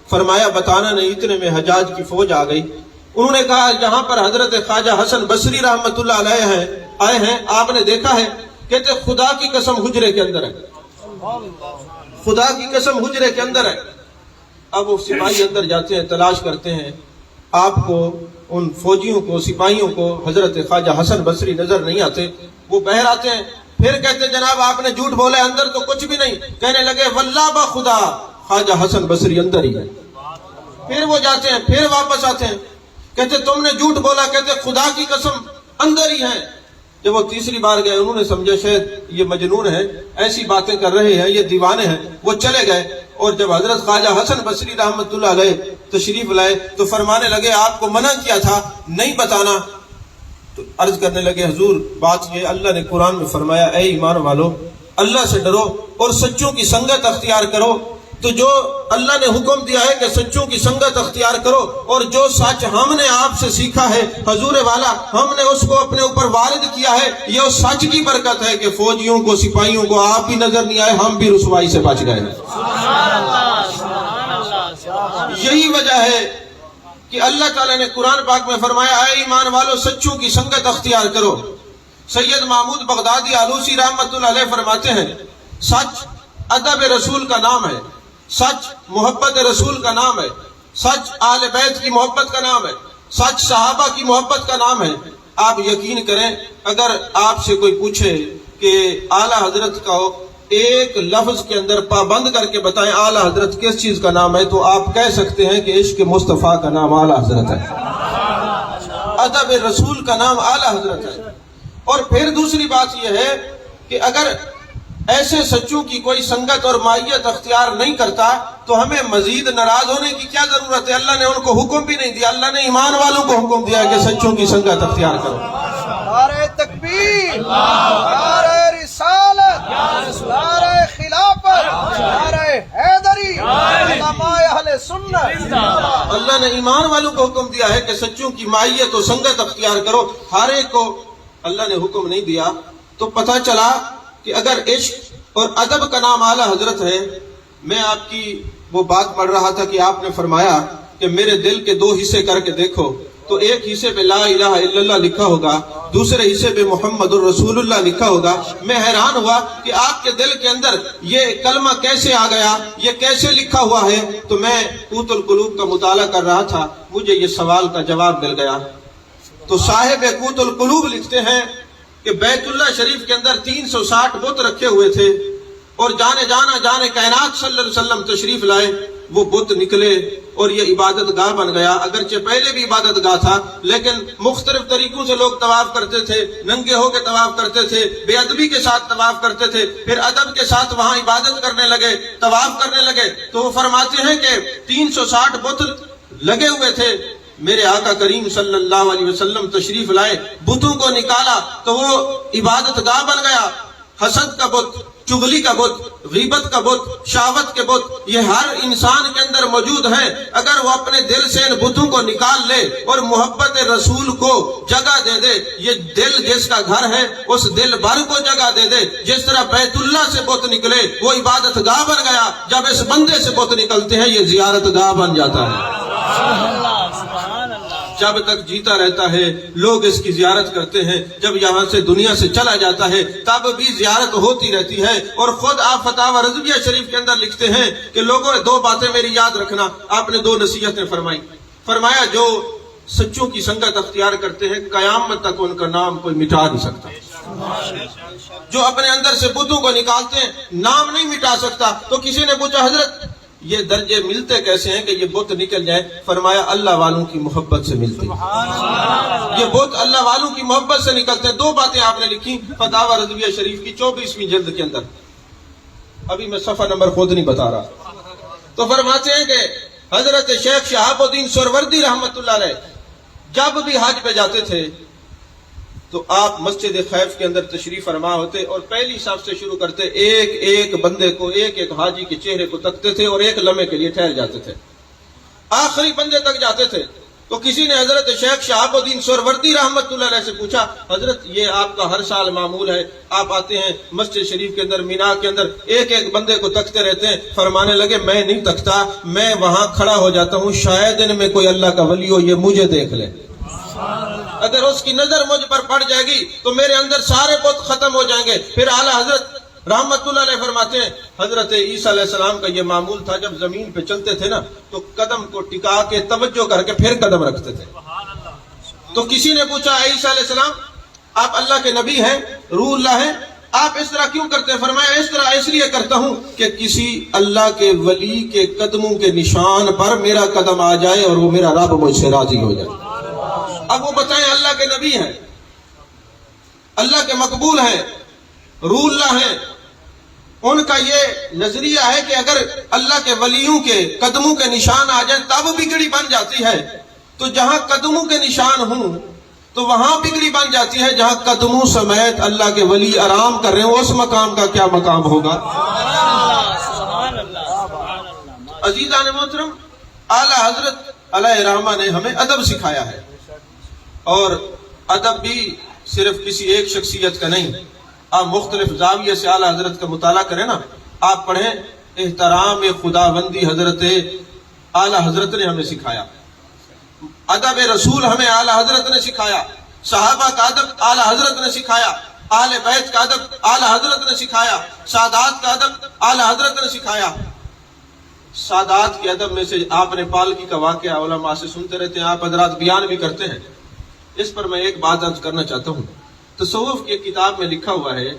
فرمایا بتانا نہیں. اتنے میں حجاج کی فوج آ گئی. انہوں نے کہا جہاں پر حضرت خواجہ حسن بصری رحمۃ اللہ علیہ آئے ہیں آپ نے دیکھا ہے؟ کہتے خدا کی قسم حجرے کے اندر ہے، خدا کی قسم حجرے کے اندر ہے. اب وہ سپاہی اندر جاتے ہیں، تلاش کرتے ہیں، آپ کو ان فوجیوں کو سپاہیوں کو حضرت خواجہ حسن بصری نظر نہیں آتے. وہ باہر آتے ہیں، پھر کہتے جناب آپ نے جھوٹ بولا، اندر تو کچھ بھی نہیں. کہنے لگے واللہ بخدا خواجہ حسن بصری اندر ہی ہے. پھر وہ جاتے ہیں، پھر واپس آتے ہیں، کہتے تم نے جھوٹ بولا. کہتے خدا کی قسم اندر ہی ہے. جب وہ تیسری بار گئے انہوں نے سمجھا شاید یہ مجنون ہے، ایسی باتیں کر رہے ہیں، یہ دیوانے ہیں. وہ چلے گئے اور جب حضرت خواجہ حسن بصری رحمۃ اللہ علیہ تشریف لائے تو فرمانے لگے آپ کو منع کیا تھا نہیں بتانا. تو عرض کرنے لگے حضور بات یہ اللہ نے قرآن میں فرمایا اے ایمان والو اللہ سے ڈرو اور سچوں کی سنگت اختیار کرو. تو جو اللہ نے حکم دیا ہے کہ سچوں کی سنگت اختیار کرو، اور جو سچ ہم نے آپ سے سیکھا ہے حضور والا ہم نے اس کو اپنے اوپر وارد کیا ہے، یہ اس سچ کی برکت ہے کہ فوجیوں کو سپاہیوں کو آپ بھی نظر نہیں آئے، ہم بھی رسوائی سے بچ گئے. یہی وجہ ہے کہ اللہ تعالیٰ نے قرآن پاک میں فرمایا اے ایمان والو سچوں کی سنگت اختیار کرو. سید محمود بغدادی آلوسی رحمۃ اللہ علیہ فرماتے ہیں سچ ادب رسول کا نام ہے، سچ محبت رسول کا نام ہے، سچ آل بیت کی محبت کا نام ہے، سچ صحابہ کی محبت کا نام ہے. آپ یقین کریں اگر آپ سے کوئی پوچھے کہ اعلیٰ حضرت کا ایک لفظ کے اندر پابند کر کے بتائیں اعلیٰ حضرت کس چیز کا نام ہے، تو آپ کہہ سکتے ہیں کہ عشق مصطفیٰ کا نام اعلیٰ حضرت ہے، ادب رسول کا نام اعلیٰ حضرت ہے. اور پھر دوسری بات یہ ہے کہ اگر ایسے سچوں کی کوئی سنگت اور مائیت اختیار نہیں کرتا تو ہمیں مزید ناراض ہونے کی کیا ضرورت ہے؟ اللہ نے ان کو حکم بھی نہیں دیا، اللہ نے ایمان والوں کو حکم دیا کہ سچوں کی سنگت اختیار کرو. نعرہ تکبیر، نعرہ رسالت، نعرہ خلافت، نعرہ حیدری، علماء اہل سنت. اللہ نے ایمان والوں کو حکم دیا ہے کہ سچوں کی مائیت و سنگت اختیار کرو. ہر ایک کو اللہ نے حکم نہیں دیا. تو پتہ چلا کہ اگر عشق اور ادب کا نام اعلیٰ حضرت ہے. میں آپ کی وہ بات پڑھ رہا تھا کہ آپ نے فرمایا کہ میرے دل کے دو حصے کر کے دیکھو تو ایک حصے پہ لا الہ الا اللہ لکھا ہوگا، دوسرے حصے پہ محمد الرسول اللہ لکھا ہوگا. میں حیران ہوا کہ آپ کے دل کے اندر یہ کلمہ کیسے آ گیا، یہ کیسے لکھا ہوا ہے. تو میں قوت القلوب کا مطالعہ کر رہا تھا، مجھے یہ سوال کا جواب مل گیا. تو صاحب قوت القلوب لکھتے ہیں کہ بیت اللہ شریف کے اندر 360 بت رکھے ہوئے تھے، اور جانے کائنات صلی اللہ علیہ وسلم تشریف لائے، وہ بت نکلے اور یہ عبادت گاہ بن گیا. اگرچہ پہلے بھی عبادت گاہ تھا، لیکن مختلف طریقوں سے لوگ طواف کرتے تھے، ننگے ہو کے طواف کرتے تھے، بے ادبی کے ساتھ طواف کرتے تھے، پھر ادب کے ساتھ وہاں عبادت کرنے لگے، طواف کرنے لگے. تو وہ فرماتے ہیں کہ 360 بت لگے ہوئے تھے. میرے آقا کریم صلی اللہ علیہ وسلم تشریف لائے، بتوں کو نکالا تو وہ عبادت گاہ بن گیا. حسد کا بت، چغلی کا بت، غیبت کا بت، شہوت کے بت، یہ ہر انسان کے اندر موجود ہے. اگر وہ اپنے دل سے ان بتوں کو نکال لے اور محبت رسول کو جگہ دے دے، یہ دل جس کا گھر ہے اس دل بھر کو جگہ دے دے. جس طرح بیت اللہ سے بت نکلے وہ عبادت گاہ بن گیا، جب اس بندے سے بت نکلتے ہیں یہ زیارت گاہ بن جاتا ہے. جب تک جیتا رہتا ہے لوگ اس کی زیارت کرتے ہیں، جب یہاں سے دنیا سے چلا جاتا ہے تب بھی زیارت ہوتی رہتی ہے. اور خود آپ فتاوی رضویہ شریف کے اندر لکھتے ہیں کہ لوگوں نے 2 باتیں میری یاد رکھنا. آپ نے 2 نصیحتیں فرمائی. فرمایا جو سچوں کی سنگت اختیار کرتے ہیں قیامت تک ان کا نام کوئی مٹا نہیں سکتا. جو اپنے اندر سے بتوں کو نکالتے ہیں نام نہیں مٹا سکتا. تو کسی نے پوچھا حضرت یہ درجے ملتے کیسے ہیں کہ یہ بت نکل جائے؟ فرمایا اللہ والوں کی محبت سے ملتے ہیں. یہ بت اللہ والوں کی محبت سے نکلتے ہیں. 2 باتیں آپ نے لکھی فتاوی رضویہ شریف کی 24ویں جلد کے اندر. ابھی میں صفحہ نمبر خود نہیں بتا رہا. تو فرماتے ہیں کہ حضرت شیخ شہاب الدین سہروردی رحمت اللہ علیہ جب بھی حج پہ جاتے تھے تو آپ مسجد خیف کے اندر تشریف فرما ہوتے اور پہلی صف سے شروع کرتے، ایک ایک بندے کو، ایک ایک حاجی کے چہرے کو تکتے تھے اور ایک لمحے کے لیے ٹھہر جاتے تھے، آخری بندے تک جاتے تھے. تو کسی نے حضرت شیخ شہاب الدین سہروردی رحمت اللہ علیہ سے پوچھا حضرت یہ آپ کا ہر سال معمول ہے، آپ آتے ہیں مسجد شریف کے اندر مینا کے اندر ایک ایک بندے کو تکتے رہتے ہیں. فرمانے لگے میں نہیں تکتا، میں وہاں کھڑا ہو جاتا ہوں، شاید ان میں کوئی اللہ کا ولی ہو یہ مجھے دیکھ لے. اگر اس کی نظر مجھ پر پڑ جائے گی تو میرے اندر سارے بت ختم ہو جائیں گے. پھر اعلیٰ حضرت رحمت اللہ علیہ فرماتے ہیں حضرت عیسیٰ علیہ السلام کا یہ معمول تھا، جب زمین پہ چلتے تھے نا تو قدم کو ٹکا کے توجہ کر کے پھر قدم رکھتے تھے. تو کسی نے پوچھا عیسیٰ علیہ السلام آپ اللہ کے نبی ہیں، روح اللہ ہیں، آپ اس طرح کیوں کرتے ہیں؟ فرمایا اس طرح اس لیے کرتا ہوں کہ کسی اللہ کے ولی کے قدموں کے نشان پر میرا قدم آ جائے اور وہ میرا رب مجھ سے راضی ہو جائے. اب وہ بتائیں اللہ کے نبی ہیں، اللہ کے مقبول ہیں، روح اللہ ہیں، ان کا یہ نظریہ ہے کہ اگر اللہ کے ولیوں کے قدموں کے نشان آ جائیں تب بگڑی بن جاتی ہے. تو جہاں قدموں کے نشان ہوں تو وہاں بگڑی بن جاتی ہے، جہاں قدموں سمیت اللہ کے ولی آرام کر رہے ہیں اس مقام کا کیا مقام ہوگا؟ عزیزان محترم، اعلیٰ حضرت علیہ رحمہ نے ہمیں ادب سکھایا ہے، اور ادب بھی صرف کسی ایک شخصیت کا نہیں. آپ مختلف زاویے سے اعلیٰ حضرت کا مطالعہ کریں نا، آپ پڑھیں احترام خداوندی حضرت اعلیٰ حضرت نے ہمیں سکھایا، ادب رسول ہمیں اعلیٰ حضرت نے سکھایا، صحابہ کا ادب اعلیٰ حضرت نے سکھایا، اہل بیت کا ادب اعلیٰ حضرت نے سکھایا، سادات کا ادب اعلیٰ حضرت نے سکھایا. سادات کے ادب میں سے آپ نے پالکی کا واقعہ علماء سے سنتے رہتے ہیں، آپ حضرات بیان بھی کرتے ہیں. اس پر میں ایک بات عرض کرنا چاہتا ہوں. تصوف کی کتاب میں لکھا ہوا ہے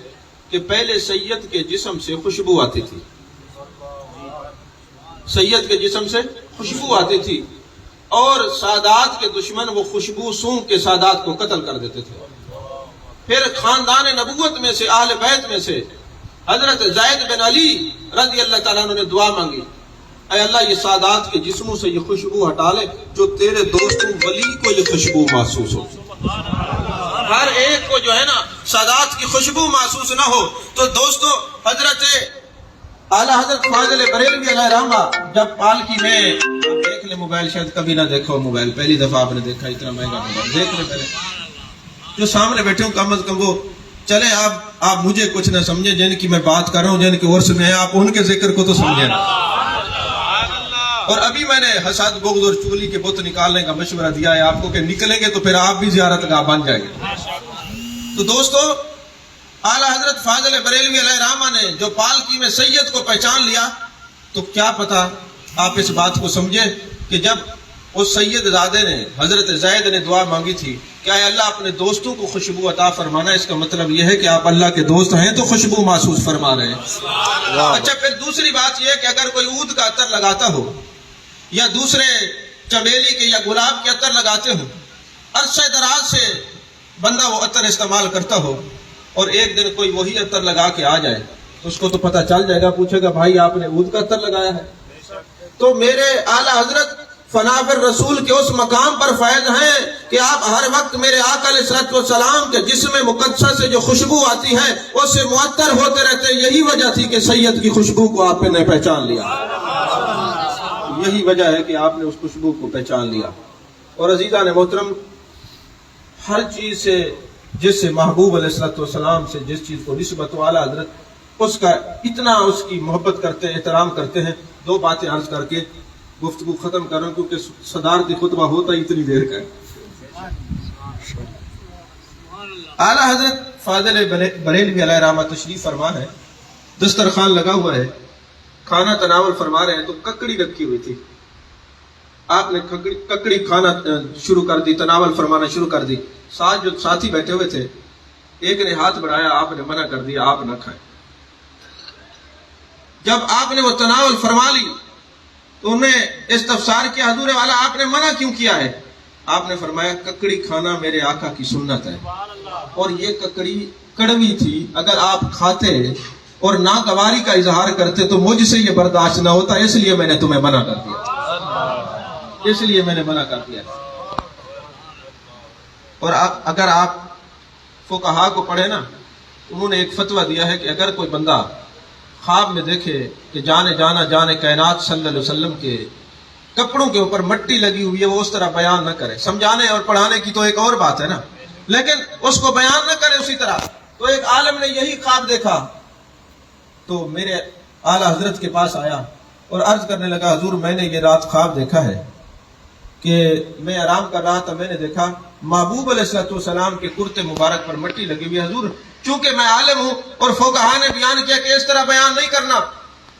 کہ پہلے سید کے جسم سے خوشبو آتی تھی، سید کے جسم سے خوشبو آتی تھی، اور سادات کے دشمن وہ خوشبو سونگھ کے سادات کو قتل کر دیتے تھے. پھر خاندان نبوت میں سے، اہل بیت میں سے حضرت زید بن علی رضی اللہ تعالیٰ عنہ نے دعا مانگی، اے اللہ یہ سادات کے جسموں سے یہ خوشبو ہٹا لے جو تیرے دوستوں ولی کو یہ خوشبو محسوس ہو. ہر ایک کو جو ہے نا سادات کی خوشبو محسوس نہ ہو. تو دوستو حضرت اعلیٰ حضرت فاضل بریلوی علیہ رحمہ جب پالکی میں، آپ دیکھ لیں موبائل، شاید کبھی نہ دیکھو موبائل، پہلی دفعہ آپ نے دیکھا اتنا مہنگا موبائل، دیکھ لیں پہلے. جو سامنے بیٹھے ہوں کم از کم وہ چلے، آپ مجھے کچھ نہ سمجھیں، جن کی میں بات کر رہا ہوں، جن کے عرس میں ہیں، آپ ان کے ذکر کو تو سمجھیں نا. اور ابھی میں نے حسد بغض اور چغلی کے بت نکالنے کا مشورہ دیا ہے آپ کو کہ نکلیں گے تو پھر آپ بھی زیارت گاہ بن جائیں گے۔ تو دوستو، اعلیٰ حضرت فاضل بریلوی علیہ الرحمہ نے جو پالکی میں سید کو پہچان لیا، تو کیا پتا آپ اس بات کو سمجھے کہ جب اس سید زادے نے حضرت زید نے دعا مانگی تھی کہ اے اللہ اپنے دوستوں کو خوشبو عطا فرمانا، اس کا مطلب یہ ہے کہ آپ اللہ کے دوست ہیں تو خوشبو محسوس فرما رہے ہیں۔ اچھا، پھر دوسری بات یہ ہے کہ اگر کوئی عود کا عطر لگاتا ہو یا دوسرے چمیلی کے یا گلاب کے عطر لگاتے ہو، عرصہ دراز سے بندہ وہ عطر استعمال کرتا ہو اور ایک دن کوئی وہی عطر لگا کے آ جائے تو اس کو تو پتہ چل جائے گا، پوچھے گا بھائی آپ نے عود کا عطر لگایا ہے۔ تو میرے اعلیٰ حضرت فنا پر رسول کے اس مقام پر فائز ہیں کہ آپ ہر وقت میرے آقا علیہ الصلوۃ والسلام کے جسم مقدسہ سے جو خوشبو آتی ہے اس سے معطر ہوتے رہتے ہیں۔ یہی وجہ تھی کہ سید کی خوشبو کو آپ نے پہچان لیا، یہی وجہ ہے کہ آپ نے اس خوشبو کو پہچان لیا۔ اور عزیزان محترم، ہر چیز سے جس سے محبوب علیہ الصلوۃ والسلام سے جس چیز کو نسبت و اعلیٰ حضرت اس کا اتنا اس کی محبت کرتے ہیں، احترام کرتے ہیں۔ دو باتیں عرض کر کے گفتگو ختم کر رہا ہوں کیونکہ صدارتی خطبہ ہوتا ہی اتنی دیر کا ہے۔ اعلیٰ حضرت فاضل بریلوی علیہ الرحمہ تشریف فرما ہے، دسترخوان لگا ہوا ہے، کھانا تناول فرما رہے ہیں تو ککڑی رکھی ہوئی تھی۔ آپ نے ککڑی کھانا شروع کر دی، تناول فرمانا شروع کر دی۔ ساتھ جو ساتھی بیٹھے ہوئے تھے، ایک نے ہاتھ بڑھایا، آپ نے منع کر دیا، آپ نہ کھائیں۔ جب آپ نے وہ تناول فرما لی تو انہیں استفسار کیا، حضور والا آپ نے منع کیوں کیا ہے؟ آپ نے فرمایا ککڑی کھانا میرے آقا کی سنت ہے، اور یہ ککڑی کڑوی تھی، اگر آپ کھاتے اور ناگواری کا اظہار کرتے تو مجھ سے یہ برداشت نہ ہوتا، اس لیے میں نے تمہیں منع کر دیا، اس لیے میں نے منع کر دیا۔ اور اگر آپ فقہا کو پڑھے نا، انہوں نے ایک فتویٰ دیا ہے کہ اگر کوئی بندہ خواب میں دیکھے کہ جانے کائنات صلی اللہ علیہ وسلم کے کپڑوں کے اوپر مٹی لگی ہوئی ہے، وہ اس طرح بیان نہ کرے۔ سمجھانے اور پڑھانے کی تو ایک اور بات ہے نا، لیکن اس کو بیان نہ کرے اسی طرح۔ تو ایک عالم نے یہی خواب دیکھا تو میرے اعلیٰ حضرت کے پاس آیا اور عرض کرنے لگا، حضور میں نے یہ رات خواب دیکھا ہے کہ میں آرام کر رہا تھا، میں نے دیکھا محبوب علیہ الصلوۃ والسلام کے کرتے مبارک پر مٹی لگی ہوئی ہے۔ حضور چونکہ میں عالم ہوں اور فقہا نے بیان کیا کہ اس طرح بیان نہیں کرنا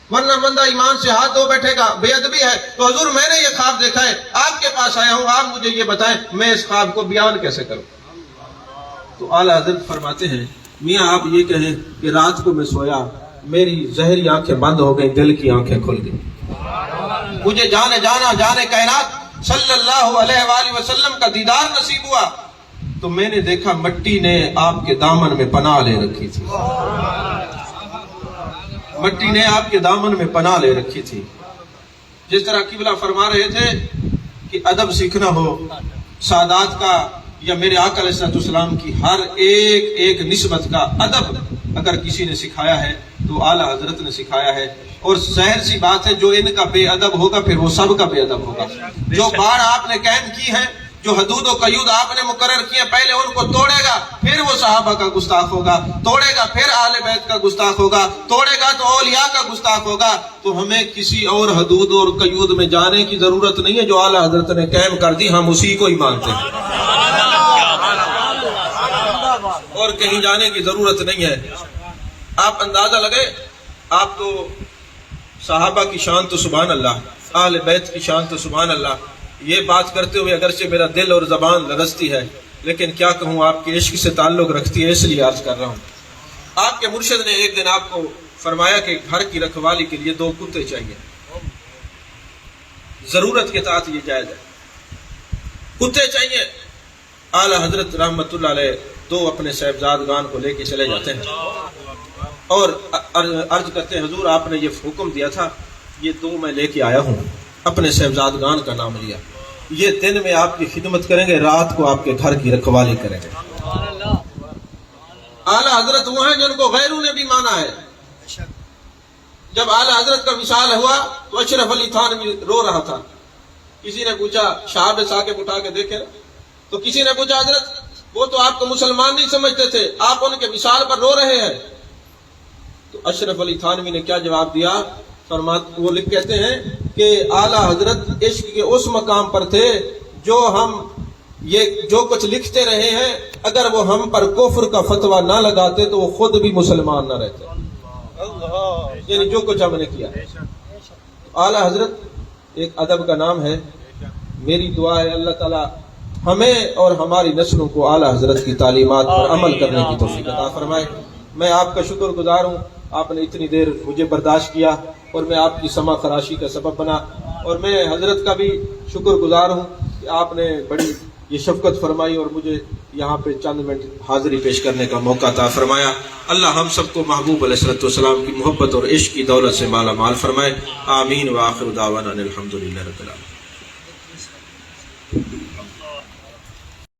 ورنہ بندہ ایمان سے ہاتھ دھو بیٹھے گا، بے ادبی ہے، تو حضور میں نے یہ خواب دیکھا ہے، آپ کے پاس آیا ہوں، آپ مجھے یہ بتائیں میں اس خواب کو بیان کیسے کروں؟ تو اعلیٰ حضرت فرماتے ہیں، میاں آپ یہ کہیں کہ رات کو میں سویا، میری زہری آنکھیں بند ہو گئی، دل کی آنکھیں کھل گئی، مجھے جانے کائنات صلی اللہ علیہ وآلہ وسلم کا دیدار نصیب ہوا، تو میں نے دیکھا مٹی نے آپ کے دامن میں پناہ لے رکھی تھی، مٹی نے آپ کے دامن میں پناہ لے رکھی تھی۔ جس طرح قبلہ فرما رہے تھے کہ ادب سیکھنا ہو سادات کا یا میرے آقا علیہ السلام کی ہر ایک نسبت کا ادب اگر کسی نے سکھایا ہے تو اعلیٰ حضرت نے سکھایا ہے، اور ظاہر سی بات ہے جو ان کا بے ادب ہوگا پھر وہ سب کا بے ادب ہوگا۔ جو باڑ آپ نے قائم کی ہے، جو حدود و قیود آپ نے مقرر کیے، پہلے ان کو توڑے گا پھر وہ صحابہ کا گستاخ ہوگا، توڑے گا پھر اہل بیت کا گستاخ ہوگا، توڑے گا تو اولیاء کا گستاخ ہوگا۔ تو ہمیں کسی اور حدود اور قیود میں جانے کی ضرورت نہیں ہے، جو اعلیٰ حضرت نے قائم کر دی ہم اسی کو ہی مانتے ہیں، اور کہیں جانے کی ضرورت نہیں ہے۔ آپ اندازہ لگے، آپ تو صحابہ کی شان تو سبحان اللہ، اہل بیت کی شان تو سبحان اللہ، یہ بات کرتے ہوئے اگرچہ میرا دل اور زبان لرزتی ہے، لیکن کیا کہوں آپ کے عشق سے تعلق رکھتی ہے، اس لیے عرض کر رہا ہوں۔ آپ کے مرشد نے ایک دن آپ کو فرمایا کہ گھر کی رکھوالی کے لیے 2 کتے چاہیے، ضرورت کے تحت یہ جائز ہے، کتے چاہیے۔ اعلیٰ حضرت رحمت اللہ علیہ 2 اپنے صاحبزادگان کو لے کے چلے جاتے ہیں اور عرض کرتے ہیں، حضور آپ نے یہ حکم دیا تھا، یہ 2 میں لے کے آیا ہوں، اپنے صاحبزادگان کا نام لیا، یہ دن میں آپ کی خدمت کریں گے، رات کو آپ کے گھر کی رکھوالی کریں گے۔ اعلیٰ حضرت وہ ہیں جن کو غیروں نے بھی مانا ہے۔ جب اعلیٰ حضرت کا وصال ہوا تو اشرف علی تھانوی رو رہا تھا، کسی نے پوچھا شہاب ثاقب اٹھا کے دیکھے، تو کسی نے پوچھا حضرت وہ تو آپ کو مسلمان نہیں سمجھتے تھے، آپ ان کے وصال پر رو رہے ہیں؟ تو اشرف علی تھانوی نے کیا جواب دیا؟ وہ کہتے ہیں کہ اعلیٰ حضرت عشق کے اس مقام پر تھے جو ہم یہ جو کچھ لکھتے رہے ہیں، اگر وہ ہم پر کفر کا فتویٰ نہ لگاتے تو وہ خود بھی مسلمان نہ رہتے. یعنی جو کچھ ہم نے کیا. اعلیٰ حضرت ایک ادب کا نام ہے. میری دعا ہے اللہ تعالیٰ ہمیں اور ہماری نسلوں کو اعلیٰ حضرت کی تعلیمات پر عمل کرنے کی توفیق عطا فرمائے. میں آپ کا شکر گزار ہوں، آپ نے اتنی دیر مجھے برداشت کیا اور میں آپ کی سمع خراشی کا سبب بنا، اور میں حضرت کا بھی شکر گزار ہوں کہ آپ نے بڑی یہ شفقت فرمائی اور مجھے یہاں پہ چند منٹ حاضری پیش کرنے کا موقع عطا فرمایا. اللہ ہم سب کو محبوب علیہ الصلوۃ والسلام کی محبت اور عشق کی دولت سے مالا مال فرمائے. آمین. وآخر دعوانا الحمدللہ رب العالمین.